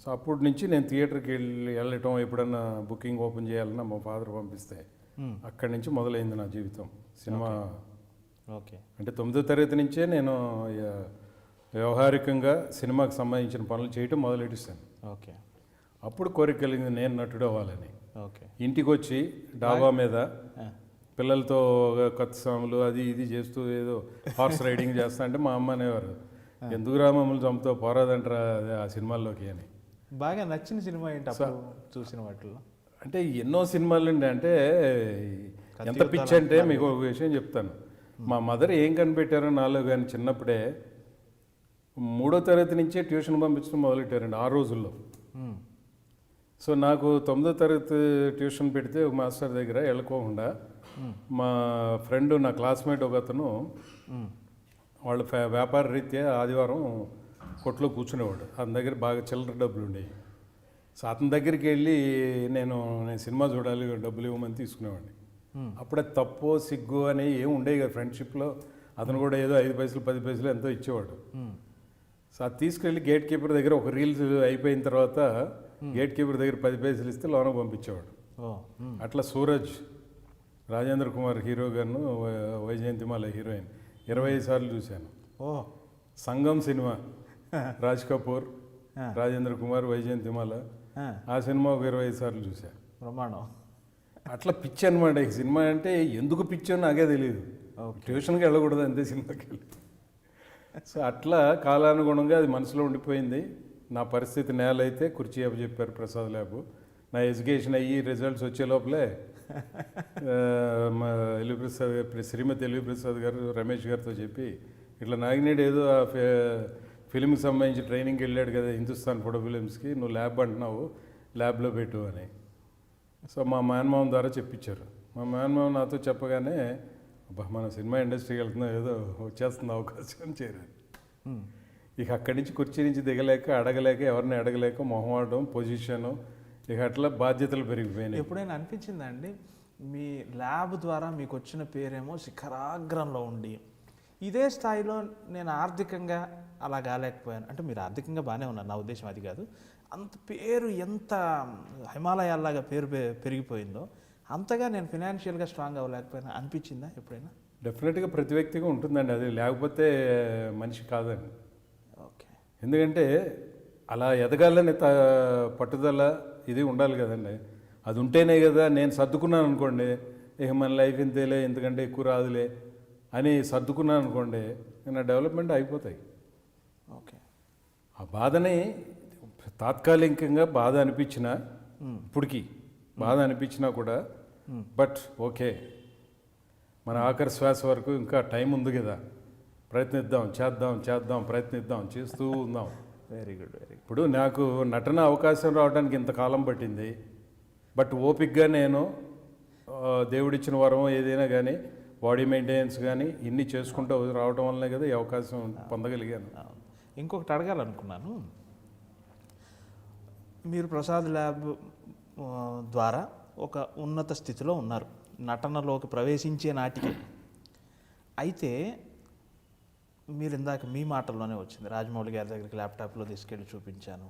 సో అప్పటి నుంచి నేను థియేటర్కి వెళ్ళటం, ఎప్పుడన్నా బుకింగ్ ఓపెన్ చేయాలన్నా మా ఫాదర్ పంపిస్తే అక్కడి నుంచి మొదలైంది నా జీవితం సినిమా. ఓకే. అంటే 9వ తరగతి నుంచే నేను వ్యవహారికంగా సినిమాకి సంబంధించిన పనులు చేయటం మొదలెట్టాను. ఓకే. అప్పుడు కోరిక కలిగింది నేను నటుడు అవ్వాలని. ఓకే. ఇంటికి వచ్చి డాబా మీద పిల్లలతో కొత్త సాములు అది ఇది చేస్తూ ఏదో హార్స్ రైడింగ్ చేస్తా అంటే మా అమ్మ అనేవారు, ఎందుకురా మమ్మల్ని చంపుతో పోరాదంటారా ఆ సినిమాల్లోకి అని. బాగా నచ్చిన సినిమా ఏంటి అప్పుడు చూసిన వాటిల్లో? అంటే ఎన్నో సినిమాలు అండి. అంటే ఎంత పిచ్చి అంటే మీకు ఒక విషయం చెప్తాను. మా మదర్ ఏం కనిపెట్టారో నాలో కానీ చిన్నప్పుడే 3వ తరగతి నుంచే ట్యూషన్ పంపించడం మొదలెట్టారండి ఆ రోజుల్లో. సో నాకు 9వ తరగతి ట్యూషన్ పెడితే ఒక మాస్టర్ దగ్గర వెళ్ళకోకుండా మా ఫ్రెండ్, నా క్లాస్మేట్ ఒక అతను, వాళ్ళ వ్యాపార రీత్యా ఆదివారం కొట్లో కూర్చునేవాడు. అతని దగ్గర బాగా చిల్లర డబ్బులు ఉండేవి. సో అతని దగ్గరికి వెళ్ళి నేను సినిమా చూడాలి, డబ్బులు ఇవ్వమని తీసుకునేవాడిని. అప్పుడే తప్పో సిగ్గు అని ఏం ఉండేవి కదా ఫ్రెండ్షిప్లో. అతను కూడా ఏదో 5 పైసలు 10 పైసలు ఎంతో ఇచ్చేవాడు. సో అది తీసుకెళ్ళి గేట్ కీపర్ దగ్గర ఒక రీల్స్ అయిపోయిన తర్వాత గేట్ కీపర్ దగ్గర 10 పైసలు ఇస్తే లోనకు పంపించేవాడు. అట్లా సూరజ్, రాజేంద్ర కుమార్ హీరో గాను, వైజయంతిమాల హీరోయిన్ 25 సార్లు చూశాను. సంగం సినిమా, రాజ్ కపూర్, రాజేంద్ర కుమార్, వైజయంతిమాల, ఆ సినిమా ఒక 25 సార్లు చూశాను. ప్రమాణం. అట్లా పిచ్చి అనమాట. ఈ సినిమా అంటే ఎందుకు పిచ్చో నాకే తెలియదు. ట్యూషన్కి వెళ్ళకూడదు అంతే సినిమాకి వెళ్ళి. సో అట్లా కాలానుగుణంగా అది మనసులో ఉండిపోయింది. నా పరిస్థితి నేలైతే కుర్చీ చెప్పారు ప్రసాద్ ల్యాబ్. నా ఎడ్యుకేషన్ అయ్యి రిజల్ట్స్ వచ్చే లోపలే ఎల్వి ప్రసాద్, శ్రీమతి ఎల్వి ప్రసాద్ గారు రమేష్ గారితో చెప్పి, ఇట్లా నాగినేడు ఏదో ఫిలింకి సంబంధించి ట్రైనింగ్కి వెళ్ళాడు కదా హిందుస్థాన్ ఫోటో ఫిలిమ్స్కి, నువ్వు ల్యాబ్ అంటున్నావు, ల్యాబ్లో పెట్టు అని. సో మా మేనమామ ద్వారా చెప్పించారు. మా మేనమామ నాతో చెప్పగానే, అబ్బా మన సినిమా ఇండస్ట్రీకి వెళ్తున్నా, ఏదో వచ్చేస్తుంది అవకాశం అని చేరాను. ఇక అక్కడి నుంచి కుర్చీ నుంచి దిగలేక, అడగలేక, ఎవరిని అడగలేక, మొహమాటం, పొజిషను, ఇక అట్లా బాధ్యతలు పెరిగిపోయినాయి. ఎప్పుడైనా అనిపించిందా అండి, మీ ల్యాబ్ ద్వారా మీకు వచ్చిన పేరేమో శిఖరాగ్రంలో ఉండి, ఇదే స్థాయిలో నేను ఆర్థికంగా అలా కాలేకపోయాను అంటే, మీరు ఆర్థికంగా బాగానే ఉన్నారు, నా ఉద్దేశం అది కాదు, అంత పేరు ఎంత హిమాలయాల్లాగా పేరు పెరిగిపోయిందో అంతగా నేను ఫినాన్షియల్గా స్ట్రాంగ్ అవ్వలేకపోయినా అనిపించిందా ఎప్పుడైనా? డెఫినెట్గా ప్రతి వ్యక్తిగా ఉంటుందండి అది, లేకపోతే మనిషి కాదండి. ఓకే. ఎందుకంటే అలా ఎదగాలని పట్టుదల ఇది ఉండాలి కదండి. అది ఉంటేనే కదా. నేను సర్దుకున్నాను అనుకోండి, ఇక మన లైఫ్ ఇంతేలే, ఎందుకంటే ఎక్కువ రాదులే అని సర్దుకున్నాను అనుకోండి, నా డెవలప్మెంట్ అయిపోతాయి. ఓకే. ఆ బాధని తాత్కాలికంగా బాధ అనిపించినా, ఇప్పటికీ బాధ అనిపించినా కూడా, బట్ ఓకే మన ఆఖరి శ్వాస వరకు ఇంకా టైం ఉంది కదా, ప్రయత్నిద్దాం, చేద్దాం, ప్రయత్నిద్దాం, చేస్తూ ఉందాం. Very good, very good. ఇప్పుడు నాకు నటన అవకాశం రావడానికి ఇంతకాలం పట్టింది, బట్ ఓపిక్గా నేను దేవుడిచ్చిన వరం ఏదైనా కానీ, బాడీ మెయింటెనెన్స్ కానీ ఇన్ని చేసుకుంటూ రావడం వల్లనే కదా ఈ అవకాశం పొందగలిగాను. ఇంకొకటి అడగాలనుకున్నాను, మీరు ప్రసాద్ ల్యాబ్ ద్వారా ఒక ఉన్నత స్థితిలో ఉన్నారు, నటనలోకి ప్రవేశించే నాటికి. అయితే మీరు ఇందాక మీ మాటల్లోనే వచ్చింది, రాజమౌళి గారి దగ్గరికి ల్యాప్టాప్లో తీసుకెళ్ళి చూపించాను,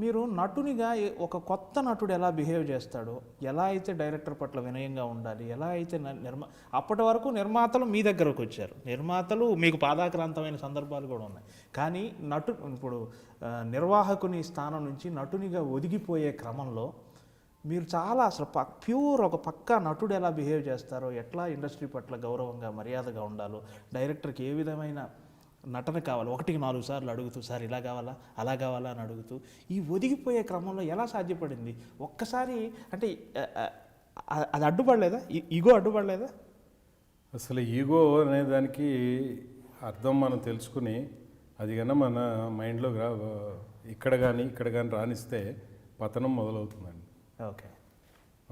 మీరు నటునిగా ఒక కొత్త నటుడు ఎలా బిహేవ్ చేస్తాడో, ఎలా అయితే డైరెక్టర్ పట్ల వినయంగా ఉండాలి, ఎలా అయితే అప్పటి వరకు నిర్మాతలు మీ దగ్గరకు వచ్చారు, నిర్మాతలు మీకు పాదాక్రాంతమైన సందర్భాలు కూడా ఉన్నాయి. కానీ ఇప్పుడు నిర్వాహకుని స్థానం నుంచి నటునిగా ఒదిగిపోయే క్రమంలో మీరు చాలా అసలు ప్యూర్ ఒక పక్కా నటుడు ఎలా బిహేవ్ చేస్తారో, ఎట్లా ఇండస్ట్రీ పట్ల గౌరవంగా మర్యాదగా ఉండాలో, డైరెక్టర్కి ఏ విధమైన నటన కావాలి, 1-4 సార్లు అడుగుతూ, సార్ ఇలా కావాలా అలా కావాలా అని అడుగుతూ ఈ ఒదిగిపోయే క్రమంలో ఎలా సాధ్యపడింది? ఒక్కసారి అంటే అది అడ్డుపడలేదా? ఈగో అడ్డుపడలేదా? అసలు ఈగో అనే దానికి అర్థం మనం తెలుసుకుని అది కన్నా మన మైండ్లో ఇక్కడ కానీ రాణిస్తే పతనం మొదలవుతుందండి.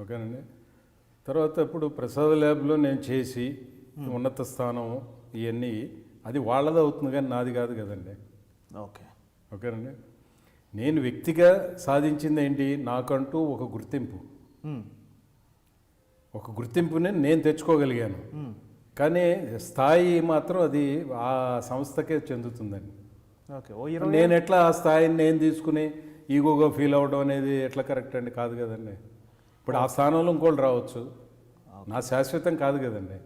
ఓకేనండి. తర్వాత ఇప్పుడు ప్రసాద్ ల్యాబ్లో నేను చేసి ఉన్నత స్థానం ఇవన్నీ అది వాళ్ళది అవుతుంది కానీ నాది కాదు కదండి. ఓకేనండి. నేను వ్యక్తిగా సాధించింది ఏంటి? నాకంటూ ఒక గుర్తింపుని నేను తెచ్చుకోగలిగాను. కానీ స్థాయి మాత్రం అది ఆ సంస్థకే చెందుతుందండి. నేను ఎట్లా ఆ స్థాయిని నేను తీసుకుని ఈగోగా ఫీల్ అవ్వడం అనేది ఎట్లా కరెక్ట్ అండి? కాదు కదండి. ఇప్పుడు ఆ స్థానంలో ఇంకోళ్ళు రావచ్చు, నా శాశ్వతం కాదు కదండి.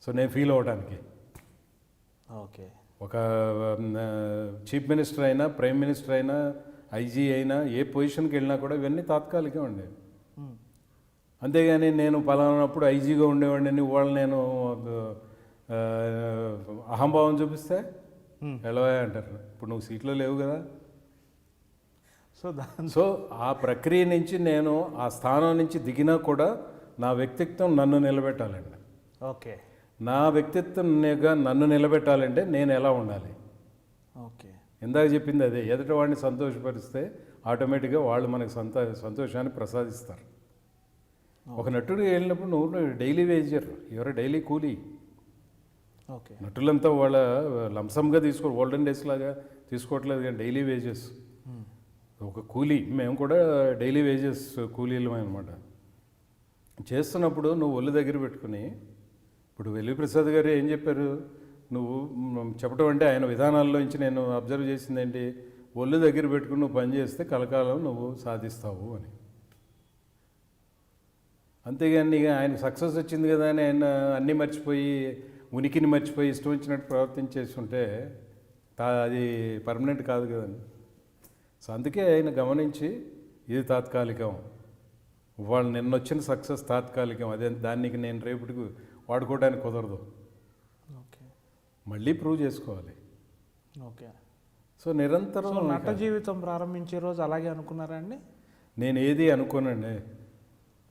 సో నేను ఫీల్ అవ్వడానికి ఒక చీఫ్ మినిస్టర్ అయినా, ప్రైమ్ మినిస్టర్ అయినా, ఐజీ అయినా, ఏ పొజిషన్కి వెళ్ళినా కూడా ఇవన్నీ తాత్కాలికం అండి. అంతేగాని నేను పలానప్పుడు ఐజీగా ఉండేవాడిని, వాళ్ళు నేను అహంభావం చూపిస్తే ఎలా అంటారు. ఇప్పుడు నువ్వు సీట్లో లేవు కదా. సో ఆ ప్రక్రియ నుంచి నేను ఆ స్థానం నుంచి దిగినా కూడా నా వ్యక్తిత్వం నన్ను నిలబెట్టాలండి. నా వ్యక్తిత్వంగా నన్ను నిలబెట్టాలంటే నేను ఎలా ఉండాలి? ఇందాక చెప్పింది అదే. ఎదుటి వాడిని సంతోషపరిస్తే ఆటోమేటిక్గా వాళ్ళు మనకు సంతోషాన్ని ప్రసాదిస్తారు. ఒక నటుడు వెళ్ళినప్పుడు నువ్వు డైలీ వేజర్, ఎవరో డైలీ కూలీ. నటులంతా వాళ్ళ లంసంగా ఓల్డెన్ డేస్ లాగా తీసుకోవట్లేదు కానీ డైలీ వేజెస్, ఒక కూలీ. మేము కూడా డైలీ వేజెస్ కూలీలమే అనమాట. చేస్తున్నప్పుడు నువ్వు ఒళ్ళు దగ్గర పెట్టుకుని, ఇప్పుడు వెల్లి ప్రసాద్ గారు ఏం చెప్పారు, నువ్వు చెప్పడం అంటే ఆయన విధానాల్లోంచి నేను అబ్జర్వ్ చేసింది ఏంటి, ఒళ్ళు దగ్గర పెట్టుకుని నువ్వు పని చేస్తే కలకాలం నువ్వు సాధిస్తావు అని. అంతేగాని ఆయన సక్సెస్ వచ్చింది కదా అని ఆయన అన్నీ మర్చిపోయి, ఉనికిని మర్చిపోయి ఇష్టం వచ్చినట్టు ప్రవర్తించేస్తుంటే అది పర్మనెంట్ కాదు కదండి. సో అందుకే ఆయన గమనించి ఇది తాత్కాలికం, వాళ్ళు నిన్నొచ్చిన సక్సెస్ తాత్కాలికం, అదే దానికి నేను రేపటికి వాడుకోవడానికి కుదరదు, మళ్ళీ ప్రూవ్ చేసుకోవాలి. సో నిరంతరం నట జీవితం ప్రారంభించే రోజు అలాగే అనుకున్నారా అండి? నేను ఏది అనుకోనండి.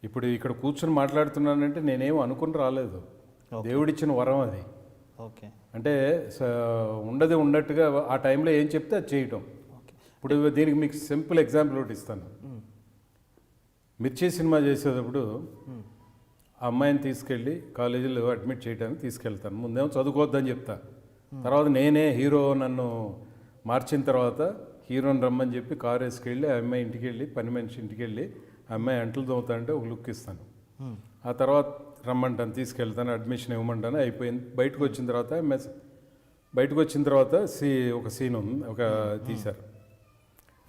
ఇప్పుడు ఇక్కడ కూర్చొని మాట్లాడుతున్నానంటే నేనేం అనుకుని రాలేదు, దేవుడిచ్చిన వరం అది. అంటే ఉండదు ఉన్నట్టుగా ఆ టైంలో ఏం చెప్తే అది చేయటం. ఇప్పుడు దీనికి మీకు సింపుల్ ఎగ్జాంపుల్ ఒకటి ఇస్తాను. మిర్చి సినిమా చేసేటప్పుడు ఆ అమ్మాయిని తీసుకెళ్ళి కాలేజీలో అడ్మిట్ చేయడానికి తీసుకెళ్తాను. ముందేమో చదువుకోవద్దని చెప్తా, తర్వాత నేనే హీరో నన్ను మార్చిన తర్వాత హీరోని రమ్మని చెప్పి కారు వేసుకెళ్ళి ఆ అమ్మాయి ఇంటికి వెళ్ళి, పని మనిషి ఇంటికి వెళ్ళి ఆ అమ్మాయి అంటలు తోముతా అంటే ఒక లుక్ ఇస్తాను. ఆ తర్వాత రమ్మంటాను, తీసుకెళ్తాను, అడ్మిషన్ ఇవ్వమంటాను, అయిపోయింది. బయటకు వచ్చిన తర్వాత ఒక సీన్ ఉంది, ఒక తీశారు.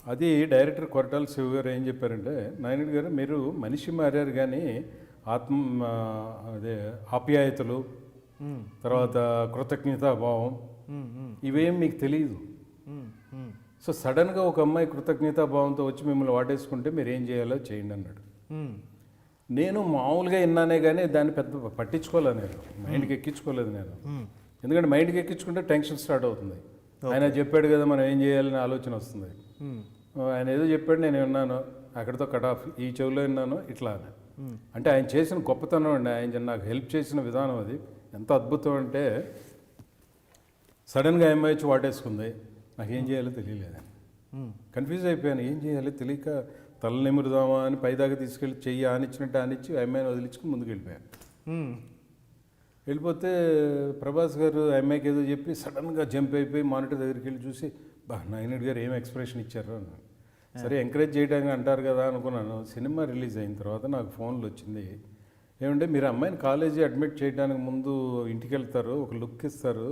అది డైరెక్టర్ కొరటాల శివ గారు ఏం చెప్పారంటే, నాయుడు గారు మీరు మనిషి మారారు కానీ అదే ఆప్యాయతలు, తర్వాత కృతజ్ఞతాభావం ఇవేం మీకు తెలియదు. సో సడన్గా ఒక అమ్మాయి కృతజ్ఞతాభావంతో వచ్చి మిమ్మల్ని వాటేసుకుంటే మీరు ఏం చేయాలో చేయండి అన్నాడు. నేను మామూలుగా విన్నానే కానీ దాన్ని పెద్ద పట్టించుకోలేదు, నేను మైండ్కి ఎక్కించుకోలేదు నేను. ఎందుకంటే మైండ్కి ఎక్కించుకుంటే టెన్షన్ స్టార్ట్ అవుతుంది. ఆయన చెప్పాడు కదా మనం ఏం చేయాలని ఆలోచన వస్తుంది. ఆయన ఏదో చెప్పాడు, నేను విన్నాను, అక్కడితో కట్ ఆఫ్. ఈ చెవిలో విన్నాను ఇట్లా అని. అంటే ఆయన చేసిన గొప్పతనం అండి, ఆయన నాకు హెల్ప్ చేసిన విధానం అది ఎంత అద్భుతం అంటే, సడన్గా అమ్మాయి వచ్చి వాటేసుకుంది, నాకేం చేయాలో తెలియలేదు, కన్ఫ్యూజ్ అయిపోయాను. ఏం చేయాలో తెలియక తల నిమురుదామా అని పైదాకా తీసుకెళ్ళి చెయ్యి ఆనిచ్చినట్టు ఆనిచ్చి అమ్మాయిని వదిలించుకుని ముందుకు వెళ్ళిపోయాను. వెళ్ళిపోతే ప్రభాస్ గారు అమ్మాయికి ఏదో చెప్పి సడన్గా జంప్ అయిపోయి మానిటర్ దగ్గరికి వెళ్ళి చూసి, నాయుడు గారు ఏం ఎక్స్ప్రెషన్ ఇచ్చారు అని. సరే ఎంకరేజ్ చేయడానికి అంటారు కదా అనుకున్నాను. సినిమా రిలీజ్ అయిన తర్వాత నాకు ఫోన్లు వచ్చింది, ఏమంటే మీరు అమ్మాయిని కాలేజీ అడ్మిట్ చేయడానికి ముందు ఇంటికి వెళ్తారు, ఒక లుక్ ఇస్తారు,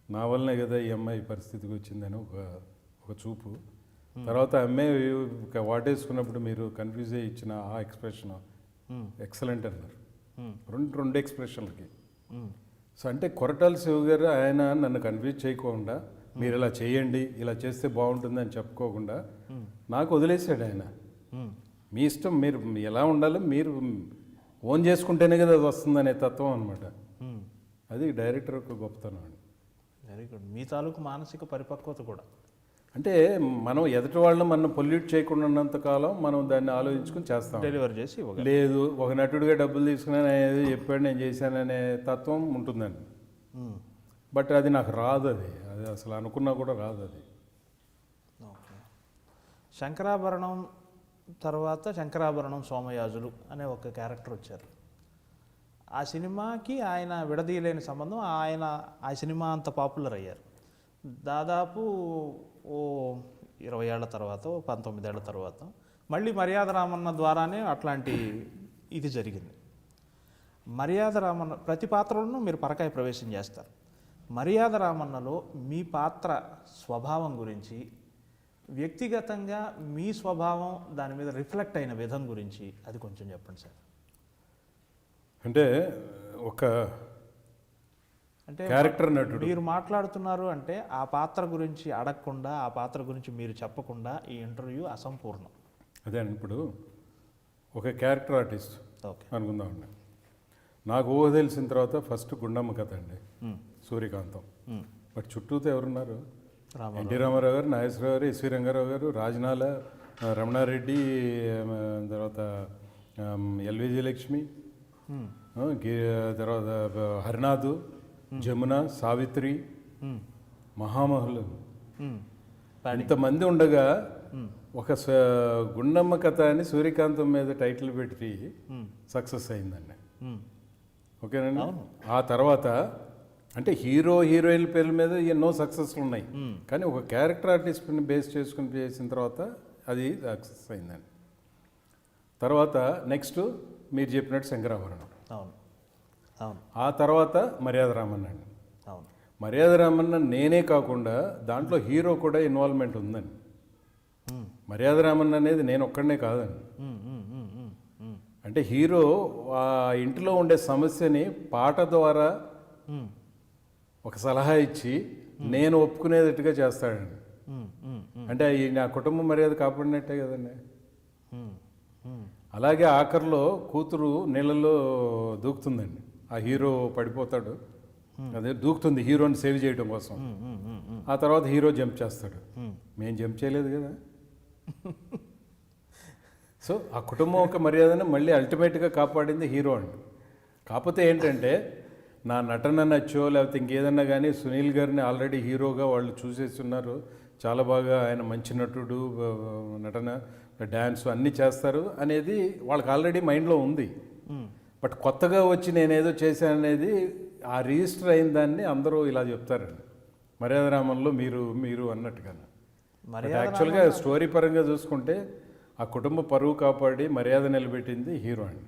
నా వల్లనే కదా ఈ అమ్మాయి పరిస్థితికి వచ్చిందని ఒక చూపు. తర్వాత అమ్మాయి వాటేసుకున్నప్పుడు మీరు కన్ఫ్యూజ్ అయ్యి ఇచ్చిన ఆ ఎక్స్ప్రెషన్ ఎక్సలెంట్ అన్నారు. రెండు ఎక్స్ప్రెషన్లకి. సో అంటే కొరటాల శివ గారు ఆయన నన్ను కన్ఫ్యూజ్ చేయకుండా మీరు ఇలా చేయండి, ఇలా చేస్తే బాగుంటుందని చెప్పుకోకుండా నాకు వదిలేశాడు ఆయన. మీ ఇష్టం, మీరు ఎలా ఉండాలో మీరు ఓన్ చేసుకుంటేనే కదా అది వస్తుందనే తత్వం అనమాట. అది డైరెక్టర్ యొక్క గొప్పతనం అండి. Very good. మీ తాలూకు మానసిక పరిపక్వత కూడా. అంటే మనం ఎదుటి వాళ్ళని మనం పొల్యూట్ చేయకుండా ఉన్నంత కాలం మనం దాన్ని ఆలోచించుకుని చేస్తాం. డెలివర్ చేసి లేదు ఒక నటుడిగా డబ్బులు తీసుకున్నాను అనేది చెప్పాడు నేను చేశాననే తత్వం ఉంటుందండి. బట్ అది నాకు రాదు, అది అసలు అనుకున్నా కూడా రాదు అది. ఓకే. శంకరాభరణం తర్వాత శంకరాభరణం సోమయాజులు అనే ఒక క్యారెక్టర్ వచ్చారు. ఆ సినిమాకి ఆయన విడదీయలేని సంబంధం. ఆయన ఆ సినిమా అంత పాపులర్ అయ్యారు. దాదాపు ఓ 20 ఏళ్ల తర్వాత, 19 ఏళ్ల తర్వాత మళ్ళీ మర్యాద రామన్న ద్వారానే అట్లాంటి ఇది జరిగింది. మర్యాద రామన్న ప్రతి పాత్రలను మీరు పరకాయ ప్రవేశం చేస్తారు. మర్యాద రామన్నలో మీ పాత్ర స్వభావం గురించి, వ్యక్తిగతంగా మీ స్వభావం దాని మీద రిఫ్లెక్ట్ అయిన విధం గురించి అది కొంచెం చెప్పండి సార్. అంటే ఒక అంటే క్యారెక్టర్ నటుడు మీరు మాట్లాడుతున్నారు అంటే ఆ పాత్ర గురించి అడగకుండా, ఆ పాత్ర గురించి మీరు చెప్పకుండా ఈ ఇంటర్వ్యూ అసంపూర్ణం. అదే అండి. ఇప్పుడు ఒక క్యారెక్టర్ ఆర్టిస్ట్ ఓకే అనుకుందామండి. నాకు ఊహ తెలిసిన తర్వాత ఫస్ట్ గుండమ్మ కథ అండి, సూర్యకాంతం. బట్ చుట్టూతో ఎవరున్నారు? ఎన్టీ రామారావు గారు, నాగేశ్వరరావు గారు, ఎస్వి రంగారావు గారు, రాజనాల, రమణారెడ్డి, తర్వాత ఎల్విజి లక్ష్మి, తర్వాత హరినాథ్, జమున, సావిత్రి, మహామహులు, ఇంతమంది ఉండగా ఒక గుండమ్మ కథ అని సూర్యకాంతం మీద టైటిల్ పెట్టి సక్సెస్ అయిందండి. ఓకేనండి. ఆ తర్వాత అంటే హీరో హీరోయిన్ పేర్ల మీద ఎన్నో సక్సెస్లు ఉన్నాయి, కానీ ఒక క్యారెక్టర్ ఆర్టిస్ట్ని బేస్ చేసుకుని చేసిన తర్వాత అది సక్సెస్ అయిందండి. తర్వాత నెక్స్ట్ మీరు చెప్పినట్టు శంకరాభరణం. అవును అవును. ఆ తర్వాత మర్యాద రామన్న అండి. అవును. మర్యాద రామన్న నేనే కాకుండా దాంట్లో హీరో కూడా ఇన్వాల్వ్మెంట్ ఉందండి. మర్యాద రామన్న అనేది నేను ఒక్కడనే కాదండి. అంటే హీరో ఆ ఇంటిలో ఉండే సమస్యని పాట ద్వారా ఒక సలహా ఇచ్చి నేను ఒప్పుకునేటట్టుగా చేస్తాడండి. అంటే నా కుటుంబ మర్యాద కాపాడినట్టే కదండి. అలాగే ఆఖరిలో కూతురు నీళ్ళలో దూకుతుందండి, ఆ హీరో పడిపోతాడు, అదే దూకుతుంది హీరోని సేవ్ చేయడం కోసం. ఆ తర్వాత హీరో జంప్ చేస్తాడు, మేము జంప్ చేయలేదు కదా. సో ఆ కుటుంబం ఒక మర్యాదను మళ్ళీ అల్టిమేట్గా కాపాడింది హీరో అండి. కాకపోతే ఏంటంటే నా నటన నచ్చో లేకపోతే ఇంకేదన్నా కానీ సునీల్ గారిని ఆల్రెడీ హీరోగా వాళ్ళు చూసేస్తున్నారు. చాలా బాగా ఆయన మంచి నటుడు, నటన, డ్యాన్స్ అన్నీ చేస్తారు అనేది వాళ్ళకి ఆల్రెడీ మైండ్లో ఉంది. బట్ కొత్తగా వచ్చి నేనేదో చేశాను అనేది ఆ రిజిస్టర్ అయిన దాన్ని అందరూ ఇలా చెప్తారండి. మర్యాద రామంలో మీరు అన్నట్టుగా. యాక్చువల్గా స్టోరీ పరంగా చూసుకుంటే ఆ కుటుంబ పరువు కాపాడి మర్యాద నిలబెట్టింది హీరో అండి.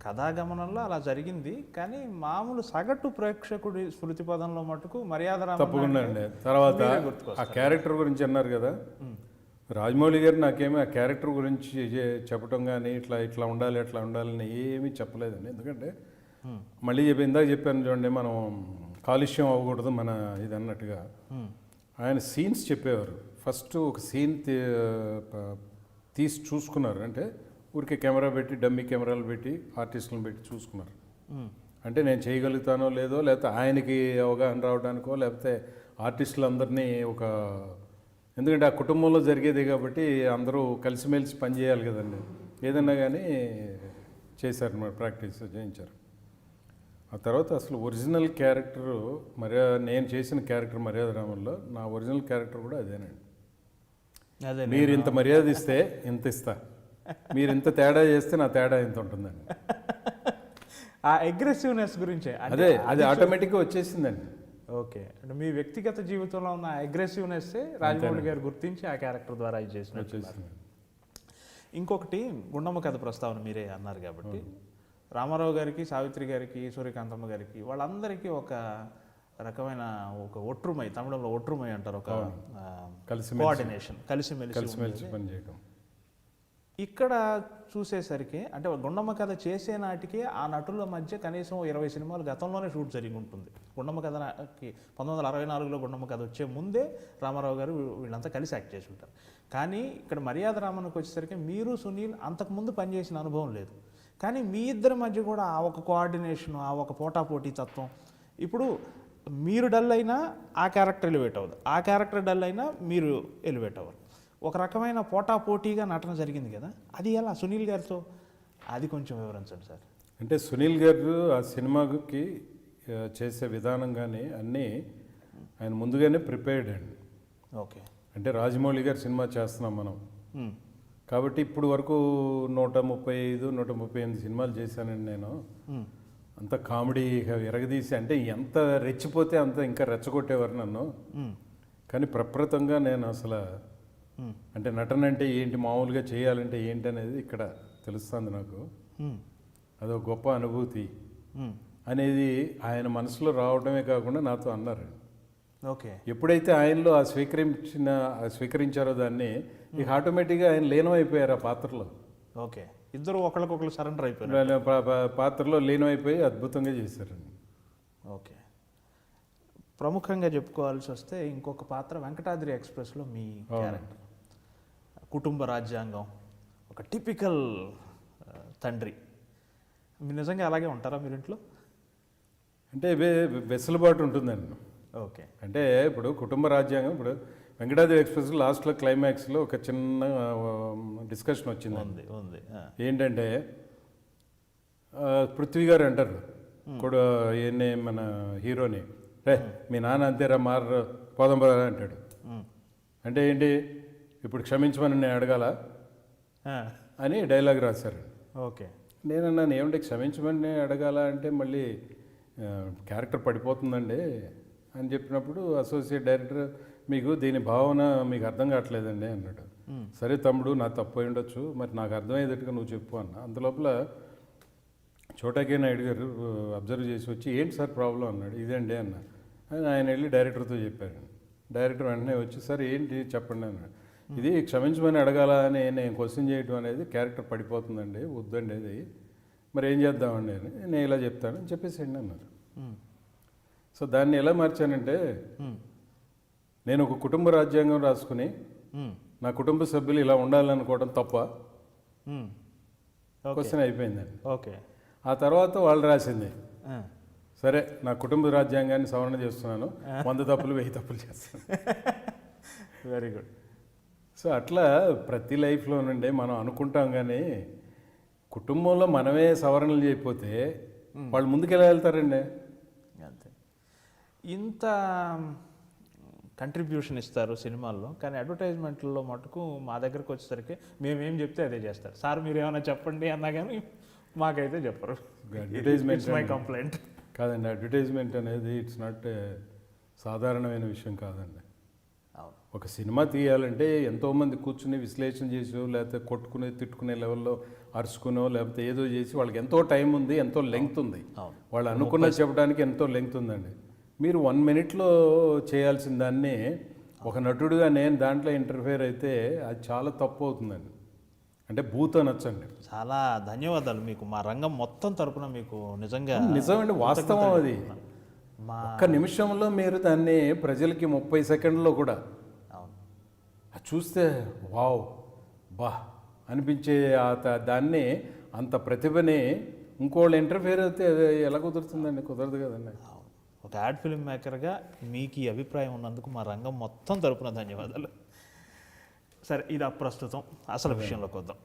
కథాగమనంలో అలా జరిగింది, కానీ మామూలు సగటు ప్రేక్షకుడి స్మృతి పదంలో మటుకు మర్యాద తప్పకుండా అండి. తర్వాత ఆ క్యారెక్టర్ గురించి అన్నారు కదా, రాజమౌళి గారు నాకేమీ ఆ క్యారెక్టర్ గురించి చెప్పడం కానీ ఇట్లా ఉండాలి అట్లా ఉండాలని ఏమీ చెప్పలేదండి. ఎందుకంటే మళ్ళీ ఇందాక చెప్పాను చూడండి, మనం కాలుష్యం అవ్వకూడదు మన ఇది అన్నట్టుగా ఆయన సీన్స్ చెప్పేవారు. ఫస్ట్ ఒక సీన్ తీసి చూసుకున్నారు, అంటే ఊరికే కెమెరా పెట్టి డమ్మీ కెమెరాలు పెట్టి ఆర్టిస్టులను పెట్టి చూసుకున్నారు. అంటే నేను చేయగలుగుతానో లేదో, లేకపోతే ఆయనకి అవగాహన రావడానికో, లేకపోతే ఆర్టిస్టులందరినీ ఒక, ఎందుకంటే ఆ కుటుంబంలో జరిగేది కాబట్టి అందరూ కలిసిమెలిసి పనిచేయాలి కదండి. ఏదన్నా కానీ చేశారు, మరి ప్రాక్టీస్ చేయించారు. ఆ తర్వాత అసలు ఒరిజినల్ క్యారెక్టరు నేను చేసిన క్యారెక్టర్ మర్యాద రామంలో నా ఒరిజినల్ క్యారెక్టర్ కూడా అదేనండి. అదే మీరు ఇంత మర్యాద ఇస్తే ఇంత ఇస్తా, మీరు ఇంత తేడా చేస్తే నా తేడా ఇంత ఉంటుందండి. ఆ అగ్రెసివ్నెస్ గురించే అది ఆటోమేటిక్గా వచ్చేసిందండి. ఓకే. అంటే మీ వ్యక్తిగత జీవితంలో ఉన్న అగ్రెసివ్నెస్ రాజమౌళి గారు గుర్తించి ఆ క్యారెక్టర్ ద్వారా ఇది చేసిన. ఇంకొకటి గుండమ్మ కథ ప్రస్తావన మీరే అన్నారు కాబట్టి, రామారావు గారికి, సావిత్రి గారికి, సూర్యకాంతమ్మ గారికి వాళ్ళందరికీ ఒక రకమైన ఒక ఒట్రుమై, తమిళంలో ఒట్రుమై అంటారు, ఒక కలిసిమెలిసి కోఆర్డినేషన్, కలిసిమెలిసి పని చేయడం. ఇక్కడ చూసేసరికి అంటే గుండమ్మ కథ చేసే నాటికి ఆ నటుల మధ్య కనీసం 20 సినిమాలు గతంలోనే షూట్ జరిగి ఉంటుంది. గుండమ్మ కథకి 1964లో గుండమ్మ కథ వచ్చే ముందే రామారావు గారు వీళ్ళంతా కలిసి యాక్ట్ చేసి ఉంటారు. కానీ ఇక్కడ మర్యాద రామన్కి వచ్చేసరికి మీరు సునీల్ అంతకుముందు పనిచేసిన అనుభవం లేదు. కానీ మీ ఇద్దరి మధ్య కూడా ఆ ఒక కోఆర్డినేషన్, ఆ ఒక పోటాపోటీ తత్వం, ఇప్పుడు మీరు డల్ అయినా ఆ క్యారెక్టర్ ఎలివేట్ అవ్వదు, ఆ క్యారెక్టర్ డల్ అయినా మీరు ఎలివేట్ అవ్వరు. ఒక రకమైన పోటాపోటీగా నటన జరిగింది కదా, అది ఎలా సునీల్ గారితో, అది కొంచెం వివరించండి సార్. అంటే సునీల్ గారు ఆ సినిమాకి చేసే విధానం కానీ అన్నీ ఆయన ముందుగానే ప్రిపేర్డ్ అండి. ఓకే. అంటే రాజమౌళి గారి సినిమా చేస్తున్నాం మనం కాబట్టి ఇప్పుడు వరకు 135, 138 సినిమాలు చేశానండి నేను. అంత కామెడీ ఎరగదీసి, అంటే ఎంత రెచ్చిపోతే అంత ఇంకా రెచ్చగొట్టేవారు నన్ను. కానీ ప్రప్రతంగా నేను అసలు అంటే నటన అంటే ఏంటి, మామూలుగా చేయాలంటే ఏంటి అనేది ఇక్కడ తెలుస్తుంది నాకు. అదొక గొప్ప అనుభూతి అనేది ఆయన మనసులో రావడమే కాకుండా నాతో అన్నారు. ఓకే. ఎప్పుడైతే ఆయనలో ఆ స్వీకరించారో దాన్ని, ఇక ఆటోమేటిక్గా ఆయన లీనమైపోయారు ఆ పాత్రలో. ఓకే. ఇద్దరు ఒకరికొకరు సరెండర్ అయిపోయారు, పాత్రలో లీనమైపోయి అద్భుతంగా చేశారండి. ఓకే. ప్రముఖంగా చెప్పుకోవాల్సి వస్తే ఇంకొక పాత్ర వెంకటాద్రి ఎక్స్ప్రెస్లో మీ క్యారెక్టర్, కుటుంబ రాజ్యాంగం, ఒక టిపికల్ తండ్రి. మీరు నిజంగా అలాగే ఉంటారా మీరు ఇంట్లో? అంటే వెసులుబాటు ఉంటుందండి. ఓకే. అంటే ఇప్పుడు కుటుంబ రాజ్యాంగం, ఇప్పుడు వెంకటాద్రి ఎక్స్ప్రెస్ లాస్ట్లో క్లైమాక్స్లో ఒక చిన్న డిస్కషన్ వచ్చింది. ఏంటంటే పృథ్వీ గారు అంటారు కూడా ఈయన్ని, మన హీరోని, రే మీ నాన్న అంతేరా పోదాం పదా అంటాడు. అంటే ఏంటి, ఇప్పుడు క్షమించమని నేను అడగాల అని డైలాగ్ రాశారు. ఓకే. నేనన్నాను, ఏమంటే క్షమించమని అడగాల అంటే మళ్ళీ క్యారెక్టర్ పడిపోతుందండి అని చెప్పినప్పుడు అసోసియేట్ డైరెక్టర్, మీకు దీని భావన మీకు అర్థం కావట్లేదండి అన్నాడు. సరే తమ్ముడు, నా తప్పు అయి ఉండొచ్చు, మరి నాకు అర్థమయ్యేటట్టుగా నువ్వు చెప్పు అన్న. అంతలోపల చోటాకే నాయుడు గారు అబ్జర్వ్ చేసి వచ్చి, ఏంటి సార్ ప్రాబ్లం అన్నాడు. ఇదండి అన్న. ఆయన వెళ్ళి డైరెక్టర్తో చెప్పారు. డైరెక్టర్ వెంటనే వచ్చి, సార్ ఏంటి చెప్పండి అన్నాడు. ఇది క్షమించమని అడగాల అని నేను క్వశ్చన్ చేయడం అనేది క్యారెక్టర్ పడిపోతుందండి, వద్దండి అది, మరి ఏం చేద్దామండి అని నేను ఇలా చెప్తానని చెప్పేసేయండి అన్నారు. సో దాన్ని ఎలా మార్చానంటే, నేను ఒక కుటుంబ రాజ్యాంగం రాసుకుని నా కుటుంబ సభ్యులు ఇలా ఉండాలనుకోవడం తప్ప క్వశ్చన్ అయిపోయిందండి. ఓకే. ఆ తర్వాత వాళ్ళు రాసింది, సరే నా కుటుంబ రాజ్యాంగాన్ని సవరణ చేస్తున్నాను, 100 తప్పులు 1000 తప్పులు చేస్తాను. Very good. సో అట్లా ప్రతి లైఫ్లో నుండి మనం అనుకుంటాం, కానీ కుటుంబంలో మనమే సవరణలు చేయకపోతే వాళ్ళు ముందుకు ఎలా వెళ్తారండి? అంతే. ఇంత కంట్రిబ్యూషన్ ఇస్తారు సినిమాల్లో, కానీ అడ్వర్టైజ్మెంట్లో మటుకు మా దగ్గరకు వచ్చేసరికి మేమేం చెప్తే అదే చేస్తారు. సార్ మీరు ఏమైనా చెప్పండి అన్నా కానీ మాకైతే చెప్పరు. అడ్వర్టైజ్మెంట్ మై కంప్లైంట్ కాదండి. అడ్వర్టైజ్మెంట్ అనేది ఇట్స్ నాట్ సాధారణమైన విషయం కాదండి. ఒక సినిమా తీయాలంటే ఎంతోమంది కూర్చుని విశ్లేషణ చేసో, లేకపోతే కొట్టుకునే తిట్టుకునే లెవెల్లో అరుచుకునో, లేకపోతే ఏదో చేసి వాళ్ళకి ఎంతో టైం ఉంది, ఎంతో లెంగ్త్ ఉంది, వాళ్ళు అనుకున్నది చెప్పడానికి ఎంతో లెంగ్త్ ఉందండి. మీరు 1 మినిట్లో చేయాల్సిన దాన్ని ఒక నటుడిగా నేను దాంట్లో ఇంటర్ఫేర్ అయితే అది చాలా తప్పు అవుతుందండి. అంటే బూత్ అనొచ్చండి. చాలా ధన్యవాదాలు మీకు, మా రంగం మొత్తం తరపున మీకు నిజంగా. నిజమండి, వాస్తవం అది. ఒక్క నిమిషంలో మీరు దాన్ని ప్రజలకి 30 సెకండ్లో కూడా చూస్తే వావ్ బా అనిపించే దాన్ని, అంత ప్రతిభని ఇంకోళ్ళు ఇంటర్ఫేర్ అయితే ఎలా కుదురుతుందండి? కుదరదు కదండి. ఒక యాడ్ ఫిల్మ్ మేకర్గా మీకు ఈ అభిప్రాయం ఉన్నందుకు మా రంగం మొత్తం తరపున ధన్యవాదాలు. సరే, ఇది అప్రస్తుతం, అసలు విషయంలోకి వద్దాం.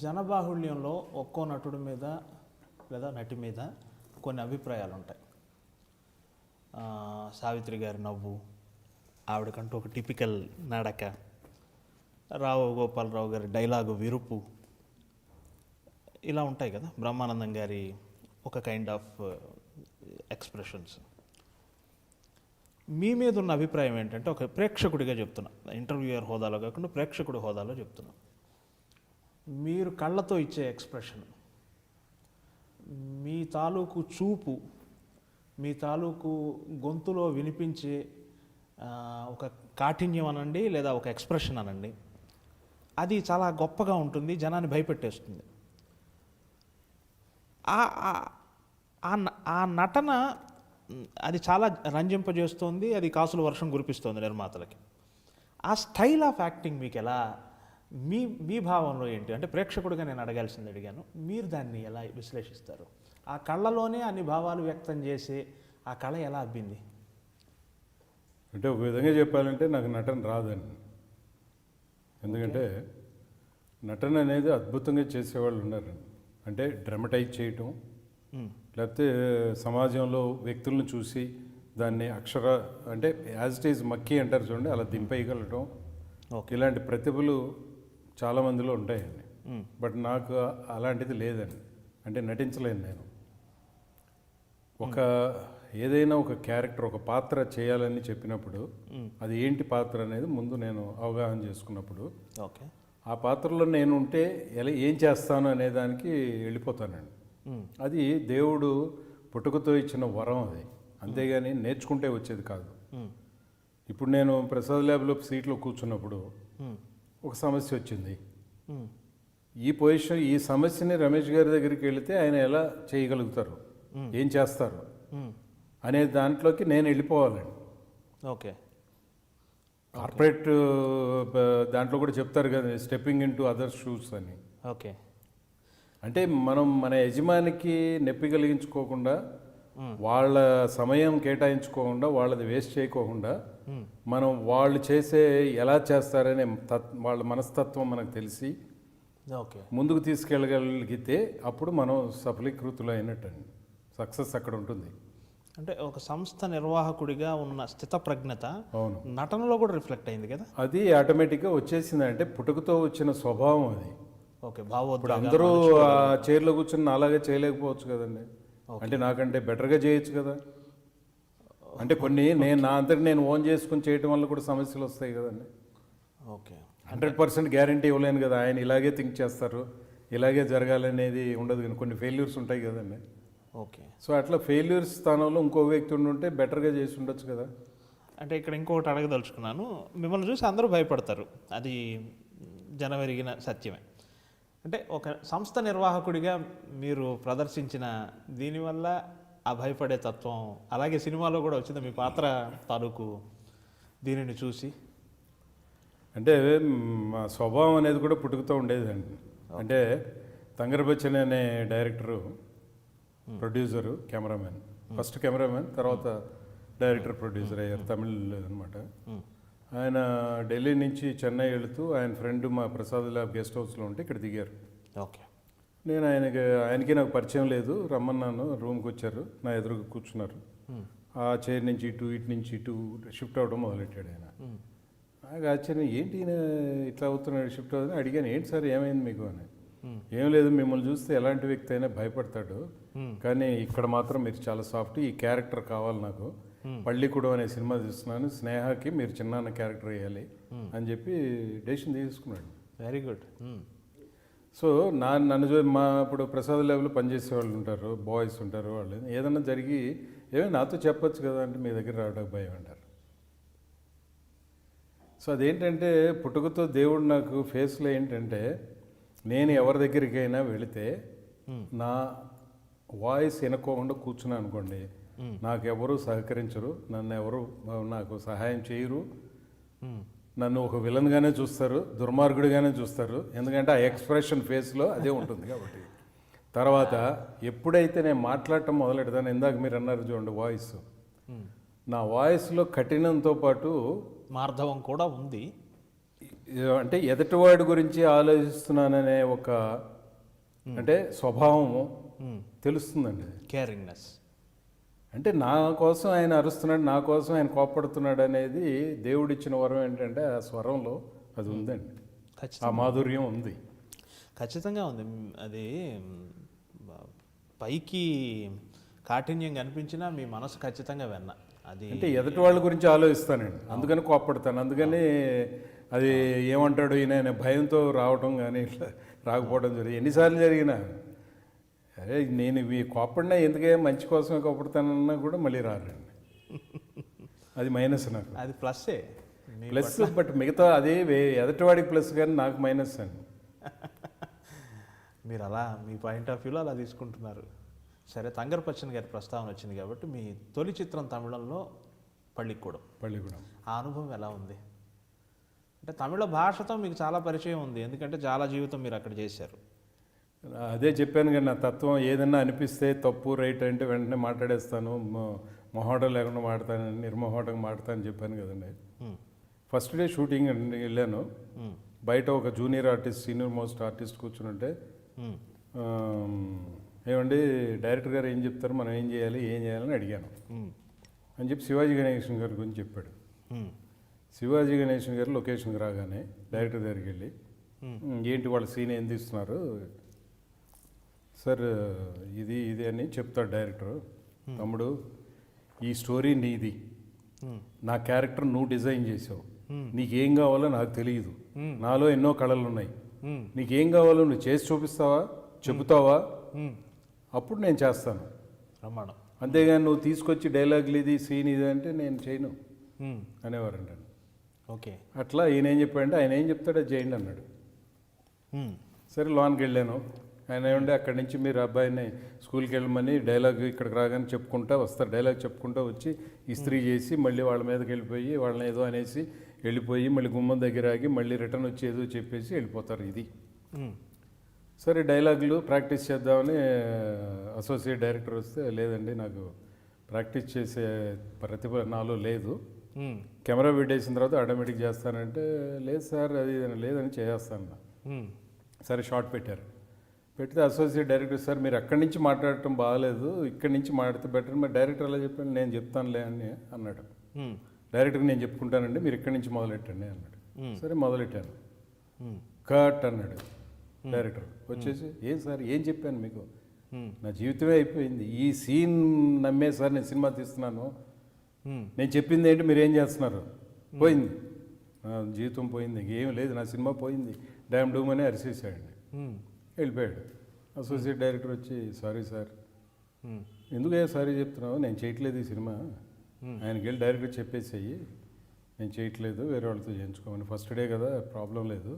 జనబాహుళ్యంలో ఒక్కో నటుడి మీద లేదా నటి మీద కొన్ని అభిప్రాయాలు ఉంటాయి. సావిత్రి గారి నవ్వు, ఆవిడకంటూ ఒక టిపికల్ నడక, రావు గోపాలరావు గారి డైలాగు విరుపు, ఇలా ఉంటాయి కదా. బ్రహ్మానందం గారి ఒక కైండ్ ఆఫ్ ఎక్స్ప్రెషన్స్. మీ మీద ఉన్న అభిప్రాయం ఏంటంటే, ఒక ప్రేక్షకుడిగా చెప్తున్నా, ఇంటర్వ్యూయర్ హోదాలో కాకుండా ప్రేక్షకుడి హోదాలో చెప్తున్నా, మీరు కళ్ళతో ఇచ్చే ఎక్స్ప్రెషన్, మీ తాలూకు చూపు, మీ తాలూకు గొంతులో వినిపించే ఒక కాఠిన్యం అనండి లేదా ఒక ఎక్స్ప్రెషన్ అనండి, అది చాలా గొప్పగా ఉంటుంది, జనాన్ని భయపెట్టేస్తుంది. ఆ నటన అది చాలా రంజింపజేస్తుంది, అది కాసుల వర్షం కురిపిస్తుంది నిర్మాతలకి. ఆ స్టైల్ ఆఫ్ యాక్టింగ్ మీకు ఎలా, మీ మీ భావంలో ఏంటి అంటే ప్రేక్షకుడిగా నేను అడగాల్సింది అడిగాను, మీరు దాన్ని ఎలా విశ్లేషిస్తారు? ఆ కళ్ళలోనే అన్ని భావాలు వ్యక్తం చేసే ఆ కళ ఎలా అబ్బింది? అంటే ఒక విధంగా చెప్పాలంటే నాకు నటన రాదండి. ఎందుకంటే నటన అనేది అద్భుతంగా చేసేవాళ్ళు ఉన్నారు. అంటే డ్రమటైజ్ చేయటం, లేకపోతే సమాజంలో వ్యక్తులను చూసి దాన్ని అంటే యాజ్ ఇట్ ఈజ్ మక్కీ అంటారు చూడండి, అలా దింపేయగలటం, ఇలాంటి ప్రతిభలు చాలామందిలో ఉంటాయండి. బట్ నాకు అలాంటిది లేదండి. అంటే నటించలేను నేను. ఏదైనా ఒక క్యారెక్టర్, ఒక పాత్ర చేయాలని చెప్పినప్పుడు అది ఏంటి పాత్ర అనేది ముందు నేను అవగాహన చేసుకున్నప్పుడు ఓకే ఆ పాత్రలో నేను ఉంటే ఏం చేస్తాను అనే దానికి వెళ్ళిపోతానండి. అది దేవుడు పుట్టుకతో ఇచ్చిన వరం అది, అంతేగాని నేర్చుకుంటే వచ్చేది కాదు. ఇప్పుడు నేను ప్రసాద్ ల్యాబ్లో సీట్లో కూర్చున్నప్పుడు ఒక సమస్య వచ్చింది. ఈ సమస్యని రమేష్ గారి దగ్గరికి వెళితే ఆయన ఎలా చేయగలుగుతారు, ఏం చేస్తారు అనే దాంట్లోకి నేను వెళ్ళిపోవాలండి. ఓకే, కార్పొరేట్ దాంట్లో కూడా చెప్తారు కదా, stepping in to other shoes అని. ఓకే, అంటే మనం మన యజమానికి నొప్పి కలిగించుకోకుండా, వాళ్ళ సమయం కేటాయించుకోకుండా, వాళ్ళది వేస్ట్ చేయకోకుండా, మనం వాళ్ళు చేసే ఎలా చేస్తారనే వాళ్ళ మనస్తత్వం మనకు తెలిసి ఓకే ముందుకు తీసుకెళ్ళగలిగితే అప్పుడు మనం సఫలీకృతులు అయినట్టండి. సక్సెస్ అక్కడ ఉంటుంది. అంటే ఒక సంస్థ నిర్వాహకుడిగా ఉన్న స్థితప్రజ్ఞత అవును, నటనలో కూడా రిఫ్లెక్ట్ అయింది కదా. అది ఆటోమేటిక్గా వచ్చేసింది. అంటే పుట్టుకతో వచ్చిన స్వభావం అది. ఓకే, ఇప్పుడు అందరూ ఆ చైర్లో కూర్చొని అలాగే చేయలేకపోవచ్చు కదండి. అంటే నాకంటే బెటర్గా చేయొచ్చు కదా. అంటే కొన్ని నా అంతటి నేను ఓన్ చేసుకుని చేయటం వల్ల కూడా సమస్యలు వస్తాయి కదండి. ఓకే, 100% గ్యారంటీ ఇవ్వలేను కదా. ఆయన ఇలాగే థింక్ చేస్తారు, ఇలాగే జరగాలనేది ఉండదు కానీ కొన్ని ఫెయిల్యూర్స్ ఉంటాయి కదండి. ఓకే, సో అట్లా ఫెయిల్యూర్స్ స్థానంలో ఇంకో వ్యక్తి ఉంటే బెటర్గా చేసి ఉండొచ్చు కదా. అంటే ఇక్కడ ఇంకొకటి అడగదలుచుకున్నాను. మిమ్మల్ని చూసి అందరూ భయపడతారు, అది జనవెరిగిన సత్యమే. అంటే ఒక సంస్థ నిర్వాహకుడిగా మీరు ప్రదర్శించిన దీనివల్ల ఆ భయపడే తత్వం అలాగే సినిమాలో కూడా వచ్చింది మీ పాత్ర తాలూకు దీనిని చూసి? అంటే మా స్వభావం అనేది కూడా పుట్టుకతో ఉండేదండి. అంటే తంగర్ బచ్చన్ అనే director, producer, cameraman, first cameraman, తర్వాత డైరెక్టర్ ప్రొడ్యూసర్ అయ్యారు, తమిళ్ అనమాట. ఆయన ఢిల్లీ నుంచి చెన్నై వెళుతూ ఆయన ఫ్రెండ్ మా ప్రసాద్ ల్యాబ్ గెస్ట్ హౌస్లో ఉంటే ఇక్కడ దిగారు. ఓకే, నేను ఆయనకి నాకు పరిచయం లేదు, రమ్మన్నాను, రూమ్కి వచ్చారు, నా ఎదురుగా కూర్చున్నారు. ఆ చైర్ నుంచి ఇటు నుంచి ఇటు షిఫ్ట్ అవ్వడం మొదలెట్టాడు ఆయన. నాకు ఆశ్చర్యం, ఏంటి ఈయన ఇట్లా అవుతున్నాడు, షిఫ్ట్ అవుతుంది. అడిగాను, ఏంటి సార్ ఏమైంది మీకు అని. ఏం లేదు, మిమ్మల్ని చూస్తే ఎలాంటి వ్యక్తి అయినా భయపడతాడు, కానీ ఇక్కడ మాత్రం మీరు చాలా సాఫ్ట్, ఈ క్యారెక్టర్ కావాలి నాకు, పళ్ళికూడం అనే సినిమా తీస్తున్నాను, స్నేహకి మీరు చిన్న క్యారెక్టర్ వేయాలి అని చెప్పి డెసిషన్ తీసుకున్నాడు. Very good. సో నన్ను ఇప్పుడు ప్రసాద్ ల్యాబ్లో పనిచేసే వాళ్ళు ఉంటారు, బాయ్స్ ఉంటారు, వాళ్ళు ఏదన్నా జరిగి ఏమైనా నాతో చెప్పొచ్చు కదా అంటే మీ దగ్గర రావడానికి భయం అంటారు. సో అదేంటంటే పుట్టుకతో దేవుడు నాకు ఫేస్లో ఏంటంటే, నేను ఎవరి దగ్గరికైనా వెళితే నా వాయిస్ వినుకోకుండా కూర్చున్నా అనుకోండి, నాకెవరు సహకరించరు, నన్ను ఎవరు నాకు సహాయం చేయరు, నన్ను ఒక విలన్గానే చూస్తారు, దుర్మార్గుడిగానే చూస్తారు. ఎందుకంటే ఆ ఎక్స్ప్రెషన్ ఫేస్లో అదే ఉంటుంది కాబట్టి. తర్వాత ఎప్పుడైతే నేను మాట్లాడటం మొదలెడతాను, ఇందాక మీరు అన్నారు చూడండి వాయిస్, నా వాయిస్లో కఠినంతో పాటు మార్ధవం కూడా ఉంది. అంటే ఎదుటివాడి గురించి ఆలోచిస్తున్నాననే ఒక అంటే స్వభావం తెలుస్తుందండి. కేరింగ్నెస్. అంటే నా కోసం ఆయన అరుస్తున్నాడు, నా కోసం ఆయన కోపడుతున్నాడు అనేది దేవుడిచ్చిన వరం ఏంటంటే ఆ స్వరంలో అది ఉందండి, ఆ మాధుర్యం ఉంది. ఖచ్చితంగా ఉంది. అది పైకి కాఠిన్యం కనిపించినా మీ మనసు ఖచ్చితంగా వెన్న. అది అంటే ఎదుటి వాళ్ళ గురించి ఆలోచిస్తానండి, అందుకని కోపడతాను. అందుకని అది ఏమంటాడు ఈయన భయంతో రావటం కానీ రాకపోవడం జరిగింది. ఎన్నిసార్లు జరిగినా అరే నేను ఇవి కోపడినా ఎందుకే మంచి కోసమే కోపడతానన్నా కూడా మళ్ళీ రారండి. అది మైనస్ నాకు. అది ప్లస్సే. ప్లస్ బట్ మిగతా అదే ఎదటివాడికి ప్లస్ కానీ నాకు మైనస్ అండి. మీరు అలా మీ పాయింట్ ఆఫ్ వ్యూలో అలా తీసుకుంటున్నారు. సరే, తంగరపచ్చన్ గారి ప్రస్తావన వచ్చింది కాబట్టి మీ తొలి చిత్రం తమిళంలో పள்ளிக்கூడం. ఆ అనుభవం ఎలా ఉంది? అంటే తమిళ భాషతో మీకు చాలా పరిచయం ఉంది, ఎందుకంటే చాలా జీవితం మీరు అక్కడ చేశారు. అదే చెప్పాను కానీ నా తత్వం ఏదన్నా అనిపిస్తే తప్పు రైట్ అంటే వెంటనే మాట్లాడేస్తాను, మొహోటం లేకుండా మాడతాను, నిర్మోహోటంగా మాడతాను చెప్పాను కదండి. ఫస్ట్ డే షూటింగ్ అండి వెళ్ళాను. బయట ఒక junior artist, senior most artist కూర్చుని ఉంటే, ఏమండి డైరెక్టర్ గారు ఏం చెప్తారు, మనం ఏం చేయాలని అడిగాను. అని చెప్పి శివాజీ గణేశన్ గారి గురించి చెప్పాడు. శివాజీ గణేశన్ గారు లొకేషన్కి రాగానే డైరెక్టర్ దగ్గరికి వెళ్ళి, ఏంటి వాళ్ళ సీన్ ఏం తీస్తున్నారు సార్, ఇది అని చెప్తాడు డైరెక్టర్. తమ్ముడు, ఈ స్టోరీ నీది, నా క్యారెక్టర్ నువ్వు డిజైన్ చేసావు, నీకేం కావాలో నాకు తెలియదు, నాలో ఎన్నో కళలు ఉన్నాయి, నీకేం కావాలో నువ్వు చేసి చూపిస్తావా, చెబుతావా, అప్పుడు నేను చేస్తాను. రమ్మను. అంతేగాని నువ్వు తీసుకొచ్చి డైలాగులు ఇది సీన్ ఇది అంటే నేను చేయను అనేవారంట. ఓకే. అట్లా ఈయన ఏం చెప్పాడంటే, ఆయన ఏం చెప్తాడో చేయండి అన్నాడు. సరే లోన్కి వెళ్ళాను. ఆయన ఏమంటే అక్కడి నుంచి మీరు అబ్బాయిని స్కూల్కి వెళ్ళమని డైలాగ్ ఇక్కడికి రాగానే చెప్పుకుంటా వస్తారు, డైలాగ్ చెప్పుకుంటా వచ్చి ఇస్త్రీ చేసి మళ్ళీ వాళ్ళ మీదకి వెళ్ళిపోయి వాళ్ళని ఏదో అనేసి వెళ్ళిపోయి మళ్ళీ గుమ్మం దగ్గర ఆగి మళ్ళీ రిటర్న్ వచ్చి ఏదో చెప్పేసి వెళ్ళిపోతారు. ఇది సరే డైలాగులు ప్రాక్టీస్ చేద్దామని అసోసియేట్ డైరెక్టర్ వస్తే, లేదండి నాకు ప్రాక్టీస్ చేసే ప్రతిభ నాలో లేదు, కెమెరా పెట్టేసిన తర్వాత ఆటోమేటిక్ చేస్తానంటే, లేదు సార్ అది లేదని చేస్తాను. సరే షార్ట్ పెట్టారు. పెడితే అసోసియేట్ డైరెక్టర్, సార్ మీరు అక్కడి నుంచి మాట్లాడటం బాగాలేదు, ఇక్కడి నుంచి మాట్లాడితే బెటర్. మరి డైరెక్టర్ అలా చెప్పాను, నేను చెప్తానులే అని అన్నాడు. డైరెక్టర్కి నేను చెప్పుకుంటానండి, మీరు ఇక్కడి నుంచి మొదలెట్టండి అన్నాడు. సరే మొదలెట్టాను. కట్ అన్నాడు డైరెక్టర్. వచ్చేసి, ఏం సార్ ఏం చెప్పాను మీకు, నా జీవితమే అయిపోయింది, ఈ సీన్ నమ్మే సార్ నేను సినిమా తీస్తున్నాను, నేను చెప్పింది ఏంటి మీరు ఏం చేస్తున్నారు, పోయింది నా జీవితం పోయింది, ఏం లేదు నా సినిమా పోయింది, డ్యామ్ డూమ్ అని అరిసేసాడండి. వెళ్ళిపోయాడు. అసోసియేట్ డైరెక్టర్ వచ్చి, సారీ సార్, ఎందుకే సారీ చెప్తున్నావు, నేను చేయట్లేదు ఈ సినిమా, ఆయనకి వెళ్ళి డైరెక్టర్ చెప్పేసేయి నేను చేయట్లేదు, వేరే వాళ్ళతో చేయించుకోమని, ఫస్ట్ డే కదా ప్రాబ్లం లేదు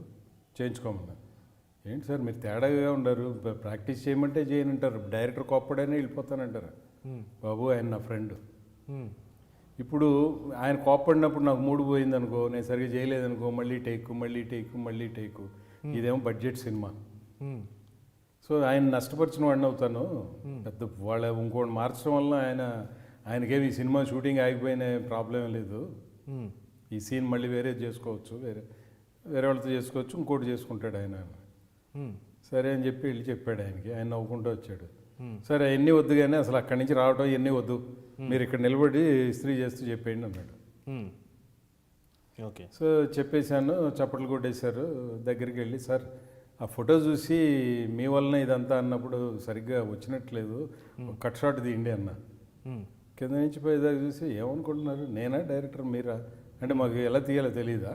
చేయించుకోమన్నా. ఏంటి సార్ మీరు తేడాగా ఉండరు, ప్రాక్టీస్ చేయమంటే చేయనంటారు, డైరెక్టర్ కోప్పడైనా వెళ్ళిపోతానంటారు. బాబు ఆయన నా ఫ్రెండ్, ఇప్పుడు ఆయన కోప్పడినప్పుడు నాకు మూడు పోయింది అనుకో, నేను సరిగ్గా చేయలేదనుకో, మళ్ళీ టేకు, ఇదేమో బడ్జెట్ సినిమా, సో ఆయన నష్టపరిచిన వాడిని అవుతాను, పెద్ద వాళ్ళ ఇంకోటి మార్చడం వల్ల ఆయనకేమి ఈ సినిమా షూటింగ్ ఆగిపోయిన ప్రాబ్లం లేదు, ఈ సీన్ మళ్ళీ వేరే చేసుకోవచ్చు, వేరే వాళ్ళతో చేసుకోవచ్చు, ఇంకోటి చేసుకుంటాడు ఆయన. సరే అని చెప్పి వెళ్ళి చెప్పాడు ఆయనకి. ఆయన నవ్వుకుంటూ వచ్చాడు. సరే అవన్నీ వద్దు కానీ అసలు అక్కడి నుంచి రావడం ఇవన్నీ వద్దు, మీరు ఇక్కడ నిలబడి ఇస్త్రీ చేస్తూ చెప్పేయండి అన్నాడు. ఓకే. సో చెప్పేశాను, చప్పట్లు కొట్టేశారు. దగ్గరికి వెళ్ళి, సార్ ఆ ఫోటో చూసి మీ వలన ఇదంతా అన్నప్పుడు సరిగ్గా వచ్చినట్లేదు, కట్ షాట్ తీయండి అన్న. కింద నుంచి పోయేదాకా చూసి, ఏమనుకుంటున్నారు నేనా డైరెక్టర్ మీరా అంటే, మాకు ఎలా తీయాలో తెలీదా,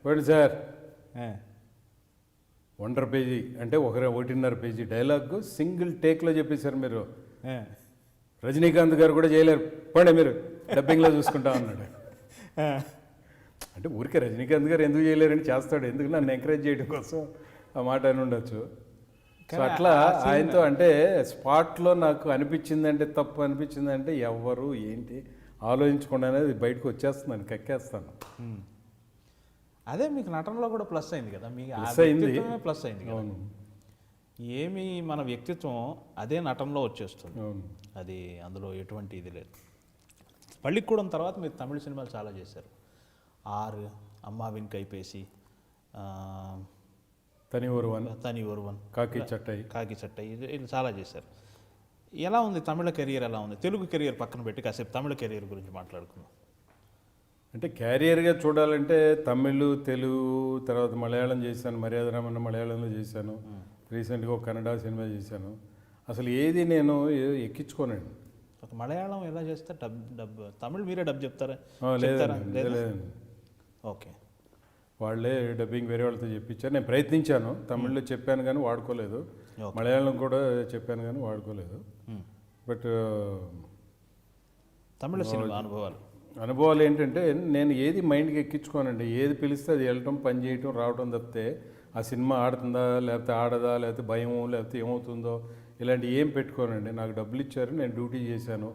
వాడు సార్ 1.5 పేజీ అంటే 1.5 పేజీ డైలాగ్ సింగిల్ టేక్లో చెప్పేశారు మీరు, రజనీకాంత్ గారు కూడా చేయలేరు, పండి మీరు డబ్బింగ్లో చూసుకుంటా అన్నాడు. అంటే ఊరికే రజనీకాంత్ గారు ఎందుకు చేయలేరని చేస్తాడు, ఎందుకు నన్ను ఎంకరేజ్ చేయడం కోసం ఆ మాట అని ఉండొచ్చు. సో అట్లా ఆయనతో అంటే స్పాట్లో నాకు అనిపించిందంటే, తప్పు అనిపించిందంటే ఎవరు ఏంటి ఆలోచించకుండా అనేది బయటకు వచ్చేస్తున్నాను, కక్కేస్తాను. అదే మీకు నటనలో కూడా ప్లస్ అయింది కదా, మీకు ప్లస్ అయింది కదా. ఏమి మన వ్యక్తిత్వం అదే నటనలో వచ్చేస్తుంది, అది అందులో ఎటువంటి ఇది లేదు. పள்ளிக்கூడం తర్వాత మీరు తమిళ సినిమాలు చాలా చేశారు. 6, అమ్మావిన్ కైపేసి, తని ఒరువన్, కాకి చట్టై ఇది చాలా చేశారు. ఎలా ఉంది తమిళ కెరియర్, ఎలా ఉంది తెలుగు కెరియర్ పక్కన పెట్టి కాసేపు తమిళ కెరియర్ గురించి మాట్లాడుకుందాం. అంటే క్యారియర్గా చూడాలంటే తమిళ్, తెలుగు, తర్వాత మలయాళం చేశాను, మర్యాద రామన్న మలయాళంలో చేశాను, రీసెంట్గా ఒక కన్నడ సినిమా చేశాను. అసలు ఏది నేను ఎక్కించుకోనండి. ఒక మలయాళం ఎలా చేస్తే డబ్ తమిళ్ మీరే డబ్ చెప్తారా? లేదండి. ఓకే. వాళ్ళే డబ్బింగ్ వేరే వాళ్ళతో చెప్పించారు. నేను ప్రయత్నించాను, తమిళ్లో చెప్పాను కానీ వాడుకోలేదు, మలయాళం కూడా చెప్పాను కానీ వాడుకోలేదు. బట్ తమిళ సినిమా అనుభవాలు అనుభవాలు ఏంటంటే నేను ఏది మైండ్కి ఎక్కించుకోనండి. ఏది పిలిస్తే అది వెళ్ళటం, పని చేయటం, రావటం తప్పితే ఆ సినిమా ఆడుతుందా లేకపోతే ఆడదా లేకపోతే భయమో లేకపోతే ఏమవుతుందో ఇలాంటి ఏం పెట్టుకోనండి. నాకు డబ్బులు ఇచ్చారు, నేను డ్యూటీ చేశాను,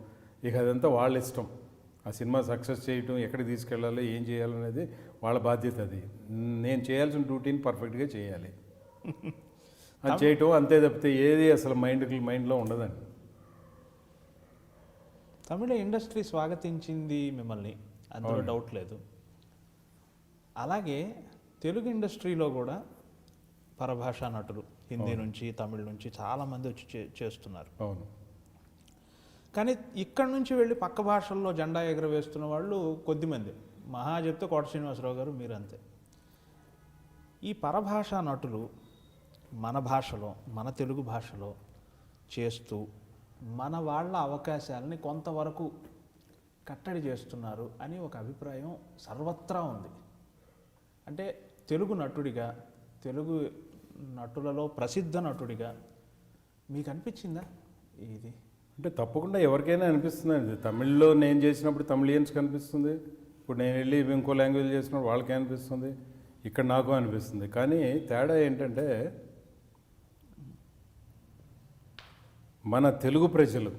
ఇక అదంతా వాళ్ళ ఇష్టం. ఆ సినిమా సక్సెస్ చేయటం, ఎక్కడికి తీసుకెళ్ళాలి, ఏం చేయాలనేది వాళ్ళ బాధ్యత. అది నేను చేయాల్సిన డ్యూటీని పర్ఫెక్ట్గా చేయాలి, అది చేయటం అంతే తప్పితే ఏది అసలు మైండ్లో ఉండదండి. తమిళ ఇండస్ట్రీ స్వాగతించింది మిమ్మల్ని, అందులో డౌట్ లేదు. అలాగే తెలుగు ఇండస్ట్రీలో కూడా పరభాషా నటులు హిందీ నుంచి తమిళ నుంచి చాలామంది వచ్చి చేస్తున్నారు. అవును. కానీ ఇక్కడ నుంచి వెళ్ళి పక్క భాషల్లో జెండా ఎగరవేస్తున్న వాళ్ళు కొద్దిమంది. మహా చెప్తే కోట శ్రీనివాసరావు గారు, మీరంతే. ఈ పరభాషా నటులు మన భాషలో, మన తెలుగు భాషలో చేస్తూ మన వాళ్ళ అవకాశాలని కొంతవరకు కట్టడి చేస్తున్నారు అని ఒక అభిప్రాయం సర్వత్రా ఉంది. అంటే తెలుగు నటుడిగా, తెలుగు నటులలో ప్రసిద్ధ నటుడిగా మీకు అనిపించిందా ఇది? అంటే తప్పకుండా ఎవరికైనా అనిపిస్తుందండి. తమిళ్లో నేను చేసినప్పుడు తమిళియన్స్కి అనిపిస్తుంది, ఇప్పుడు నేను వెళ్ళి ఇంకో లాంగ్వేజ్ చేసినప్పుడు వాళ్ళకి అనిపిస్తుంది, ఇక్కడ నాకు అనిపిస్తుంది. కానీ తేడా ఏంటంటే మన తెలుగు ప్రజలు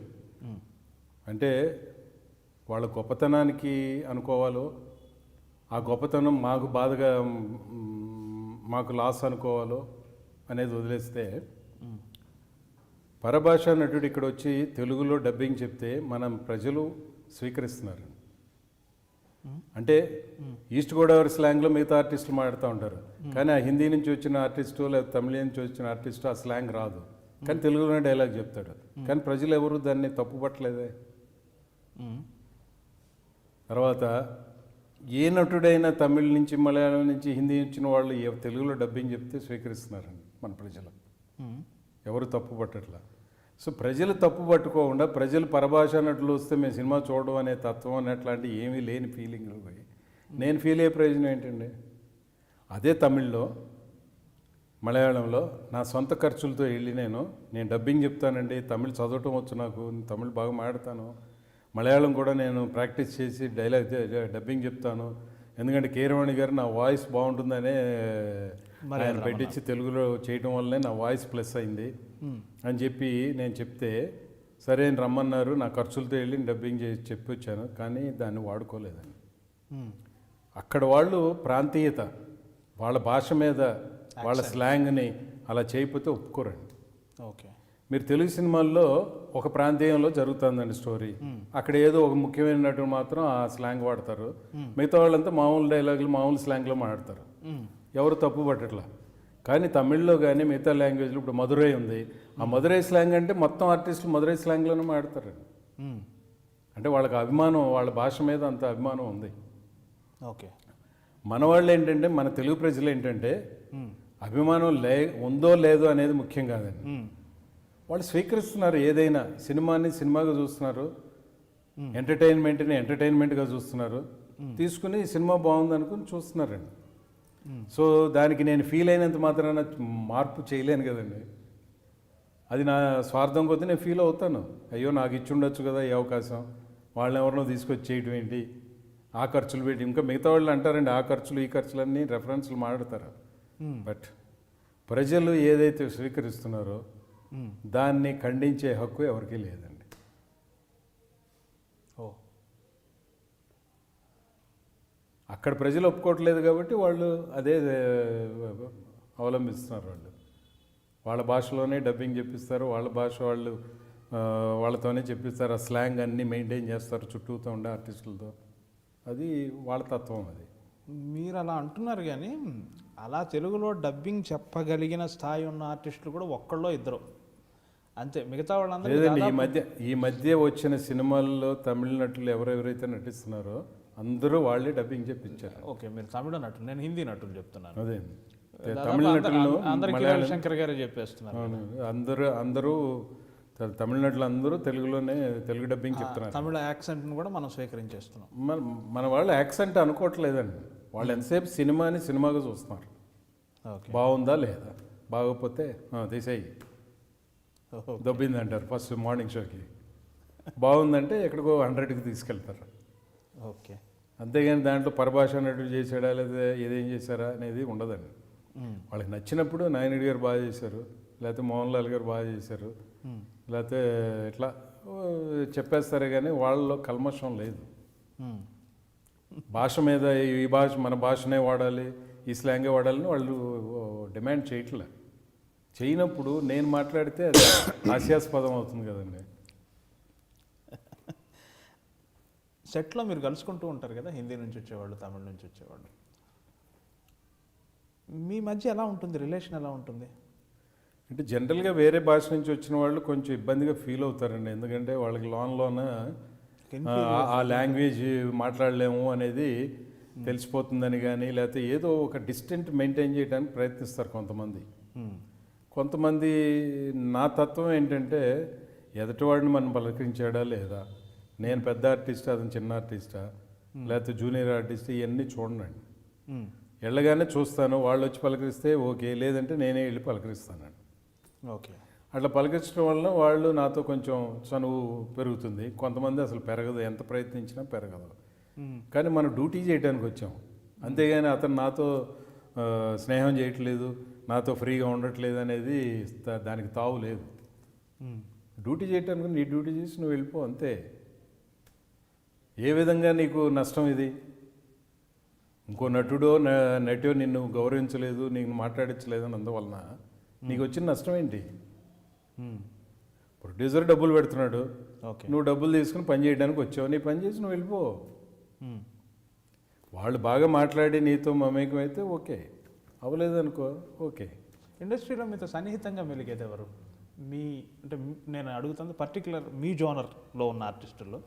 అంటే వాళ్ళ గొప్పతనానికి అనుకోవాలో, ఆ గొప్పతనం మాకు బాధగా మాకు లాస్ అనుకోవాలో అనేది వదిలేస్తే, పరభాషా నటుడు ఇక్కడ వచ్చి తెలుగులో డబ్బింగ్ చెప్తే మనం ప్రజలు స్వీకరిస్తున్నారు. అంటే ఈస్ట్ గోదావరి స్లాంగ్లో మిగతా ఆర్టిస్టులు మాట్లాడుతూ ఉంటారు, కానీ ఆ హిందీ నుంచి వచ్చిన ఆర్టిస్టు లేదా తమిళ నుంచి వచ్చిన ఆర్టిస్టు ఆ స్లాంగ్ రాదు, కానీ తెలుగులోనే డైలాగ్ చెప్తాడు. కానీ ప్రజలు ఎవరు దాన్ని తప్పుపట్టలేదే. తర్వాత ఏ నటుడైనా తమిళ నుంచి, మలయాళం నుంచి, హిందీ వచ్చిన వాళ్ళు తెలుగులో డబ్బింగ్ చెప్తే స్వీకరిస్తున్నారండి మన ప్రజలు. ఎవరు తప్పు పట్టట్లా. సో ప్రజలు తప్పు పట్టుకోకుండా ప్రజలు పరభాషా నటులు వస్తే మేము సినిమా చూడడం అనే తత్వం అనేట్లాంటి ఏమీ లేని ఫీలింగ్లు పోయి నేను ఫీల్ అయ్యే ప్రయోజనం ఏంటండి? అదే తమిళ్లో, మలయాళంలో నా సొంత ఖర్చులతో వెళ్ళి నేను డబ్బింగ్ చెప్తానండి, తమిళ్ చదవటం వచ్చు, నాకు తమిళ్ బాగా మాట్లాడతాను, మలయాళం కూడా నేను ప్రాక్టీస్ చేసి డబ్బింగ్ చెప్తాను, ఎందుకంటే కీరవాణి గారు నా వాయిస్ బాగుంటుందనే ఆయన పెట్టించి తెలుగులో చేయటం వల్లనే నా వాయిస్ ప్లస్ అయింది అని చెప్పి నేను చెప్తే, సరే అని రమ్మన్నారు, నా ఖర్చులతో వెళ్ళి డబ్బింగ్ చేసి చెప్పి వచ్చాను, కానీ దాన్ని వాడుకోలేదండి. అక్కడ వాళ్ళు ప్రాంతీయత, వాళ్ళ భాష మీద వాళ్ళ స్లాంగ్ని అలా చేయకపోతే ఒప్పుకోరండి. ఓకే. మీరు తెలుగు సినిమాల్లో ఒక ప్రాంతీయంలో జరుగుతుందండి స్టోరీ, అక్కడ ఏదో ఒక ముఖ్యమైన నటుడు మాత్రం ఆ స్లాంగ్ వాడతారు, మిగతా వాళ్ళంతా మామూలు డైలాగులు మామూలు స్లాంగ్లో మాట్లాడతారు, ఎవరు తప్పు పట్టట్లా. కానీ తమిళ్లో కానీ మిగతా లాంగ్వేజ్లో ఇప్పుడు మధురై ఉంది, ఆ మధురై స్లాంగ్ అంటే మొత్తం ఆర్టిస్టులు మధురై స్లాంగ్లోనే మాట్లాడతారండి. అంటే వాళ్ళకి అభిమానం, వాళ్ళ భాష మీద అంత అభిమానం ఉంది. ఓకే. మన వాళ్ళు ఏంటంటే, మన తెలుగు ప్రజలు ఏంటంటే అభిమానం ఉందో లేదో అనేది ముఖ్యం కాదండి, వాళ్ళు స్వీకరిస్తున్నారు. ఏదైనా సినిమాని సినిమాగా చూస్తున్నారు, ఎంటర్టైన్మెంట్ని ఎంటర్టైన్మెంట్గా చూస్తున్నారు, తీసుకుని సినిమా బాగుంది అనుకుని చూస్తున్నారండి. సో దానికి నేను ఫీల్ అయినంత మాత్రాన మార్పు చేయలేను కదండి. అది నా స్వార్థం కొద్దీ నేను ఫీల్ అవుతాను, అయ్యో నాకు ఇచ్చి ఉండొచ్చు కదా ఈ అవకాశం, వాళ్ళని ఎవరినో తీసుకొచ్చి చేయడం ఏంటి, ఆ ఖర్చులు పెట్టి. ఇంకా మిగతా వాళ్ళు అంటారండి ఆ ఖర్చులు ఈ ఖర్చులన్నీ రెఫరెన్స్లు మాట్లాడతారు. బట్ ప్రజలు ఏదైతే స్వీకరిస్తున్నారో దాన్ని ఖండించే హక్కు ఎవరికీ లేదండి. అక్కడ ప్రజలు ఒప్పుకోవట్లేదు కాబట్టి వాళ్ళు అదే అవలంబిస్తున్నారు. వాళ్ళ భాషలోనే డబ్బింగ్ చెప్పిస్తారు, వాళ్ళ భాష వాళ్ళతోనే చెప్పిస్తారు, ఆ స్లాంగ్ అన్నీ మెయింటైన్ చేస్తారు చుట్టూతో ఉండే ఆర్టిస్టులతో. అది వాళ్ళ తత్వం. అది మీరు అలా అంటున్నారు, కానీ అలా తెలుగులో డబ్బింగ్ చెప్పగలిగిన స్థాయి ఉన్న ఆర్టిస్టులు కూడా ఒక్కళ్ళో ఇద్దరు అంతే, మిగతా వాళ్ళందరూ లేదండి. ఈ మధ్య వచ్చిన సినిమాల్లో తమిళ నటులు ఎవరెవరైతే నటిస్తున్నారో అందరూ వాళ్ళే డబ్బింగ్ చెప్పించారు. ఓకే, మీరు తమిళ నటులు, నేను హిందీ నటులు చెప్తున్నాను. అదే తమిళ నటులు శంకర్ గారే చెప్పేస్తున్నారు. అందరూ తమిళనాడులో అందరూ తెలుగు డబ్బింగ్ చెప్తున్నారు. తమిళ యాక్సెంట్ను కూడా మనం స్వీకరించేస్తున్నాం. మన వాళ్ళు యాక్సెంట్ అనుకోవట్లేదండి, వాళ్ళు ఎంతసేపు సినిమాని సినిమాగా చూస్తున్నారు. బాగుందా లేదా, బాగోకపోతే తీసేయి దొబ్బింది అంటారు ఫస్ట్ మార్నింగ్ షోకి, బాగుందంటే ఎక్కడికో 100కి తీసుకెళ్తారు. ఓకే. అంతేగాని దాంట్లో పరభాష నటుడు చేశాడా లేదా ఏదేం చేశారా అనేది ఉండదండి. వాళ్ళకి నచ్చినప్పుడు నాయనుడి గారు బాగా చేశారు, లేకపోతే మోహన్ లాల్ గారు బాగా చేశారు, లేకపోతే ఇట్లా చెప్పేస్తారే కానీ వాళ్ళలో కల్మషం లేదు. భాష మీద ఈ భాష మన భాషనే వాడాలి, ఈ స్లాంగే వాడాలని వాళ్ళు డిమాండ్ చేయట్లే. చేయనప్పుడు నేను మాట్లాడితే అది హాస్యాస్పదం అవుతుంది కదండి. సెట్లో మీరు కలుసుకుంటూ ఉంటారు కదా, హిందీ నుంచి వచ్చేవాళ్ళు, తమిళ నుంచి వచ్చేవాళ్ళు. మీ మధ్య ఎలా ఉంటుంది, రిలేషన్ ఎలా ఉంటుంది? అంటే జనరల్గా వేరే భాష నుంచి వచ్చిన వాళ్ళు కొంచెం ఇబ్బందిగా ఫీల్ అవుతారండి. ఎందుకంటే వాళ్ళకి లోన ఆ లాంగ్వేజ్ మాట్లాడలేము అనేది తెలిసిపోతుందని కానీ, లేకపోతే ఏదో ఒక డిస్టెంట్ మెయింటైన్ చేయడానికి ప్రయత్నిస్తారు కొంతమంది. కొంతమంది నా తత్వం ఏంటంటే ఎదుటివాడిని మనం పలకరించాడా లేదా, నేను పెద్ద ఆర్టిస్టా అతను చిన్న ఆర్టిస్టా లేకపోతే జూనియర్ ఆర్టిస్ట్, ఇవన్నీ చూడండి. వెళ్ళగానే చూస్తాను, వాళ్ళు వచ్చి పలకరిస్తే ఓకే, లేదంటే నేనే వెళ్ళి పలకరిస్తానండి. ఓకే. అట్లా పలకరించడం వల్ల వాళ్ళు నాతో కొంచెం చనువు పెరుగుతుంది. కొంతమంది అసలు పెరగదు, ఎంత ప్రయత్నించినా పెరగదు. కానీ మనం డ్యూటీ చేయడానికి వచ్చాం, అంతేగాని అతను నాతో స్నేహం చేయట్లేదు, నాతో ఫ్రీగా ఉండట్లేదు అనేది దానికి తావు లేదు. డ్యూటీ చేయటానికి నీ డ్యూటీ చేసి నువ్వు వెళ్ళిపో అంతే. ఏ విధంగా నీకు నష్టం ఇది? ఇంకో నటుడో నటో నిన్ను గౌరవించలేదు, నీకు మాట్లాడించలేదు అని అందువలన నీకు వచ్చిన నష్టం ఏంటి? ప్రొడ్యూసర్ డబ్బులు పెడుతున్నాడు, నువ్వు డబ్బులు తీసుకుని పని చేయడానికి వచ్చావు, నీ పని చేసి నువ్వు వెళ్ళిపో. వాళ్ళు బాగా మాట్లాడి నీతో మమేకం అయితే ఓకే, అవ్వలేదనుకో ఓకే. ఇండస్ట్రీలో మీతో సన్నిహితంగా మెలిగేది ఎవరు? మీ అంటే నేను అడుగుతుంది పర్టికులర్ మీ జోనర్లో ఉన్న ఆర్టిస్టుల్లో.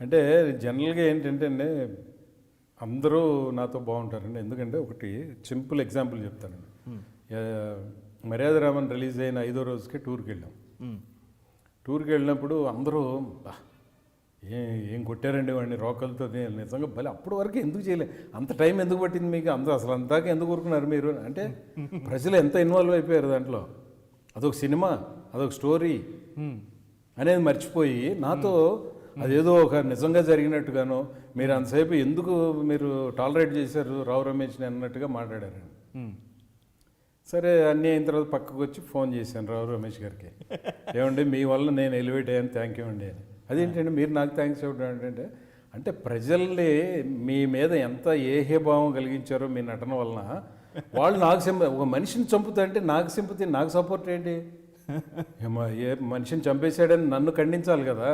అంటే జనరల్గా ఏంటంటే అండి, అందరూ నాతో బాగుంటారండి. ఎందుకంటే ఒకటి సింపుల్ ఎగ్జాంపుల్ చెప్తానండి. మర్యాద రామన్ రిలీజ్ అయిన 5వ రోజుకి టూర్కి వెళ్ళాం. టూర్కి వెళ్ళినప్పుడు అందరూ ఏం కొట్టారండి వాడిని రోకలతో, నిజంగా భలే, అప్పటి వరకు ఎందుకు చేయలేదు, అంత టైం ఎందుకు పట్టింది మీకు, అసలు అంతాక ఎందుకు ఊరుకున్నారు మీరు అంటే ప్రజలు ఎంత ఇన్వాల్వ్ అయిపోయారు దాంట్లో. అదొక సినిమా, అదొక స్టోరీ అనేది మర్చిపోయి నాతో అదేదో ఒక నిజంగా జరిగినట్టుగానో మీరు అంతసేపు ఎందుకు మీరు టాలరేట్ చేశారు రావు రమేష్ని అన్నట్టుగా మాట్లాడారండి. సరే అన్నీ అయిన తర్వాత పక్కకు వచ్చి ఫోన్ చేశాను రావు రమేష్ గారికి, ఏమండి మీ వల్ల నేను ఎలివేట్ అయ్యాను, థ్యాంక్ యూ అండి అని. అదేంటంటే మీరు నాకు థ్యాంక్స్ చెప్పడం అంటే ప్రజల్ని మీ మీద ఎంత ఏహ్యభావం కలిగించారో మీ నటన వలన, వాళ్ళు నాకు ఒక మనిషిని చంపుతా అంటే నాకు సింపతి, నాకు సపోర్ట్ ఏంటి? ఏ మనిషిని చంపేశాడని నన్ను ఖండించాలి కదా.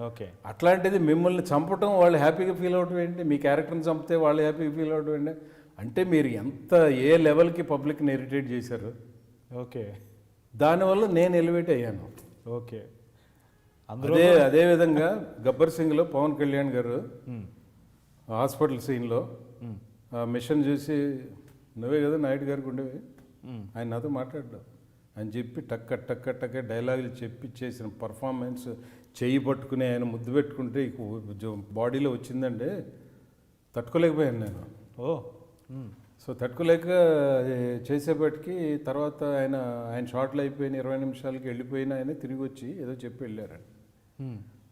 ఓకే. అట్లాంటిది మిమ్మల్ని చంపటం వాళ్ళు హ్యాపీగా ఫీల్ అవడం ఏంటి, మీ క్యారెక్టర్ని చంపితే వాళ్ళు హ్యాపీగా ఫీల్ అవడం ఏంటి? అంటే మీరు ఎంత ఏ లెవెల్కి పబ్లిక్ని ఇరిటేట్ చేశారు. ఓకే. దానివల్ల నేను ఎలివేట్ అయ్యాను. ఓకే. అదేవిధంగా గబ్బర్ సింగ్లో పవన్ కళ్యాణ్ గారు హాస్పిటల్ సీన్లో మిషన్ చూసి నువ్వే కదా నాయుడు గారికి ఉండేవి, ఆయన నాతో మాట్లాడ్డావు అని చెప్పి టక్క టక్క టక్క డైలాగులు చెప్పి చేసిన పర్ఫార్మెన్స్, చెయ్యి పట్టుకుని ఆయన ముద్దు పెట్టుకుంటే బాడీలో వచ్చిందంటే తట్టుకోలేకపోయాను నేను. సో తట్టుకోలేక చేసేపటికి తర్వాత ఆయన షార్ట్లు అయిపోయిన 20 నిమిషాలకి వెళ్ళిపోయిన ఆయన తిరిగి వచ్చి ఏదో చెప్పి వెళ్ళారండి.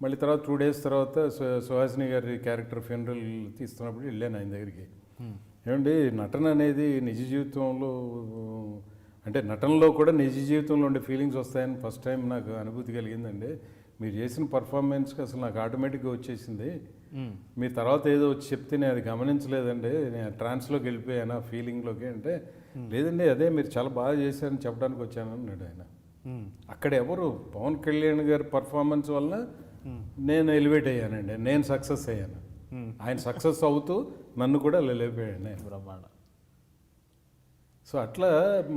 మళ్ళీ తర్వాత 2 days తర్వాత సుహాసిని గారి క్యారెక్టర్ ఫ్యూనరల్ తీస్తున్నప్పుడు వెళ్ళాను ఆయన దగ్గరికి. ఏమండి నటన అనేది నిజ జీవితంలో, అంటే నటనలో కూడా నిజ జీవితంలో ఉండే ఫీలింగ్స్ వస్తాయని ఫస్ట్ టైం నాకు అనుభూతి కలిగిందండి. మీరు చేసిన పర్ఫార్మెన్స్కి అసలు నాకు ఆటోమేటిక్గా వచ్చేసింది. మీరు తర్వాత ఏదో వచ్చి చెప్తే నేను అది గమనించలేదండి, నేను ట్రాన్స్లోకి వెళ్ళిపోయాను ఆ ఫీలింగ్లోకి. అంటే లేదండి అదే మీరు చాలా బాగా చేశారని చెప్పడానికి వచ్చాను అన్నాడు ఆయన. అక్కడ ఎవరు పవన్ కళ్యాణ్ గారి పర్ఫార్మెన్స్ వల్ల నేను ఎలివేట్ అయ్యానండి, నేను సక్సెస్ అయ్యాను. ఆయన సక్సెస్ అవుతూ నన్ను కూడా లేపాడు నేను. బ్రహ్మాండ. సో అట్లా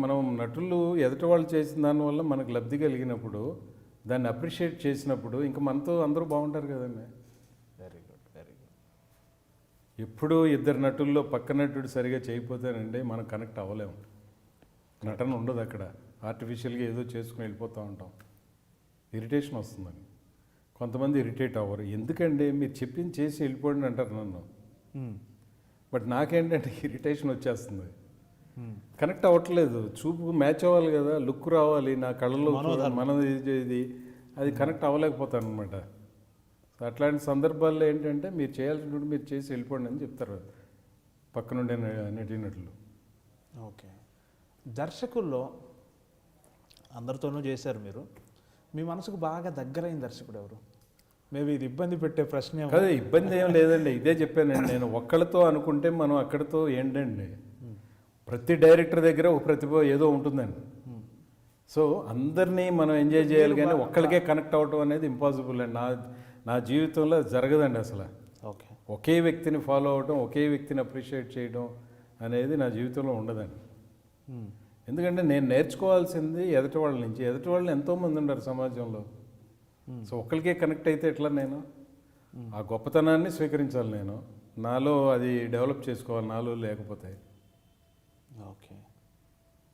మనం నటులు ఎదుటి వాళ్ళు చేసిన దానివల్ల మనకు లబ్ధి కలిగినప్పుడు, దాన్ని అప్రిషియేట్ చేసినప్పుడు ఇంకా మనతో అందరూ బాగుంటారు కదండి. Very good, very good. ఎప్పుడూ ఇద్దరు నటుల్లో పక్క నటుడు సరిగా చేయకపోతేనండి మనం కనెక్ట్ అవ్వలేము, నటన ఉండదు అక్కడ. ఆర్టిఫిషియల్గా ఏదో చేసుకుని వెళ్ళిపోతూ ఉంటాం, ఇరిటేషన్ వస్తుందండి. కొంతమంది ఇరిటేట్ అవ్వరు, ఎందుకండి మీరు చెప్పింది చేసి వెళ్ళిపోండి అంటారు నన్ను. బట్ నాకేంటంటే ఇరిటేషన్ వచ్చేస్తుంది, కనెక్ట్ అవ్వట్లేదు. చూపు మ్యాచ్ అవ్వాలి కదా, లుక్ రావాలి, నా కళ్ళలో మనది ఇది అది కనెక్ట్ అవ్వలేకపోతాను అనమాట. అట్లాంటి సందర్భాల్లో ఏంటంటే మీరు చేయాల్సినప్పుడు మీరు చేసి వెళ్ళిపోండి అని చెప్తారు పక్కనుండే నటీనటులు. ఓకే. దర్శకుల్లో అందరితోనూ చేశారు మీరు. మీ మనసుకు బాగా దగ్గరైన దర్శకుడు ఎవరు? మేబీ ఇది ఇబ్బంది పెట్టే ప్రశ్న ఏమో. కాదు, ఇబ్బంది ఏం లేదండి. ఇదే చెప్పానండి నేను. ఒక్కళ్ళతో అనుకుంటే మనం అక్కడితో ఏంటండి, ప్రతి డైరెక్టర్ దగ్గర ఒక ప్రతిభ ఏదో ఉంటుందండి. సో అందరినీ మనం ఎంజాయ్ చేయాలి, కానీ ఒక్కడికే కనెక్ట్ అవ్వటం అనేది ఇంపాసిబుల్ అండి. నా జీవితంలో జరగదండి అసలు. ఓకే. ఒకే వ్యక్తిని ఫాలో అవ్వడం, ఒకే వ్యక్తిని అప్రిషియేట్ చేయడం అనేది నా జీవితంలో ఉండదండి. ఎందుకంటే నేను నేర్చుకోవాల్సింది ఎదుటి వాళ్ళ నుంచి. ఎదుటి వాళ్ళు ఎంతోమంది ఉన్నారు సమాజంలో. సో ఒక్కరికే కనెక్ట్ అయితే ఎట్లా నేను ఆ గొప్పతనాన్ని స్వీకరించాలి, నేను నాలో అది డెవలప్ చేసుకోవాలి, నాలో లేకపోతే. ఓకే.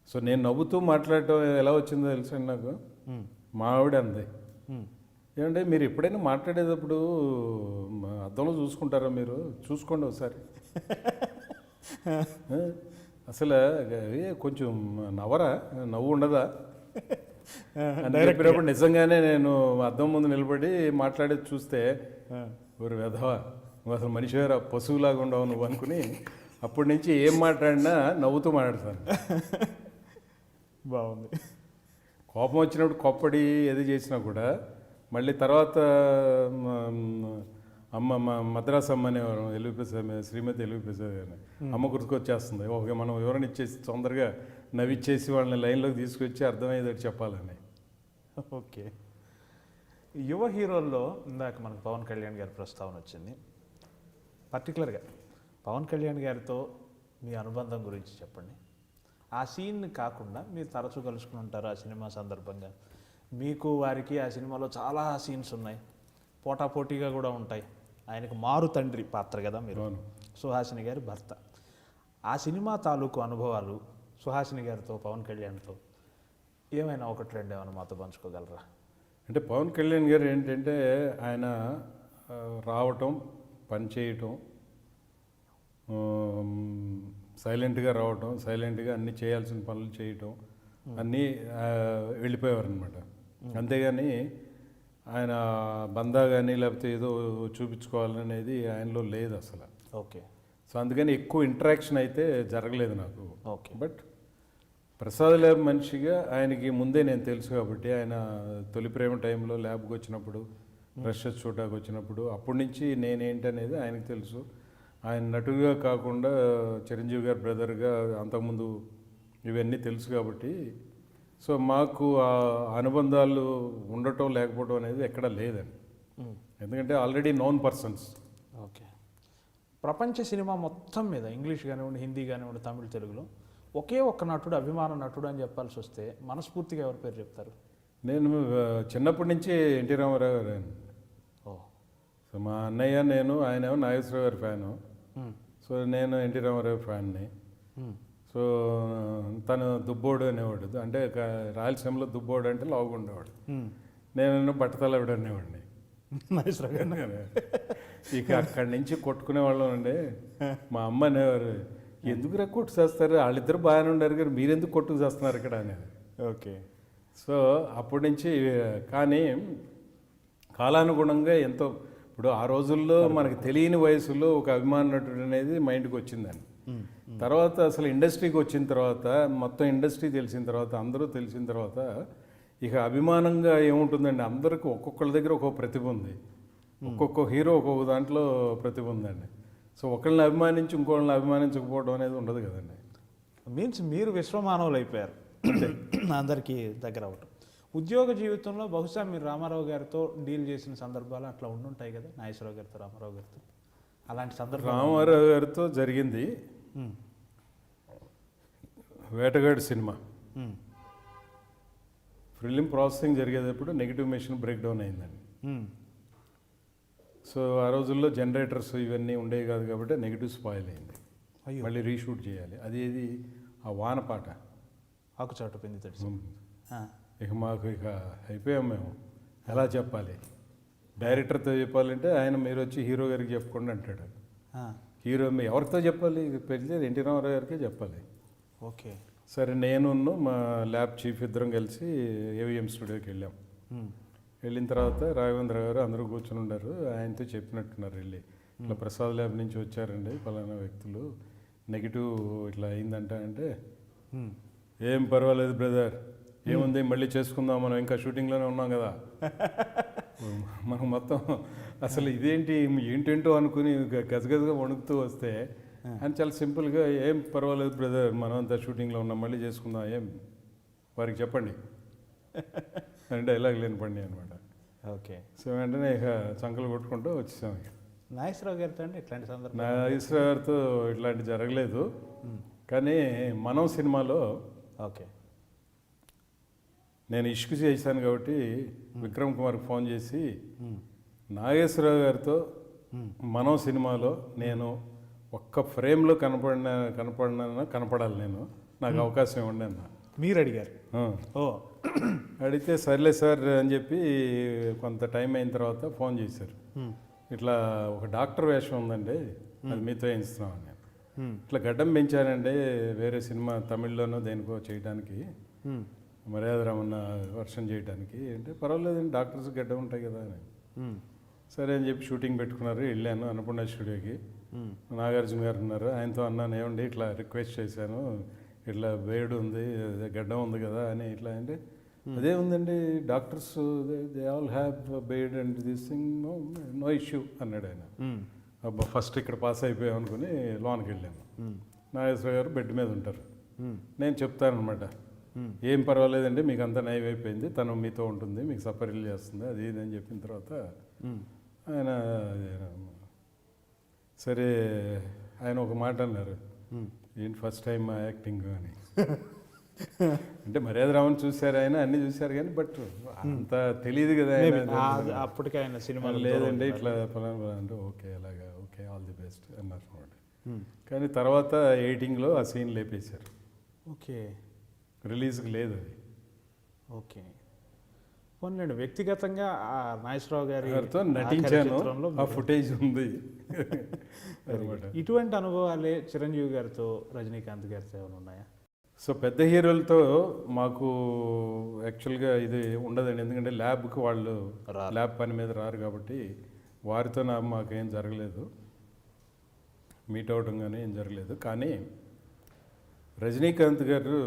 సో నేను నవ్వుతూ మాట్లాడటం ఎలా వచ్చిందో తెలుసండి నాకు. మా ఆవిడ అంది, ఏమంటే మీరు ఎప్పుడైనా మాట్లాడేటప్పుడు అద్దంలో చూసుకుంటారా? మీరు చూసుకోండి ఒకసారి. అసలు కొంచెం నవ్వరా, నవ్వు ఉండదా అని చెప్పినప్పుడు నిజంగానే నేను అద్దం ముందు నిలబడి మాట్లాడేది చూస్తే ఒక వెధవ, నువ్వు అసలు మనిషివేరా, పశువులాగా ఉండవు నువ్వు అనుకుని అప్పటి నుంచి ఏం మాట్లాడినా నవ్వుతూ మాట్లాడతాను. బాగుంది. కోపం వచ్చినప్పుడు కొప్పడి ఏది చేసినా కూడా మళ్ళీ తర్వాత అమ్మ మద్రాసు అమ్మ అనేవారు, ఎల్వి ప్రసాద్, శ్రీమతి ఎల్వి ప్రసాద్ గారు. అమ్మ గుర్తుకొచ్చేస్తుంది. ఓకే, మనం వివరణ ఇచ్చేసి తొందరగా నవ్విచ్చేసి వాళ్ళని లైన్లోకి తీసుకొచ్చి అర్థమయ్యేది చెప్పాలని. ఓకే. యువ హీరోల్లో ఇందాక మనకు పవన్ కళ్యాణ్ గారి ప్రస్తావన వచ్చింది. పర్టికులర్గా పవన్ కళ్యాణ్ గారితో మీ అనుబంధం గురించి చెప్పండి. ఆ సీన్ కాకుండా మీరు తరచూ కలుసుకుని ఉంటారు ఆ సినిమా సందర్భంగా. మీకు వారికి ఆ సినిమాలో చాలా సీన్స్ ఉన్నాయి, పోటాపోటీగా కూడా ఉంటాయి. ఆయనకు మారు తండ్రి పాత్ర కదా మీరు, సుహాసిని గారి భర్త. ఆ సినిమా తాలూకు అనుభవాలు సుహాసిని గారితో, పవన్ కళ్యాణ్తో ఏమైనా ఒకటి రెండు ఏమైనా మాతో పంచుకోగలరా? అంటే పవన్ కళ్యాణ్ గారు ఏంటంటే ఆయన రావటం, పని చేయటం, సైలెంట్గా రావటం, సైలెంట్గా అన్నీ చేయాల్సిన పనులు చేయటం, అన్నీ వెళ్ళిపోయేవారు అనమాట. అంతేగాని ఆయన బందా కానీ లేకపోతే ఏదో చూపించుకోవాలనేది ఆయనలో లేదు అసలు. ఓకే. సో అందుకని ఎక్కువ ఇంటరాక్షన్ అయితే జరగలేదు నాకు. ఓకే. బట్ ప్రసాద్ ల్యాబ్ మనిషిగా ఆయనకి ముందే నేను తెలుసు కాబట్టి, ఆయన తొలి ప్రేమ టైంలో ల్యాబ్కి వచ్చినప్పుడు, బ్రషెస్ చూడడానికి వచ్చినప్పుడు, అప్పటి నుంచి నేనేంటనేది ఆయనకు తెలుసు. ఆయన నటుగా కాకుండా చిరంజీవి గారి బ్రదర్గా అంతకుముందు ఇవన్నీ తెలుసు కాబట్టి, సో మాకు ఆ అనుబంధాలు ఉండటం లేకపోవడం అనేది ఎక్కడా లేదండి. ఎందుకంటే ఆల్రెడీ నోన్ పర్సన్స్. ఓకే. ప్రపంచ సినిమా మొత్తం మీద ఇంగ్లీష్ కానివ్వండి, హిందీ కానివ్వండి, తమిళ, తెలుగులో ఒకే ఒక్క నటుడు, అభిమాన నటుడు అని చెప్పాల్సి వస్తే మనస్ఫూర్తిగా ఎవరి పేరు చెప్తారు? నేను చిన్నప్పటి నుంచి ఎన్టీ రామారావు గారు. ఓ. సో మా అన్నయ్య, నేను, ఆయన ఏమో నాగేశ్వరరావు గారి ఫ్యాను. సో నేను ఎన్టీ రామారావు ఫ్యాన్ని. సో తను దుబ్బోడు అనేవాడు, అంటే రాయలసీమలో దుబ్బోడు అంటే లావుగా ఉండేవాడు. నేను బట్టతలవిడు అనేవాడిని. ఇక అక్కడి నుంచి కొట్టుకునే వాళ్ళం అండి. మా అమ్మ అనేవారు, ఎందుకు కొట్టు చేస్తారు, వాళ్ళిద్దరు బాగానే ఉండారు కానీ మీరెందుకు కొట్టుకు చేస్తున్నారు ఇక్కడ అనేది. ఓకే. సో అప్పటి నుంచి, కానీ కాలానుగుణంగా ఎంతో, ఇప్పుడు ఆ రోజుల్లో మనకు తెలియని వయసులో ఒక అభిమాన నటుడు అనేది మైండ్కి వచ్చిందని. తర్వాత అసలు ఇండస్ట్రీకి వచ్చిన తర్వాత, మొత్తం ఇండస్ట్రీ తెలిసిన తర్వాత, అందరూ తెలిసిన తర్వాత, ఇక అభిమానంగా ఏముంటుందండి, అందరికీ ఒక్కొక్కళ్ళ దగ్గర ఒక్కొక్క ప్రతిభ ఉంది, ఒక్కొక్క హీరో ఒక్కొక్క దాంట్లో ప్రతిభ ఉందండి. సో ఒకళ్ళని అభిమానించి ఇంకోళ్ళని అభిమానించకపోవడం అనేది ఉండదు కదండి. మీన్స్ మీరు విశ్వమానవులు అయిపోయారు అందరికీ దగ్గర అవటం. ఉద్యోగ జీవితంలో బహుశా మీరు రామారావు గారితో డీల్ చేసిన సందర్భాలు అట్లా ఉండుంటాయి కదా, నాగేశ్వరరావు గారితో, రామారావు గారితో. అలాంటి సందర్భం రామారావు గారితో జరిగింది వేటగాడు సినిమా. ఫిలిం ప్రాసెసింగ్ జరిగేటప్పుడు నెగిటివ్ మెషిన్ బ్రేక్ డౌన్ అయిందండి. సో ఆ రోజుల్లో జనరేటర్స్ ఇవన్నీ ఉండేవి కాదు కాబట్టి నెగిటివ్ స్పాయిల్ అయింది. మళ్ళీ రీషూట్ చేయాలి. అది ఆ వాన పాట, ఆకుచాటు పిండి తడిసి. ఇక మాకు ఇక అయిపోయాం మేము. ఎలా చెప్పాలి, డైరెక్టర్తో చెప్పాలంటే ఆయన మీరు వచ్చి హీరో గారికి చెప్పుకోండి అంటాడు. హీరో ఎవరితో చెప్పాలి, పెళ్లి ఎన్టీ రామారావు గారికే చెప్పాలి. ఓకే. సరే, నేను మా ల్యాబ్ చీఫ్ ఇద్దరం కలిసి ఏవిఎం స్టూడియోకి వెళ్ళాం. వెళ్ళిన తర్వాత రాఘవేంద్ర గారు అందరూ కూర్చుని ఉన్నారు. ఆయనతో చెప్పినట్టున్నారు వెళ్ళి, ఇట్లా ప్రసాద్ ల్యాబ్ నుంచి వచ్చారండి ఫలానా వ్యక్తులు, నెగిటివ్ ఇట్లా అయిందంట అంటే, ఏం పర్వాలేదు బ్రదర్, ఏముంది మళ్ళీ చేసుకుందాం, మనం ఇంకా షూటింగ్లోనే ఉన్నాం కదా. మనం మొత్తం అసలు ఇదేంటి ఏంటేంటో అనుకుని గజగజగా వణుకుతూ వస్తే అని చాలా సింపుల్గా, ఏం పర్వాలేదు బ్రదర్, మనం అంతా షూటింగ్లో ఉన్నాం, మళ్ళీ చేసుకుందాం, ఏం వారికి చెప్పండి అని డైలాగ్ లేని పండి అనమాట. ఓకే. సో వెంటనే ఇక చంకలు కొట్టుకుంటూ వచ్చేసాం. ఇక నాగేశ్వరరావు గారితో అండి ఇట్లాంటి సందర్భం? నాగేశ్వరరావు గారితో ఇట్లాంటి జరగలేదు, కానీ మనం సినిమాలో ఓకే నేను ఇష్క్ చేశాను కాబట్టి విక్రమ్ కుమార్కి ఫోన్ చేసి, నాగేశ్వరరావు గారితో మనం సినిమాలో నేను ఒక్క ఫ్రేమ్లో కనపడాలి, నేను నాకు అవకాశం ఇవ్వండి అన్న. మీరు అడిగారు? ఓ. అడిగితే సర్లే సార్ అని చెప్పి కొంత టైం అయిన తర్వాత ఫోన్ చేశారు, ఇట్లా ఒక డాక్టర్ వేషం ఉందండి, అది మీతో వేయిస్తున్నామని. ఇట్లా గడ్డం పెంచానండి వేరే సినిమా తమిళ్లోనో దేనికో చేయడానికి, మర్యాద రామన్న వర్షన్ చేయడానికి అంటే, పర్వాలేదండి డాక్టర్స్ గడ్డం ఉంటాయి కదా అని. సరే అని చెప్పి షూటింగ్ పెట్టుకున్నారు. వెళ్ళాను అన్నపూర్ణ స్టూడియోకి, నాగార్జున గారు ఉన్నారు, ఆయనతో అన్నాను, ఏమండి ఇట్లా రిక్వెస్ట్ చేశాను, ఇట్లా బేర్డ్ ఉంది, గడ్డం ఉంది కదా అని. ఇట్లా అంటే, అదే ఉందండి doctors they all have beard and this thing, no issue అన్నాడు ఆయన. అబ్బా ఫస్ట్ ఇక్కడ పాస్ అయిపోయాం అనుకుని లోనికి వెళ్ళాను. నాగేశ్వర గారు బెడ్ మీద ఉంటారు, నేను చెప్తానమాట, ఏం పర్వాలేదండి మీకు అంతా నయం అయిపోయింది, తను మీతో ఉంటుంది, మీకు సపరీలు చేస్తుంది, అది ఇది అని చెప్పిన తర్వాత ఆయన సరే ఆయన ఒక మాట అన్నారు, ఏంటి ఫస్ట్ టైం మా యాక్టింగ్ అని. అంటే మర్యాద రామన్ చూశారు, ఆయన అన్ని చూశారు కానీ బట్ అంత తెలియదు కదా అప్పటికే ఆయన సినిమా. లేదండి ఇట్లా పలానా అంటే, ఓకే అలాగా, ఓకే ఆల్ ది బెస్ట్ అన్నారు అనమాట. కానీ తర్వాత ఎడిటింగ్లో ఆ సీన్ లేపేశారు. ఓకే. రిలీజ్కి లేదు అది. ఓకే. పోన్లేండి, వ్యక్తిగతంగా నాగేశ్వరరావు గారితో నటించాను, ఆ ఫుటేజ్ ఉంది. ఇటువంటి అనుభవాలే చిరంజీవి గారితో, రజనీకాంత్ గారితో ఏమైనా ఉన్నాయా? సో పెద్ద హీరోలతో మాకు యాక్చువల్గా ఇది ఉండదండి, ఎందుకంటే ల్యాబ్కి వాళ్ళు ల్యాబ్ పని మీద రారు కాబట్టి వారితో మాకేం జరగలేదు, మీట్ అవడం కానీ ఏం జరగలేదు. కానీ రజనీకాంత్ గారు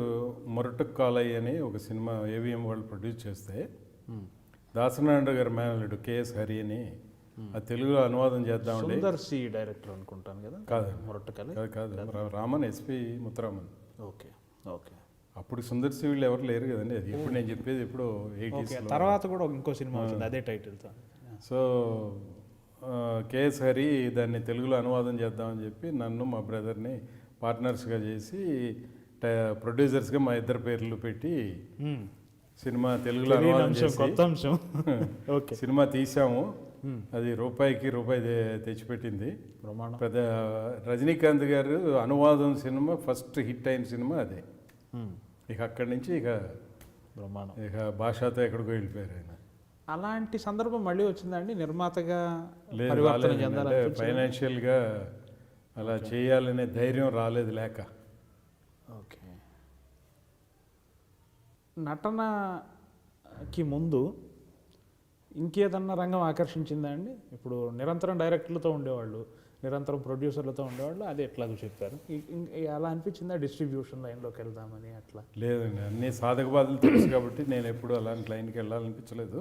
మొరటుకు కాలయ్య అని ఒక సినిమా ఏవిఎం వాళ్ళు ప్రొడ్యూస్ చేస్తే, దాసనారాయణ గారు మేనల్లుడు కేఎస్ హరి అని, అది తెలుగులో అనువాదం చేద్దామండి. సుందర్సి డైరెక్టర్ అనుకుంటాను కదా. కాదు మొరటుకలి కాదు, Raman SP Muthuraman. Okay okay. అప్పుడు సుందర్సి వీళ్ళు ఎవరు లేరు కదండి, అది ఎప్పుడు నేను చెప్పేది ఎప్పుడు 80s. తర్వాత కూడా ఇంకో సినిమా వచ్చింది అదే టైటిల్తో. సో కేఎస్ హరి దాన్ని తెలుగులో అనువాదం చేద్దామని చెప్పి నన్ను మా బ్రదర్ని పార్ట్నర్స్గా చేసి ప్రొడ్యూసర్స్గా మా ఇద్దరు పేర్లు పెట్టి సినిమా తెలుగులో అనువాదం చేసి సినిమా తీసాము. అది రూపాయికి రూపాయి తెచ్చిపెట్టింది. పెద్ద రజనీకాంత్ గారు అనువాదం సినిమా ఫస్ట్ హిట్ అయిన సినిమా అదే. ఇక అక్కడి నుంచి ఇక భాషతో ఎక్కడికో వెళ్ళిపోయారు ఆయన. అలాంటి సందర్భం మళ్ళీ వచ్చిందండి నిర్మాతగా? లేదు, ఫైనాన్షియల్గా అలా చేయాలనే ధైర్యం రాలేదు లేక. ఓకే. నటనకి ముందు ఇంకేదన్నా రంగం ఆకర్షించిందా అండి? ఇప్పుడు నిరంతరం డైరెక్టర్లతో ఉండేవాళ్ళు, నిరంతరం ప్రొడ్యూసర్లతో ఉండేవాళ్ళు, అది ఎట్లాగో చెప్పారు, అలా అనిపించిందా డిస్ట్రిబ్యూషన్ లైన్లోకి వెళ్దామని? అట్లా లేదండి, అన్ని సాధక బాధలు తెలుసు కాబట్టి నేను ఎప్పుడు అలాంటి లైన్కి వెళ్ళాలనిపించలేదు.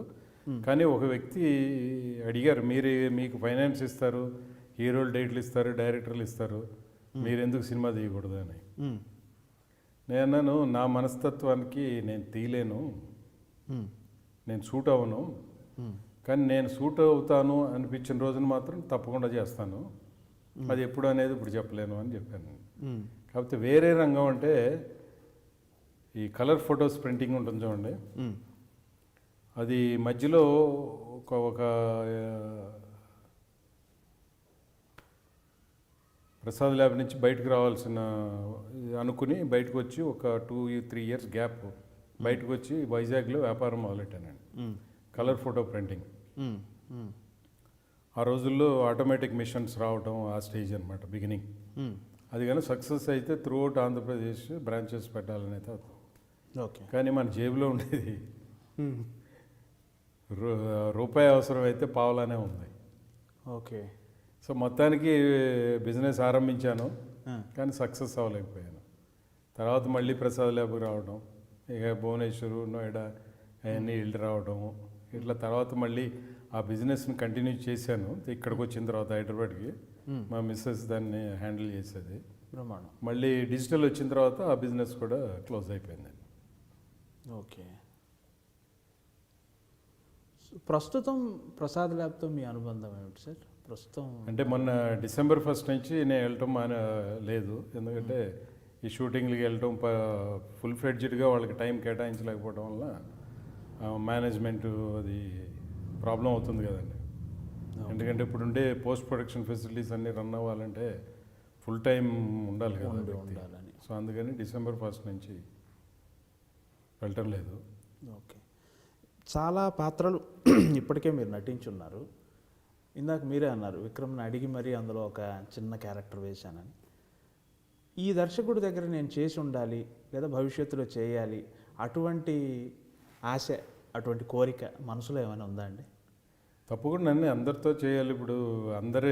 కానీ ఒక వ్యక్తి అడిగారు, మీకు ఫైనాన్స్ ఇస్తారు, హీరోలు డేట్లు ఇస్తారు, డైరెక్టర్లు ఇస్తారు, మీరెందుకు సినిమా తీయకూడదు అని. నేను అన్నాను, నా మనస్తత్వానికి నేను తీయలేను, నేను సూట్ అవ్వను, కానీ నేను సూట్ అవుతాను అనిపించిన రోజున మాత్రం తప్పకుండా చేస్తాను, అది ఎప్పుడు అనేది ఇప్పుడు చెప్పలేను అని చెప్పాను. కాకపోతే వేరే రంగం అంటే ఈ కలర్ ఫొటోస్ ప్రింటింగ్ ఉంటుంది చూడండి, అది మధ్యలో ఒక ప్రసాద్ ల్యాబ్ నుంచి బయటకు రావాల్సిన అనుకుని బయటకు వచ్చి ఒక 2-3 ఇయర్స్ గ్యాప్ బయటకు వచ్చి వైజాగ్లో వ్యాపారం మొదలెట్టానండి, కలర్ ఫోటో ప్రింటింగ్. ఆ రోజుల్లో ఆటోమేటిక్ మిషన్స్ రావటం ఆ స్టేజ్ అనమాట బిగినింగ్. అది కానీ సక్సెస్ అయితే త్రూఅవుట్ ఆంధ్రప్రదేశ్ బ్రాంచెస్ పెట్టాలనేది. ఓకే. కానీ మన జేబులో ఉండేది రూపాయి అవసరమైతే పావులానే ఉంది. ఓకే. సో మొత్తానికి బిజినెస్ ఆరంభించాను, కానీ సక్సెస్ అవ్వలేకపోయాను. తర్వాత మళ్ళీ ప్రసాద్ ల్యాబ్కి రావడం, ఇక భువనేశ్వర్, నోయిడా అవన్నీ వెళ్ళి రావడం, ఇట్లా తర్వాత మళ్ళీ ఆ బిజినెస్ని కంటిన్యూ చేశాను. ఇక్కడికి వచ్చిన తర్వాత హైదరాబాద్కి మా మిస్సెస్ దాన్ని హ్యాండిల్ చేసేది. బ్రహ్మాండం. మళ్ళీ డిజిటల్ వచ్చిన తర్వాత ఆ బిజినెస్ కూడా క్లోజ్ అయిపోయింది. ఓకే. ప్రస్తుతం ప్రసాద్ ల్యాబ్తో మీ అనుబంధం ఏమిటి సార్? ప్రస్తుతం అంటే మొన్న December 1 నుంచి నేను వెళ్ళటం లేదు, ఎందుకంటే ఈ షూటింగ్లకి వెళ్ళటం ఫుల్ ఫ్లెడ్జ్డ్గా వాళ్ళకి టైం కేటాయించలేకపోవడం వల్ల మేనేజ్మెంట్ అది ప్రాబ్లం అవుతుంది కదండి. ఎందుకంటే ఇప్పుడు ఉండే పోస్ట్ ప్రొడక్షన్ ఫెసిలిటీస్ అన్నీ రన్ అవ్వాలంటే ఫుల్ టైం ఉండాలి కదా ఉండాలని. సో అందుకని December 1 నుంచి వెళ్ళటం లేదు. ఓకే. చాలా పాత్రలు ఇప్పటికే మీరు నటించున్నారు. ఇందాక మీరే అన్నారు విక్రమ్ని అడిగి మరీ అందులో ఒక చిన్న క్యారెక్టర్ వేశానని. ఈ దర్శకుడి దగ్గర నేను చేసి ఉండాలి లేదా భవిష్యత్తులో చేయాలి అటువంటి ఆశ, అటువంటి కోరిక మనసులో ఏమైనా ఉందా అండి? తప్పకుండా నన్ను అందరితో చేయాలి. ఇప్పుడు అందరి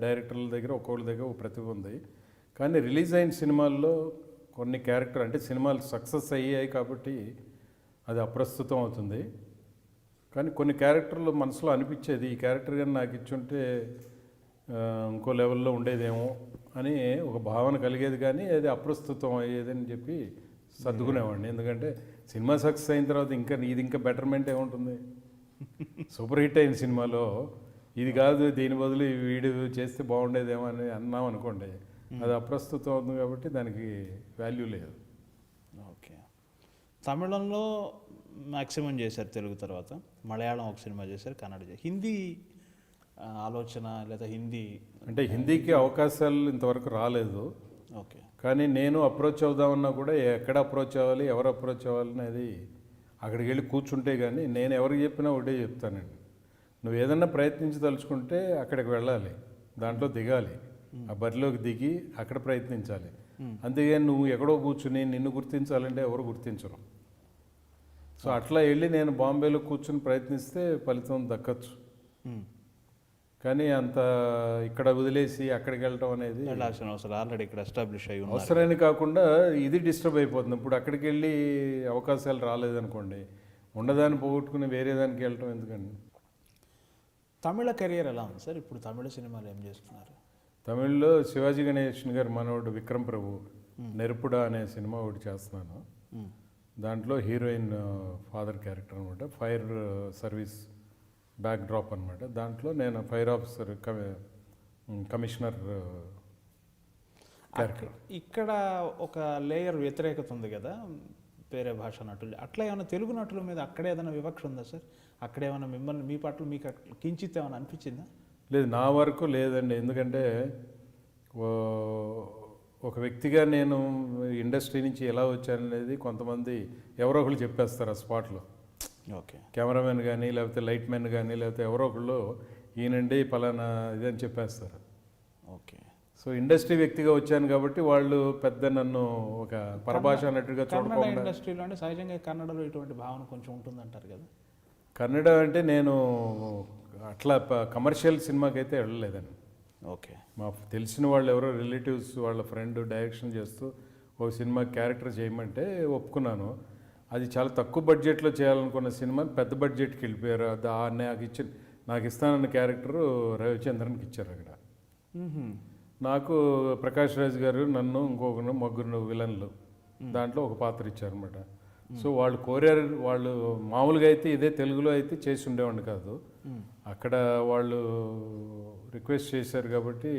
డైరెక్టర్ల దగ్గర ఒక్కొక్కరి దగ్గర ఒక ప్రతిభ ఉంది, కానీ రిలీజ్ అయిన సినిమాల్లో కొన్ని క్యారెక్టర్ అంటే సినిమాలు సక్సెస్ అయ్యాయి కాబట్టి అది అప్రస్తుతం అవుతుంది. కానీ కొన్ని క్యారెక్టర్లు మనసులో అనిపించేది, ఈ క్యారెక్టర్ కానీ నాకు ఇచ్చుంటే ఇంకో లెవెల్లో ఉండేదేమో అని ఒక భావన కలిగేది, కానీ అది అప్రస్తుతం అయ్యేదని చెప్పి సర్దుకునేవాడిని. ఎందుకంటే సినిమా సక్సెస్ అయిన తర్వాత ఇది ఇంకా బెటర్మెంట్ ఏముంటుంది? సూపర్ హిట్ అయిన సినిమాలో ఇది కాదు, దీని బదులు వీడు చేస్తే బాగుండేదేమో అని అన్నాం అనుకోండి, అది అప్రస్తుతం అవుతుంది కాబట్టి దానికి వాల్యూ లేదు. ఓకే. తమిళంలో మ్యాక్సిమం చేశారు, తెలుగు తర్వాత మలయాళం ఒక సినిమా చేశారు, కన్నడ చేశారు. హిందీ ఆలోచన లేదా హిందీ అంటే హిందీకి అవకాశాలు ఇంతవరకు రాలేదు. ఓకే. కానీ నేను అప్రోచ్ అవుదామన్నా కూడా ఎక్కడ అప్రోచ్ అవ్వాలి, ఎవరు అప్రోచ్ అవ్వాలి అనేది అక్కడికి వెళ్ళి కూర్చుంటే కానీ నేను ఎవరికి చెప్పినా ఒకటే చెప్తానండి, నువ్వు ఏదన్నా ప్రయత్నించి తలుచుకుంటే అక్కడికి వెళ్ళాలి, దాంట్లో దిగాలి, ఆ బరిలోకి దిగి అక్కడ ప్రయత్నించాలి. అంతేగాని నువ్వు ఎక్కడో కూర్చుని నిన్ను గుర్తించాలంటే ఎవరు గుర్తించరు. సో అట్లా వెళ్ళి నేను బాంబేలో కూర్చుని ప్రయత్నిస్తే ఫలితం దక్కచ్చు, కానీ అంత ఇక్కడ వదిలేసి అక్కడికి వెళ్ళటం అనేది వెళ్ళాల్సిన అవసరం ఆల్రెడీ ఇక్కడ ఎస్టాబ్లిష్ అయ్యి ఉన్నారు. అవసరాన్ని కాకుండా ఇది డిస్టర్బ్ అయిపోతుంది. ఇప్పుడు అక్కడికి వెళ్ళి అవకాశాలు రాలేదనుకోండి, ఉండదాన్ని పోగొట్టుకుని వేరే దానికి వెళ్ళటం ఎందుకండి. తమిళ కెరియర్ ఎలా ఉంది సార్? ఇప్పుడు తమిళ సినిమాలు ఏం చేస్తున్నారు? తమిళ్లో శివాజీ గణేషన్ గారు మనోడు విక్రమ్ ప్రభు నెరుపుడా అనే సినిమా ఒకటి చేస్తున్నాను. దాంట్లో హీరోయిన్ ఫాదర్ క్యారెక్టర్ అనమాట, ఫైర్ సర్వీస్ బ్యాక్ డ్రాప్ అనమాట. దాంట్లో నేను ఫైర్ ఆఫీసర్ కమిషనర్ క్యారెక్టర్. ఇక్కడ ఒక లేయర్ వ్యతిరేకత ఉంది కదా వేరే భాష నటులు, అట్లా ఏమైనా తెలుగు నటుల మీద అక్కడే ఏదైనా వివక్ష ఉందా సార్? అక్కడేమైనా మిమ్మల్ని మీ పట్ల మీకు కించిత్ ఏమైనా అనిపించిందా? లేదు, నా వరకు లేదండి. ఎందుకంటే ఒక వ్యక్తిగా నేను ఇండస్ట్రీ నుంచి ఎలా వచ్చాననేది కొంతమంది ఎవరో ఒకళ్ళు చెప్పేస్తారు ఆ స్పాట్లో. ఓకే. కెమెరామెన్ కానీ లేకపోతే లైట్ మెన్ కానీ లేకపోతే ఎవరో ఒకళ్ళు ఈయనండి పలానా ఇదని చెప్పేస్తారు. ఓకే. సో ఇండస్ట్రీ వ్యక్తిగా వచ్చాను కాబట్టి వాళ్ళు పెద్ద నన్ను ఒక పరభాష అన్నట్టుగా కన్నడ చూడకుండా. ఇండస్ట్రీలో అంటే సహజంగా కన్నడలో ఇటువంటి భావన కొంచెం ఉంటుందంటారు కదా. కన్నడ అంటే నేను అట్లా కమర్షియల్ సినిమాకి అయితే వెళ్ళలేదండి. ఓకే. మా తెలిసిన వాళ్ళు ఎవరో రిలేటివ్స్ వాళ్ళ ఫ్రెండ్ డైరెక్షన్ చేస్తూ ఒక సినిమా క్యారెక్టర్ చేయమంటే ఒప్పుకున్నాను. అది చాలా తక్కువ బడ్జెట్లో చేయాలనుకున్న సినిమాని పెద్ద బడ్జెట్కి వెళ్ళిపోయారు. నాకు ఇస్తానన్న క్యారెక్టరు రవిచంద్రన్కి ఇచ్చారు. అక్కడ నాకు ప్రకాష్ రాజ్ గారు నన్ను ఇంకొక ముగ్గురు విలన్లు దాంట్లో ఒక పాత్ర ఇచ్చారనమాట. సో వాళ్ళు కోరారు, వాళ్ళు మామూలుగా అయితే ఇదే తెలుగులో అయితే చేసి ఉండేవాడిని కాదు, అక్కడ వాళ్ళు రిక్వెస్ట్ చేశారు కాబట్టి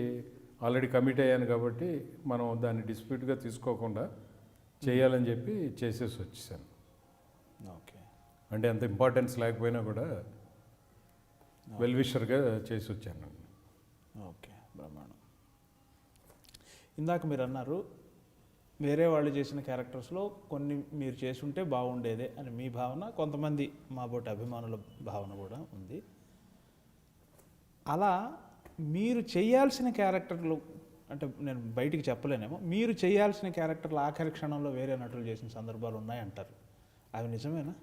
ఆల్రెడీ కమిట్ అయ్యాను కాబట్టి మనం దాన్ని డిస్ప్యూట్గా తీసుకోకుండా చేయాలని చెప్పి చేసేసి వచ్చేసాను. ఓకే. అంటే అంత ఇంపార్టెన్స్ లేకపోయినా కూడా వెల్ విషర్గా చేసి వచ్చాను. ఓకే, బ్రహ్మాండం. ఇందాక మీరు అన్నారు వేరే వాళ్ళు చేసిన క్యారెక్టర్స్లో కొన్ని మీరు చేసుంటే బాగుండేదే అని మీ భావన, కొంతమంది మా బోటి అభిమానుల భావన కూడా ఉంది. అలా మీరు చేయాల్సిన క్యారెక్టర్లు అంటే నేను బయటికి చెప్పలేనేమో, మీరు చేయాల్సిన క్యారెక్టర్లు ఆఖరి క్షణంలో వేరే నటులు చేసిన సందర్భాలు ఉన్నాయంటారు, అవి నిజమేనా?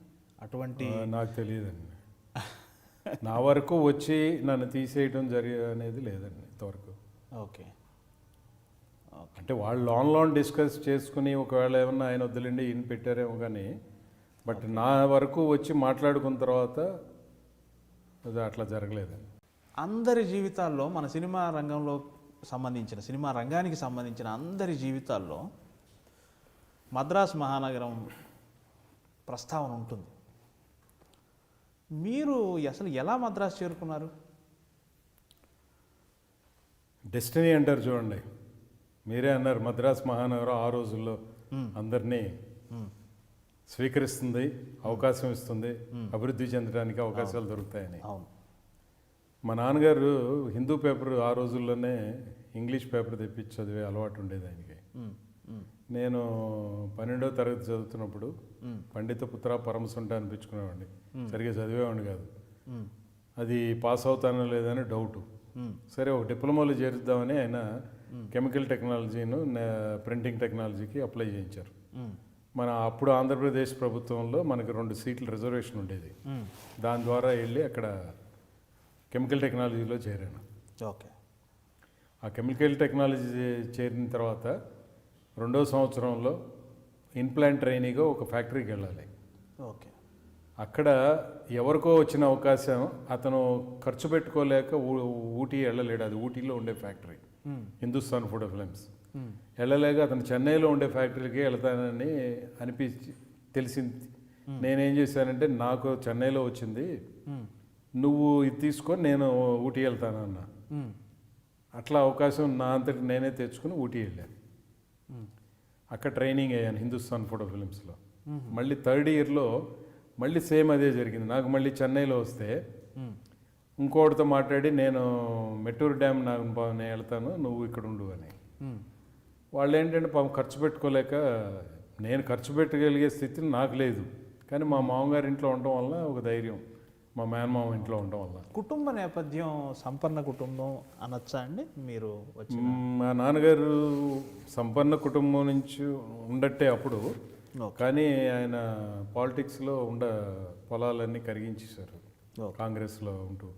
అటువంటి నాకు తెలియదండి. నా వరకు వచ్చి నన్ను తీసేయటం అనేది లేదండి ఇంతవరకు. ఓకే. అంటే వాళ్ళు లోన్ డిస్కస్ చేసుకుని ఒకవేళ ఏమన్నా ఆయన వద్దులేండి ఈయన పెట్టారేమో కానీ, బట్ నా వరకు వచ్చి మాట్లాడుకున్న తర్వాత అది అట్లా జరగలేదండి. అందరి జీవితాల్లో మన సినిమా రంగానికి సంబంధించిన అందరి జీవితాల్లో మద్రాస్ మహానగరం ప్రస్తావన ఉంటుంది. మీరు అసలు ఎలా మద్రాసు చేరుకున్నారు? డెస్టినీ అంటారు చూడండి, మీరే అన్నారు మద్రాస్ మహానగరం ఆ రోజుల్లో అందరినీ స్వీకరిస్తుంది, అవకాశం ఇస్తుంది, అభివృద్ధి చెందడానికి అవకాశాలు దొరుకుతాయని. అవును. మా నాన్నగారు హిందూ పేపర్ ఆ రోజుల్లోనే ఇంగ్లీష్ పేపర్ తెప్పించి చదివే అలవాటు ఉండేది ఆయనకి. నేను 12వ తరగతి చదువుతున్నప్పుడు పండిత పుత్ర పరమసుంట అనిపించుకునేవాడిని. సరిగ్గా చదివేవాడిని కాదు. అది పాస్ అవుతానో లేదని డౌటు. సరే ఒక డిప్లొమాలో చేరుద్దామని ఆయన కెమికల్ టెక్నాలజీను ప్రింటింగ్ టెక్నాలజీకి అప్లై చేయించారు. మన అప్పుడు ఆంధ్రప్రదేశ్ ప్రభుత్వంలో మనకి 2 సీట్ల రిజర్వేషన్ ఉండేది. దాని ద్వారా వెళ్ళి అక్కడ కెమికల్ టెక్నాలజీలో చేరాను. ఓకే. ఆ కెమికల్ టెక్నాలజీ చేరిన తర్వాత 2వ సంవత్సరంలో ఇన్ప్లాంట్ ట్రైనీగా ఒక ఫ్యాక్టరీకి వెళ్ళాలి. ఓకే. అక్కడ ఎవరికో వచ్చిన అవకాశం, అతను ఖర్చు పెట్టుకోలేక ఊటీ వెళ్ళలేడు. అది ఊటీలో ఉండే ఫ్యాక్టరీ, హిందుస్థాన్ ఫుడ్ ఫిల్మ్స్. వెళ్ళలేక అతను చెన్నైలో ఉండే ఫ్యాక్టరీకి వెళ్తానని తెలిసింది. నేనేం చేశానంటే, నాకు చెన్నైలో వచ్చింది, నువ్వు ఇది తీసుకొని నేను ఊటీ వెళ్తానన్నా. అట్లా అవకాశం నా అంతటి నేనే తెచ్చుకుని ఊటీ వెళ్ళాను. అక్కడ ట్రైనింగ్ అయ్యాను హిందుస్థాన్ ఫోటో ఫిల్మ్స్లో. మళ్ళీ 3rd ఇయర్లో మళ్ళీ సేమ్ అదే జరిగింది. నాకు మళ్ళీ చెన్నైలో వస్తే ఇంకోటితో మాట్లాడి, నేను మెట్టూరు డ్యామ్ నేను వెళ్తాను, నువ్వు ఇక్కడ ఉండు అని. వాళ్ళు ఏంటంటే పాపం ఖర్చు పెట్టుకోలేక, నేను ఖర్చు పెట్టగలిగే స్థితి నాకు లేదు, కానీ మా మామగారి ఇంట్లో ఉండటం వల్ల ఒక ధైర్యం, మా మేనమామ ఇంట్లో ఉండటం వల్ల. కుటుంబ నేపథ్యం సంపన్న కుటుంబం అనొచ్చా అండి మీరు వచ్చి? మా నాన్నగారు సంపన్న కుటుంబం నుంచి ఉండట్టే అప్పుడు, కానీ ఆయన పాలిటిక్స్లో పొలాలన్నీ కరిగించేశారు. కాంగ్రెస్లో ఉంటూ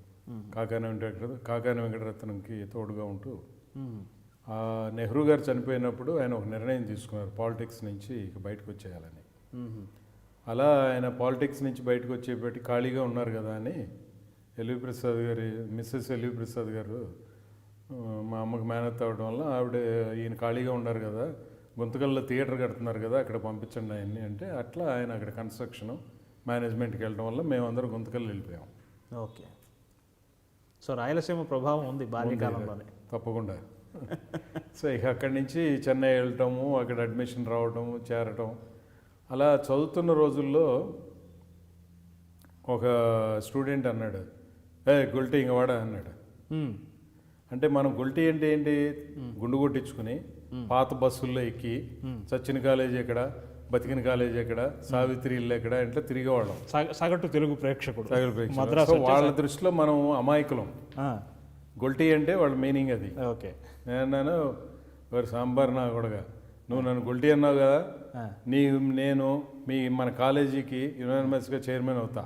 కాకాని వెంకటరత్నంకి తోడుగా ఉంటూ. నెహ్రూ గారు చనిపోయినప్పుడు ఆయన ఒక నిర్ణయం తీసుకున్నారు, పాలిటిక్స్ నుంచి ఇక బయటకు వచ్చేయాలని. అలా ఆయన పాలిటిక్స్ నుంచి బయటకు వచ్చేపట్టి ఖాళీగా ఉన్నారు కదా అని మిస్సెస్ ఎల్వి ప్రసాద్ గారు మా అమ్మకి మేనత్ అవ్వడం వల్ల ఆవిడ, ఈయన ఖాళీగా ఉన్నారు కదా, గుంతకల్లో థియేటర్ కడుతున్నారు కదా, అక్కడ పంపించండి ఆయన్ని అంటే, అట్లా ఆయన అక్కడ కన్స్ట్రక్షన్ మేనేజ్మెంట్కి వెళ్ళడం వల్ల మేమందరం గుంతకల్లో వెళ్ళిపోయాం. ఓకే. సో రాయలసీమ ప్రభావం ఉంది బాల్యకాలంలోనే. తప్పకుండా. సో ఇక అక్కడి నుంచి చెన్నై వెళ్ళటము, అక్కడ అడ్మిషన్ రావటము, చేరటం. అలా చదువుతున్న రోజుల్లో ఒక స్టూడెంట్ అన్నాడు, గుల్టీ ఇంక వాడా అన్నాడు. అంటే మనం గుల్టీ అంటే ఏంటి, గుండు కొట్టించుకుని పాత బస్సుల్లో ఎక్కి సచిన్ కాలేజ్ ఎక్కడ, బతికిన కాలేజ్ ఎక్కడ, సావిత్రి ఇల్లు ఎక్కడ అంటే తిరిగేవాళ్ళం. సగటు తెలుగు ప్రేక్షకుడు. వాళ్ళ దృష్టిలో మనం అమాయకులం. గుల్టీ అంటే వాళ్ళ మీనింగ్ అది. ఓకే. నేను వారు సాంబార్ నా కొడగా, నువ్వు నన్ను గుల్టీ అన్నావు కదా, నేను మన కాలేజీకి యునానిమస్గా చైర్మన్ అవుతా.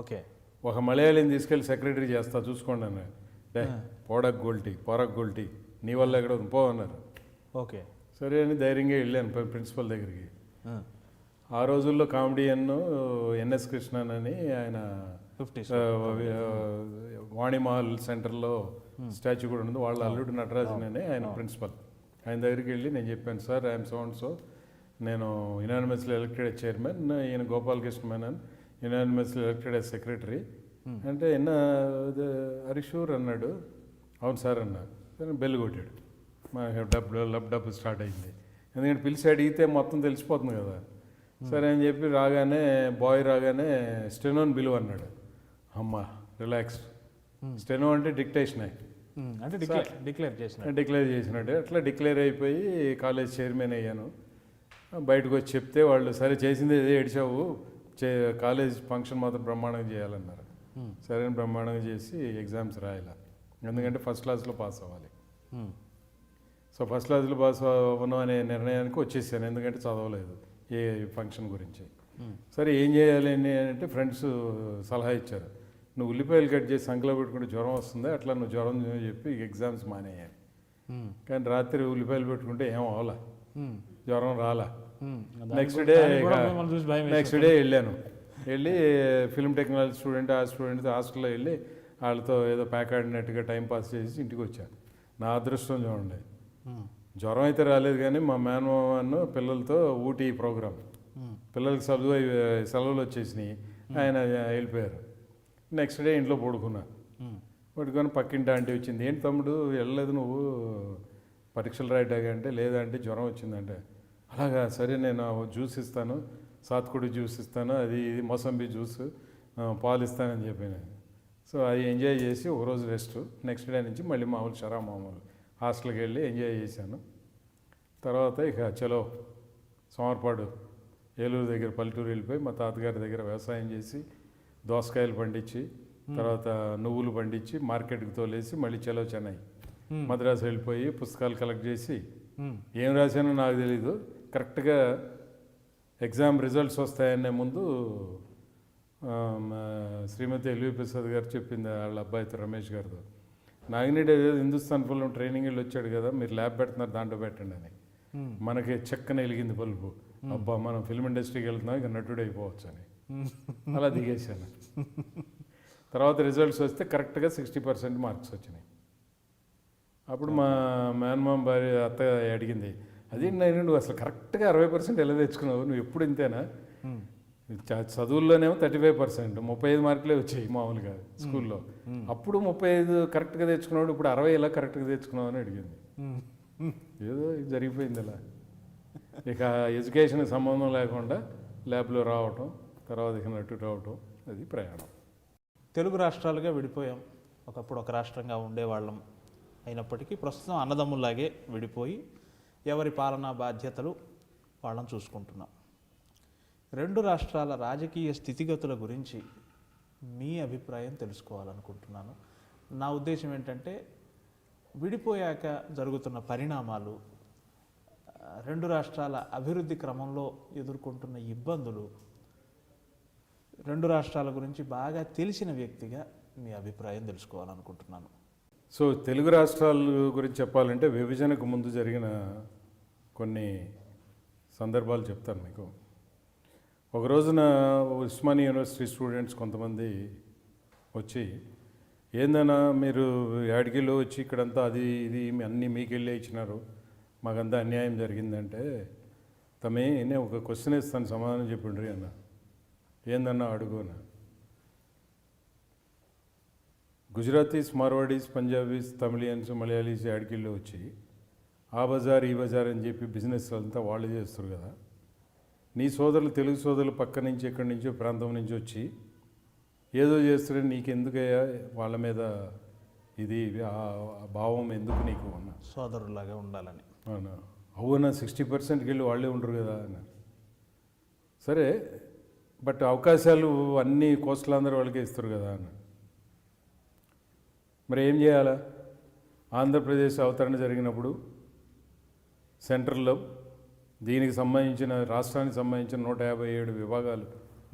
ఓకే. ఒక మలయాళీని తీసుకెళ్ళి సెక్రటరీ చేస్తా, చూసుకోండి అన్నాడు. పొరక్ గొల్టీ నీ వల్ల ఎక్కడ పో అన్నారు. ఓకే. సరే అని ధైర్యంగా వెళ్ళాను ప్రిన్సిపల్ దగ్గరికి. ఆ రోజుల్లో కామెడియన్ ఎన్ఎస్ కృష్ణన్ అని ఆయన వాణిమహల్ సెంటర్లో స్టాచ్యూ కూడా ఉంది, వాళ్ళ అల్లుడు నటరాజన్ అని ఆయన ప్రిన్సిపల్. ఆయన దగ్గరికి వెళ్ళి నేను చెప్పాను, sir I'm so and so, నేను యునానిమస్లీ ఎలక్టెడ్ చైర్మన్, ఈయన Gopalakrishna Menon unanimously elected as secretary అంటే, హరీషూర్ అన్నాడు. అవును సార్ అన్నా. బెల్ కొట్టాడు. మా డబ్బు స్టార్ట్ అయింది. ఎందుకంటే పిలిచి అడిగితే మొత్తం తెలిసిపోతుంది కదా. సరే అని చెప్పి బాయ్ రాగానే స్టెనోని బిలువ అన్నాడు. అమ్మా రిలాక్స్. స్టెనో అంటే డిక్టేషన్ అంటే డిక్లేర్ చేసినట్టు. అట్లా డిక్లేర్ అయిపోయి కాలేజ్ చైర్మన్ అయ్యాను. బయటకు వచ్చి చెప్తే వాళ్ళు, సరే చేసింది ఏదో ఏడిచావు, కాలేజ్ ఫంక్షన్ మాత్రం బ్రహ్మాండంగా చేయాలన్నారు. సరే బ్రహ్మాండంగా చేసి ఎగ్జామ్స్ రాయాలి, ఎందుకంటే ఫస్ట్ క్లాస్లో పాస్ అవ్వాలి. సో ఫస్ట్ క్లాస్లో పాస్ అవ్వను అనే నిర్ణయానికి వచ్చేసాను, ఎందుకంటే చదవలేదు ఏ ఫంక్షన్ గురించి. సరే ఏం చేయాలి అని అంటే ఫ్రెండ్స్ సలహా ఇచ్చారు, నువ్వు ఉల్లిపాయలు కట్ చేసి సంకలో పెట్టుకుంటే జ్వరం వస్తుంది, అట్లా నువ్వు జ్వరం చెప్పి ఎగ్జామ్స్ మానేయాలి. కానీ రాత్రి ఉల్లిపాయలు పెట్టుకుంటే ఏం అవలా, జ్వరం రాలా. నెక్స్ట్ డే వెళ్ళాను, వెళ్ళి ఫిల్మ్ టెక్నాలజీ స్టూడెంట్ ఆ స్టూడెంట్ హాస్టల్లో వెళ్ళి వాళ్ళతో ఏదో ప్యాక్ ఆడినట్టుగా టైం పాస్ చేసి ఇంటికి వచ్చాను. నా అదృష్టం చూడండి, జ్వరం అయితే రాలేదు. కానీ మా మేనమామ పిల్లలతో ఊటీ ప్రోగ్రామ్, పిల్లలకి సెలవులు వచ్చేసినాయి, ఆయన వెళ్ళిపోయారు. నెక్స్ట్ డే ఇంట్లో పడుకొని పక్కింటి ఆంటీ వచ్చింది, ఏంటి తమ్ముడు వెళ్ళలేదు నువ్వు పరీక్షలు రాయటాగా అంటే, లేదంటే జ్వరం వచ్చిందంటే, అలాగా సరే నేను జ్యూస్ ఇస్తాను, సాత్కుడి జ్యూస్ ఇస్తాను, అది ఇది మోసంబి జ్యూస్ పాలు ఇస్తానని చెప్పాను. సో అది ఎంజాయ్ చేసి ఒకరోజు రెస్ట్, నెక్స్ట్ డే నుంచి మళ్ళీ మామూలు హాస్టల్కి వెళ్ళి ఎంజాయ్ చేశాను. తర్వాత ఇక చలో సోమర్పాడు ఏలూరు దగ్గర పల్లెటూరు వెళ్ళిపోయి మా తాతగారి దగ్గర వ్యవసాయం చేసి దోసకాయలు పండించి, తర్వాత నువ్వులు పండించి మార్కెట్కి తోలేసి మళ్ళీ చలో చెన్నై మద్రాసు వెళ్ళిపోయి పుస్తకాలు కలెక్ట్ చేసి ఏం రాశానో నాకు తెలీదు. కరెక్ట్గా ఎగ్జామ్ రిజల్ట్స్ వస్తాయనే ముందు శ్రీమతి ఎల్వి ప్రసాద్ గారు చెప్పింది వాళ్ళ అబ్బాయితో రమేష్ గారితో, నాగినేడు ఏదో హిందుస్థాన్ ఫిల్మ్ ట్రైనింగ్ వెళ్ళి వచ్చాడు కదా, మీరు ల్యాబ్ పెడుతున్నారు దాంట్లో పెట్టండి అని. మనకి చక్కన వెలిగింది బల్బు, అబ్బా మనం ఫిల్మ్ ఇండస్ట్రీకి వెళ్తున్నాం ఇక నటుడు అయిపోవచ్చు అని అలా దిగేశాను. తర్వాత రిజల్ట్స్ వస్తే కరెక్ట్గా 60% మార్క్స్ వచ్చినాయి. అప్పుడు మా మేనమామ భార్య అత్త అడిగింది, అది నువ్వు అసలు కరెక్ట్గా 60% ఎలా తెచ్చుకున్నావు, నువ్వు ఎప్పుడు ఇంతేనా? చదువుల్లోనేమో 35%, 35 మార్కులే వచ్చాయి మామూలుగా స్కూల్లో. అప్పుడు 35 కరెక్ట్గా తెచ్చుకున్నాడు, ఇప్పుడు 60 ఎలా కరెక్ట్గా తెచ్చుకున్నావు అని అడిగింది. ఏదో జరిగిపోయింది అలా. ఇక ఎడ్యుకేషన్ సంబంధం లేకుండా ల్యాబ్లో రావటం, తర్వాత ఇక నటు రావటం, అది ప్రయాణం. తెలుగు రాష్ట్రాలుగా విడిపోయాం, ఒకప్పుడు ఒక రాష్ట్రంగా ఉండేవాళ్ళం అయినప్పటికీ ప్రస్తుతం అన్నదమ్ముల్లాగే విడిపోయి ఎవరి పాలనా బాధ్యతలు వాళ్ళని చూసుకుంటున్నాం. రెండు రాష్ట్రాల రాజకీయ స్థితిగతుల గురించి మీ అభిప్రాయం తెలుసుకోవాలనుకుంటున్నాను. నా ఉద్దేశం ఏంటంటే, విడిపోయాక జరుగుతున్న పరిణామాలు, రెండు రాష్ట్రాల అభివృద్ధి క్రమంలో ఎదుర్కొంటున్న ఇబ్బందులు, రెండు రాష్ట్రాల గురించి బాగా తెలిసిన వ్యక్తిగా మీ అభిప్రాయం తెలుసుకోవాలనుకుంటున్నాను. సో తెలుగు రాష్ట్రాల గురించి చెప్పాలంటే విభజనకు ముందు జరిగిన కొన్ని సందర్భాలు చెప్తాను మీకు. ఒక రోజున ఉస్మానియా యూనివర్సిటీ స్టూడెంట్స్ కొంతమంది వచ్చి, ఏందన్నా మీరు యాడికిలో వచ్చి ఇక్కడంతా అది ఇది అన్నీ మీకెళ్ళే ఇచ్చినారు, మాకంతా అన్యాయం జరిగిందంటే, తమే నేను ఒక క్వశ్చన్ ఇస్తాను సమాధానం చెప్పిండ్రి అన్న. ఏందన్నా అడుగునా. గుజరాతీస్, మార్వాడీస్, పంజాబీస్, తమిళియన్స్, మలయాళీస్ యాడికిల్లో వచ్చి ఆ బజార్ ఈ బజార్ అని చెప్పి బిజినెస్ అంతా వాళ్ళు చేస్తారు కదా, నీ సోదరులు తెలుగు సోదరులు పక్క నుంచి ఎక్కడి నుంచో ప్రాంతం నుంచి వచ్చి ఏదో చేస్తుంటే నీకెందుకయ్యా వాళ్ళ మీద ఇది ఆ భావం ఎందుకు నీకు అన్న? సోదరులాగా ఉండాలని. అవునా? అవునా, 60%కి వెళ్ళి వాళ్ళే ఉండరు కదా అన్నారు. సరే, బట్ అవకాశాలు అన్నీ కోస్టల్ వాళ్ళకే ఇస్తారు కదా అన్న. మరి ఏం చేయాలా? ఆంధ్రప్రదేశ్ అవతరణ జరిగినప్పుడు సెంట్రల్లో దీనికి సంబంధించిన రాష్ట్రానికి సంబంధించిన 157 విభాగాలు,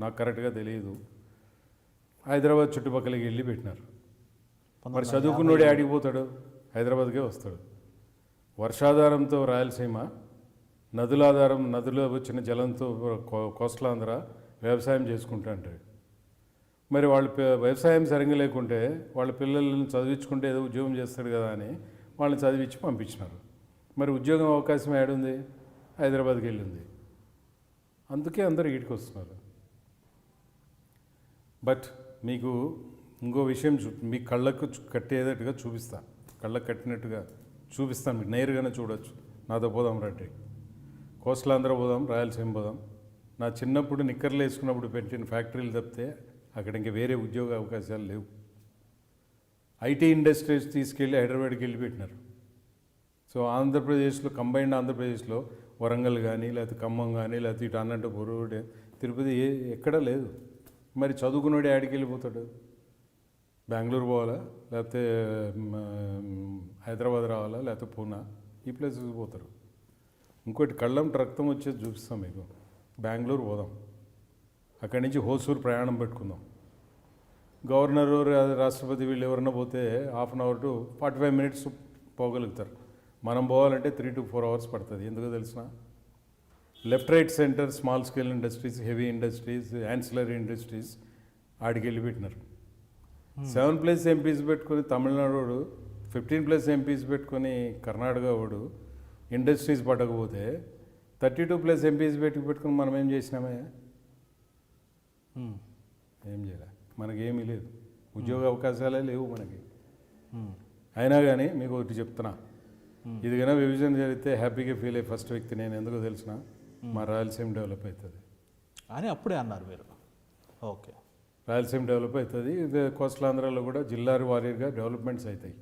నాకు కరెక్ట్గా తెలియదు, హైదరాబాద్ చుట్టుపక్కలకి వెళ్ళి పెట్టినారు. మరి చదువుకున్నోడే ఆడిపోతాడు, హైదరాబాద్కే వస్తాడు. వర్షాధారంతో రాయలసీమ, నదులాధారం నదులో వచ్చిన జలంతో కోస్టలాంధ్ర వ్యవసాయం చేసుకుంటూ అంటారు. మరి వాళ్ళు వ్యవసాయం సరిగ్గా లేకుంటే వాళ్ళ పిల్లల్ని చదివించుకుంటే ఏదో ఉద్యోగం చేస్తాడు కదా అని వాళ్ళని చదివించి పంపించినారు. మరి ఉద్యోగం అవకాశం ఏడుంది? హైదరాబాద్కి వెళ్ళింది. అందుకే అందరూ ఈడికి వస్తున్నారు. బట్ మీకు ఇంకో విషయం మీ కళ్ళకు కట్టేటట్టుగా చూపిస్తాను, కళ్ళకు కట్టినట్టుగా చూపిస్తాను, మీకు నేరుగానే చూడొచ్చు. నాతో పోదాం రండి, కోస్టలాంధ్ర పోదాం, రాయలసీమ పోదాం. నా చిన్నప్పుడు నిక్కర్లు వేసుకున్నప్పుడు పెట్టిన ఫ్యాక్టరీలు తప్పితే అక్కడ ఇంకా వేరే ఉద్యోగ అవకాశాలు లేవు. ఐటీ ఇండస్ట్రీస్ తీసుకెళ్ళి హైదరాబాద్కి వెళ్ళి పెట్టినారు. సో ఆంధ్రప్రదేశ్లో, కంబైన్డ్ ఆంధ్రప్రదేశ్లో వరంగల్ కానీ, లేకపోతే ఖమ్మం కానీ, లేకపోతే ఇటు అనంతపురం, తిరుపతి ఎక్కడా లేదు. మరి చదువుకున్నాడు ఆడికి వెళ్ళిపోతాడు? బెంగళూరు పోవాలా, లేకపోతే హైదరాబాద్ రావాలా, లేకపోతే పూనా, ఈ ప్లేసెస్ పోతారు. ఇంకోటి కళ్ళం రక్తం వచ్చేది చూపిస్తాం మీకు. బెంగళూరు పోదాం, అక్కడి నుంచి హోసూరు ప్రయాణం పెట్టుకుందాం. గవర్నరు రాష్ట్రపతి వీళ్ళు ఎవరన్నా పోతే half an hour to 45 minutes పోగలుగుతారు. మనం పోవాలంటే 3 to 4 hours పడుతుంది. ఎందుకో తెలిసిన left right centre small scale industries, heavy industries, ancillary industries ఆడికి వెళ్ళిపెట్టినారు. 7+ ఎంపీస్ పెట్టుకొని తమిళనాడు వాడు, 15+ ఎంపీస్ పెట్టుకొని కర్ణాటక వాడు ఇండస్ట్రీస్ పట్టకపోతే 32+ ఎంపీస్ పెట్టుకుని మనం ఏం చేసినామే? ఏం చేయలే. మనకేమీ లేదు, ఉద్యోగ అవకాశాలే లేవు మనకి. అయినా కానీ మీకు ఒకటి చెప్తున్నా, ఇది కన్నా విభజన జరిగితే హ్యాపీగా ఫీల్ అయ్యే ఫస్ట్ వ్యక్తి నేను. ఎందుకో తెలిసిన మా రాయలసీమ డెవలప్ అవుతుంది అని అప్పుడే అన్నారు మీరు. ఓకే, రాయలసీమ డెవలప్ అవుతుంది. ఇది కోస్టల్ ఆంధ్రాలో కూడా జిల్లా వారీగా డెవలప్మెంట్స్ అవుతాయి.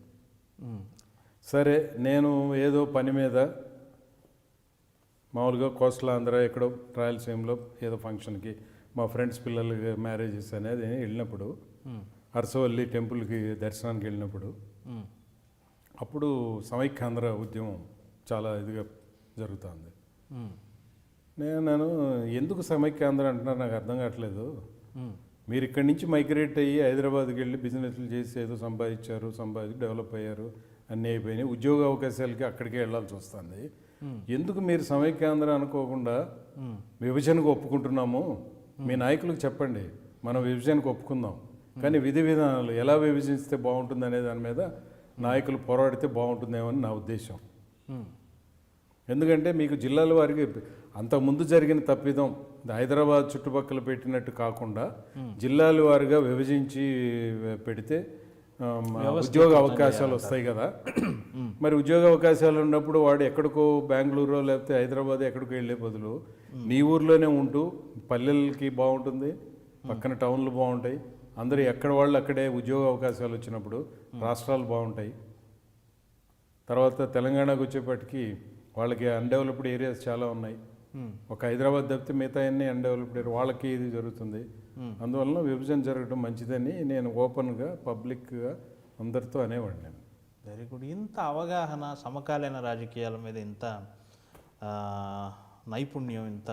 సరే, నేను ఏదో పని మీద మామూలుగా కోస్టల్ ఆంధ్ర ఎక్కడో రాయలసీమలో ఏదో ఫంక్షన్కి మా ఫ్రెండ్స్ పిల్లలకి మ్యారేజెస్ అనేది వెళ్ళినప్పుడు, అరసవల్లి టెంపుల్కి దర్శనానికి వెళ్ళినప్పుడు, అప్పుడు సమైక్యాంధ్ర ఉద్యమం చాలా ఇదిగా జరుగుతుంది. నేను ఎందుకు సమైక్యాంధ్ర అంటున్నారు నాకు అర్థం కావట్లేదు. మీరు ఇక్కడి నుంచి మైగ్రేట్ అయ్యి హైదరాబాద్కి వెళ్ళి బిజినెస్లు చేసి ఏదో సంపాదించి డెవలప్ అయ్యారు, అన్నీ అయిపోయినాయి. ఉద్యోగ అవకాశాలకి అక్కడికే వెళ్ళాల్సి వస్తుంది. ఎందుకు మీరు సమైక్యాంధ్ర అనుకోకుండా విభజనకు ఒప్పుకుంటున్నాము? మీ నాయకులకు చెప్పండి, మనం విభజనకు ఒప్పుకుందాం, కానీ విధి విధానాలు ఎలా విభజిస్తే బాగుంటుంది అనే దాని మీద నాయకులు పోరాడితే బాగుంటుందేమో అని నా ఉద్దేశం. ఎందుకంటే మీకు జిల్లాల వారికి అంతకుముందు జరిగిన తప్పిదం హైదరాబాద్ చుట్టుపక్కల పెట్టినట్టు కాకుండా జిల్లాల వారిగా విభజించి పెడితే ఉద్యోగ అవకాశాలు వస్తాయి కదా. మరి ఉద్యోగ అవకాశాలు ఉన్నప్పుడు వాడు ఎక్కడికో బెంగళూరు లేకపోతే హైదరాబాద్ ఎక్కడికో వెళ్ళే బదులు నీ ఊర్లోనే ఉంటూ పల్లెలకి బాగుంటుంది, పక్కన టౌన్లు బాగుంటాయి, అందరూ ఎక్కడ వాళ్ళు అక్కడే ఉద్యోగ అవకాశాలు వచ్చినప్పుడు రాష్ట్రాలు బాగుంటాయి. తర్వాత తెలంగాణకు వచ్చేప్పటికి వాళ్ళకి అన్డెవలప్డ్ ఏరియాస్ చాలా ఉన్నాయి. ఒక హైదరాబాద్ తప్పితే మిగతా అన్ని అన్డెవలప్డ్ ఏరియా వాళ్ళకి ఇది జరుగుతుంది. అందువలన విభజన జరగడం మంచిదని నేను ఓపెన్గా పబ్లిక్గా అందరితో అనేవాడిని. నేను వెరీ గుడ్. ఇంత అవగాహన, సమకాలీన రాజకీయాల మీద ఇంత నైపుణ్యం, ఇంత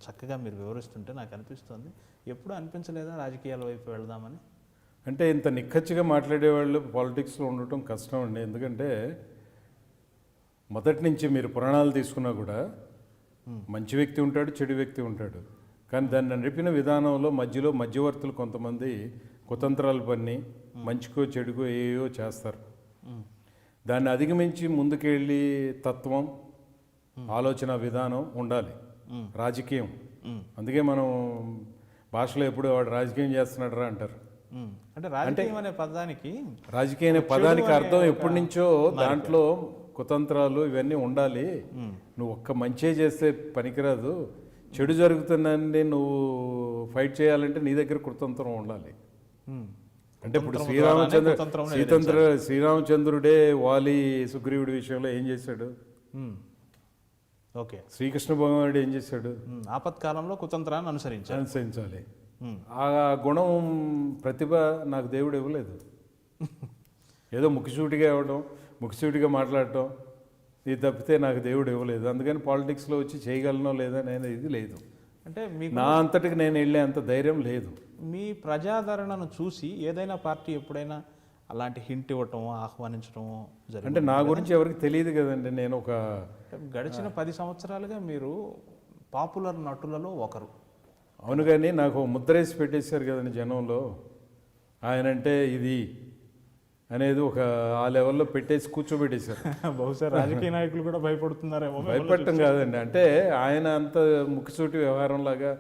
చక్కగా మీరు వివరిస్తుంటే నాకు అనిపిస్తుంది, ఎప్పుడు అనిపించలేదా రాజకీయాల వైపు వెళదామని? అంటే ఇంత నిక్కచ్చిగా మాట్లాడేవాళ్ళు పాలిటిక్స్లో ఉండటం కష్టం అండి. ఎందుకంటే మొదటి నుంచి మీరు పురాణాలు తీసుకున్నా కూడా మంచి వ్యక్తి ఉంటాడు, చెడు వ్యక్తి ఉంటాడు. కానీ దాన్ని నడిపిన విధానంలో మధ్యలో మధ్యవర్తులు కొంతమంది కుతంత్రాలు పన్ని మంచికో చెడుకో ఏయో చేస్తారు. దాన్ని అధిగమించి ముందుకెళ్ళి తత్వం, ఆలోచన విధానం ఉండాలి రాజకీయం. అందుకే మనం భాషలో ఎప్పుడు వాడు రాజకీయం చేస్తున్నాడు రా అంటారు. అంటే రాజకీయం అనే పదానికి, రాజకీయం అనే పదానికి అర్థం ఎప్పటి నుంచో దాంట్లో కుతంత్రాలు ఇవన్నీ ఉండాలి. నువ్వు ఒక్క మంచి చేస్తే పనికిరాదు, చెడు జరుగుతుందని నువ్వు ఫైట్ చేయాలంటే నీ దగ్గర కుతంత్రం ఉండాలి. అంటే ఇప్పుడు శ్రీరామచంద్రుడే వాలి సుగ్రీవుడి విషయంలో ఏం చేశాడు? ఓకే, శ్రీకృష్ణ భగవానుడు ఏం చేశాడు? ఆపత్కాలంలో కుతంత్రాన్ని అనుసరించాలి. ఆ గుణం, ప్రతిభ నాకు దేవుడు ఇవ్వలేదు. ఏదో ముఖసూటిగా ఇవ్వడం, ముఖసూటిగా మాట్లాడటం, ఇది తప్పితే నాకు దేవుడు ఇవ్వలేదు. అందుకని పాలిటిక్స్లో వచ్చి చేయగలనో లేదా నేను ఇది లేదు. అంటే నా అంతటికి నేను వెళ్ళే అంత ధైర్యం లేదు. మీ ప్రజాదరణను చూసి ఏదైనా పార్టీ ఎప్పుడైనా అలాంటి హింట్ ఇవ్వటం, ఆహ్వానించడం జరిగింది? అంటే నా గురించి ఎవరికి తెలియదు కదండి. నేను ఒక గడిచిన 10 సంవత్సరాలుగా మీరు పాపులర్ నటులలో ఒకరు. అవును, కానీ నాకు ముద్రేసి పెట్టేశారు కదండి జనంలో. ఆయనంటే ఇది అనేది ఒక ఆ లెవెల్లో పెట్టేసి కూర్చోబెట్టేశారు. బహుశా రాజకీయ నాయకులు కూడా భయపడుతున్నారేమో. భయపడటం కాదండి, అంటే ఆయన అంత ముఖ్యసూటి వ్యవహారంలాగా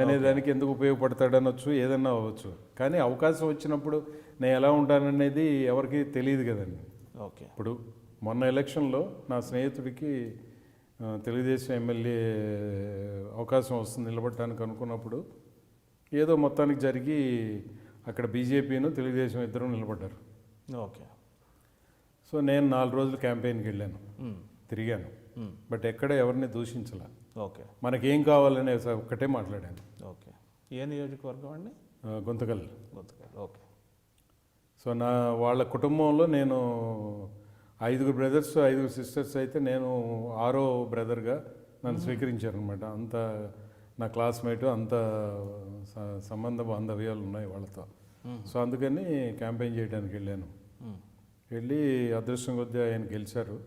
అనేదానికి ఎందుకు ఉపయోగపడతాడనొచ్చు, ఏదన్నా అవ్వచ్చు. కానీ అవకాశం వచ్చినప్పుడు నేను ఎలా ఉంటాననేది ఎవరికి తెలియదు కదండి. ఓకే, ఇప్పుడు మొన్న ఎలక్షన్లో నా స్నేహితుడికి తెలుగుదేశం ఎమ్మెల్యే అవకాశం వస్తుంది నిలబడటానికి అనుకున్నప్పుడు ఏదో మొత్తానికి జరిగి అక్కడ బీజేపీను తెలుగుదేశం ఇద్దరు నిలబడ్డారు. ఓకే, సో నేను 4 రోజులు క్యాంపెయిన్కి వెళ్ళాను, తిరిగాను, బట్ ఎక్కడ ఎవరిని దూషించలే. ఓకే, మనకేం కావాలనే ఒక్కటే మాట్లాడాను. ఓకే, ఏ నియోజకవర్గం అండి? గుంతకల్. ఓకే. సో వాళ్ళ కుటుంబంలో నేను 5 బ్రదర్స్ 5 సిస్టర్స్ అయితే నేను 6వ బ్రదర్గా నన్ను స్వీకరించారనమాట. అంత నా క్లాస్మేట్, అంత సంబంధ బాంధవ్యాలు ఉన్నాయి వాళ్ళతో. సో అందుకని క్యాంపెయిన్ చేయడానికి వెళ్ళాను. వెళ్ళి అదృష్టం కొద్దీ ఆయన గెలిచారు.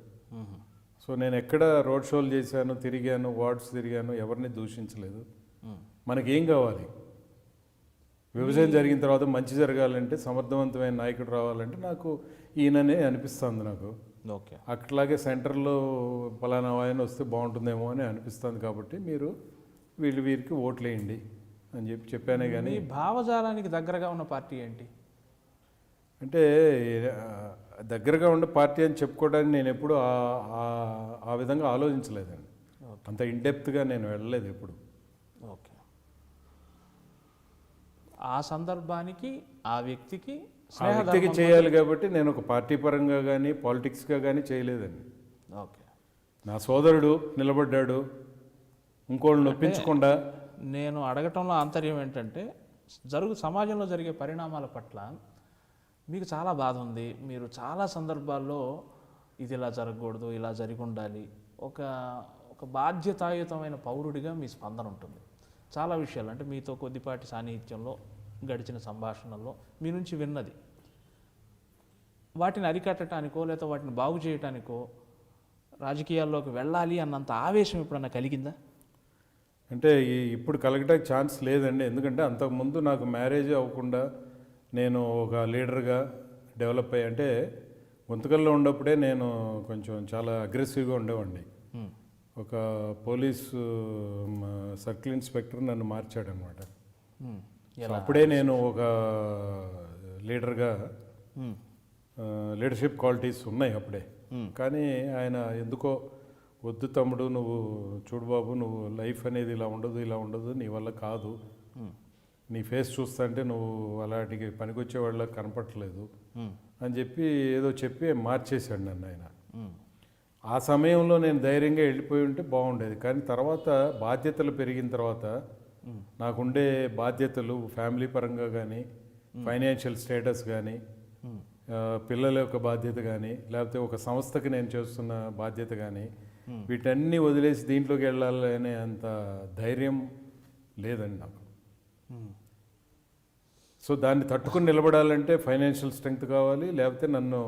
సో నేను ఎక్కడ రోడ్ షోలు చేశాను, తిరిగాను, వార్డ్స్ తిరిగాను, ఎవరిని దూషించలేదు. మనకేం కావాలి? విభజన జరిగిన తర్వాత మంచి జరగాలంటే, సమర్థవంతమైన నాయకుడు రావాలంటే నాకు ఈయననే అనిపిస్తుంది నాకు. ఓకే, అట్లాగే సెంటర్లో పలానా ఆయన వస్తే బాగుంటుందేమో అని అనిపిస్తుంది. కాబట్టి మీరు వీరికి ఓట్లు వేయండి అని చెప్పానే కానీ. మీ భావజాలానికి దగ్గరగా ఉన్న పార్టీ ఏంటి? అంటే దగ్గరగా ఉండే పార్టీ అని చెప్పుకోవడానికి నేను ఎప్పుడు ఆ విధంగా ఆలోచించలేదండి. అంత ఇన్డెప్త్గా నేను వెళ్ళలేదు ఎప్పుడు. ఓకే, ఆ సందర్భానికి ఆ వ్యక్తికి చేయాలి కాబట్టి నేను ఒక పార్టీ పరంగా కానీ పాలిటిక్స్గా కానీ చేయలేదండి. ఓకే, నా సోదరుడు నిలబడ్డాడు, ఇంకోళ్ళు నొప్పించకుండా. నేను అడగటంలో ఆంతర్యం ఏంటంటే, సమాజంలో జరిగే పరిణామాల పట్ల మీకు చాలా బాధ ఉంది. మీరు చాలా సందర్భాల్లో ఇది ఇలా జరగకూడదు, ఇలా జరిగి ఉండాలి, ఒక బాధ్యతాయుతమైన పౌరుడిగా మీ స్పందన ఉంటుంది. చాలా విషయాలు అంటే మీతో కొద్దిపాటి సాన్నిహిత్యంలో గడిచిన సంభాషణల్లో మీ నుంచి విన్నది, వాటిని అరికట్టడానికో లేదా వాటిని బాగు చేయటానికో రాజకీయాల్లోకి వెళ్ళాలి అన్నంత ఆవేశం ఎప్పుడన్నా కలిగిందా? అంటే ఇప్పుడు కలగడానికి ఛాన్స్ లేదండి. ఎందుకంటే అంతకుముందు నాకు మ్యారేజ్ అవ్వకుండా నేను ఒక లీడర్గా డెవలప్ అయ్యి, అంటే గుంతకల్లో ఉన్నప్పుడే నేను కొంచెం చాలా అగ్రెసివ్గా ఉండేవాడిని. ఒక పోలీసు సర్కిల్ ఇన్స్పెక్టర్ నన్ను మార్చాడనమాట. అప్పుడే నేను ఒక లీడర్గా లీడర్షిప్ క్వాలిటీస్ ఉన్నాయి అప్పుడే. కానీ ఆయన ఎందుకో, వద్దు తమ్ముడు, నువ్వు చూడు బాబు, నువ్వు లైఫ్ అనేది ఇలా ఉండదు, నీ వల్ల కాదు, నీ ఫేస్ చూస్తుంటే నువ్వు అలాంటికి పనికొచ్చే వాళ్ళకి కనపడట్లేదు అని చెప్పి మార్చేశాడు నన్ను ఆయన. ఆ సమయంలో నేను ధైర్యంగా వెళ్ళిపోయి ఉంటే బాగుండేది. కానీ తర్వాత బాధ్యతలు పెరిగిన తర్వాత నాకుండే బాధ్యతలు ఫ్యామిలీ పరంగా కానీ, ఫైనాన్షియల్ స్టేటస్ కానీ, పిల్లల యొక్క బాధ్యత కానీ, లేకపోతే ఒక సంస్థకి నేను చేస్తున్న బాధ్యత కానీ, వీటన్నీ వదిలేసి దీంట్లోకి వెళ్ళాలనే అంత ధైర్యం లేదండి నాకు. సో దాన్ని తట్టుకుని నిలబడాలంటే ఫైనాన్షియల్ స్ట్రెంగ్త్ కావాలి, లేకపోతే నన్ను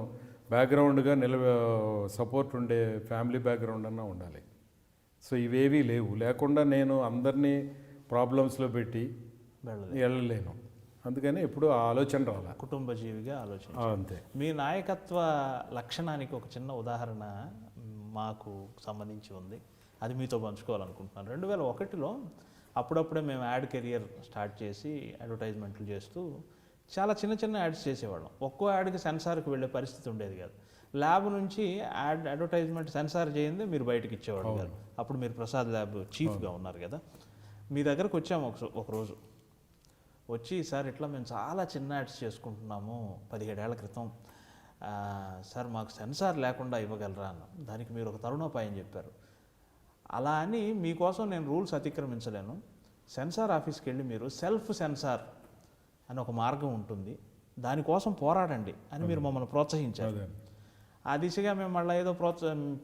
బ్యాక్గ్రౌండ్గా సపోర్ట్ ఉండే ఫ్యామిలీ బ్యాక్గ్రౌండ్ అన్నా ఉండాలి. సో ఇవేవీ లేకుండా నేను అందరినీ ప్రాబ్లమ్స్లో పెట్టి వెళ్ళలేను. అందుకని ఎప్పుడు ఆ ఆలోచన రాలా. కుటుంబ జీవిగా ఆలోచన అంతే. మీ నాయకత్వ లక్షణానికి ఒక చిన్న ఉదాహరణ మాకు సంబంధించి ఉంది, అది మీతో పంచుకోవాలనుకుంటున్నాను. 2001లో అప్పుడప్పుడే మేము యాడ్ కెరియర్ స్టార్ట్ చేసి అడ్వర్టైజ్మెంట్లు చేస్తూ చాలా చిన్న యాడ్స్ చేసేవాళ్ళం. ఒక్కో యాడ్కి సెన్సార్కి వెళ్ళే పరిస్థితి ఉండేది కాదు. ల్యాబ్ నుంచి అడ్వర్టైజ్మెంట్ సెన్సార్ చేయండి మీరు బయటకు ఇచ్చేవాళ్ళు కాదు. అప్పుడు మీరు ప్రసాద్ ల్యాబ్ చీఫ్గా ఉన్నారు కదా. మీ దగ్గరకు వచ్చాము ఒకరోజు. వచ్చి, సార్ ఇట్లా మేము చాలా చిన్న యాడ్స్ చేసుకుంటున్నాము 17 ఏళ్ల క్రితం, సార్ మాకు సెన్సార్ లేకుండా ఇవ్వగలరా అన్న. దానికి మీరు ఒక తరుణోపాయం చెప్పారు. అలా అని మీకోసం నేను రూల్స్ అతిక్రమించలేను, సెన్సార్ ఆఫీస్కి వెళ్ళి మీరు సెల్ఫ్ సెన్సార్ అని ఒక మార్గం ఉంటుంది, దానికోసం పోరాడండి అని మీరు మమ్మల్ని ప్రోత్సహించారు. ఆ దిశగా మేము మళ్ళీ ఏదో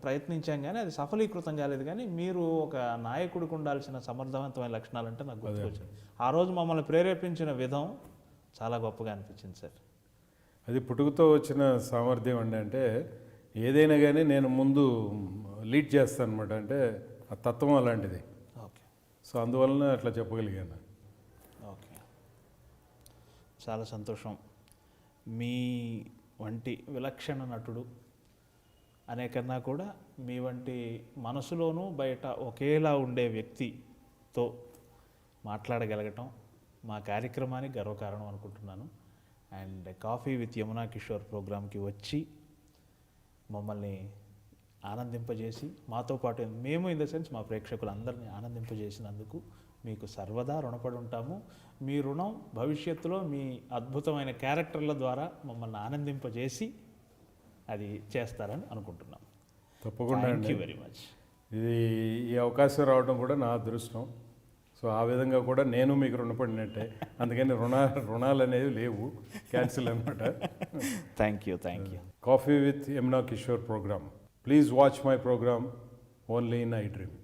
ప్రయత్నించాం, కానీ అది సఫలీకృతం కాలేదు. కానీ మీరు ఒక నాయకుడికి ఉండాల్సిన సమర్థవంతమైన లక్షణాలంటే నాకు గుర్తుకొచ్చింది. ఆ రోజు మమ్మల్ని ప్రేరేపించిన విధం చాలా గొప్పగా అనిపించింది సార్. అది పుట్టుకతో వచ్చిన సామర్థ్యం అండి. అంటే ఏదైనా కానీ నేను ముందు లీడ్ చేస్తాను అనమాట. అంటే ఆ తత్వం అలాంటిది. ఓకే, సో అందువలన అట్లా చెప్పగలిగాను. ఓకే, చాలా సంతోషం. మీ వంటి విలక్షణ నటుడు అనే కన్నా కూడా మీ వంటి మనసులోనూ బయట ఒకేలా ఉండే వ్యక్తితో మాట్లాడగలగటం మా కార్యక్రమానికి గర్వకారణం అనుకుంటున్నాను. And coffee with Yamuna Kishore ప్రోగ్రామ్కి వచ్చి మమ్మల్ని ఆనందింపజేసి, మాతో పాటు మేము ఇన్ ద సెన్స్ మా ప్రేక్షకులందరినీ ఆనందింపజేసినందుకు మీకు సర్వదా రుణపడి ఉంటాము. మీ రుణం భవిష్యత్తులో మీ అద్భుతమైన క్యారెక్టర్ల ద్వారా మమ్మల్ని ఆనందింపజేసి అది చేస్తారని అనుకుంటున్నాం. తప్పకుండా. Thank you very much. ఈ అవకాశం రావడం కూడా నా అదృష్టం. సో ఆ విధంగా కూడా నేను మీకు రుణపడినట్టే. అందుకని రుణాలు అనేవి లేవు, క్యాన్సిల్ అనమాట. Thank you. Coffee with Yamuna Kishore programme. Please watch my programme only in I dream.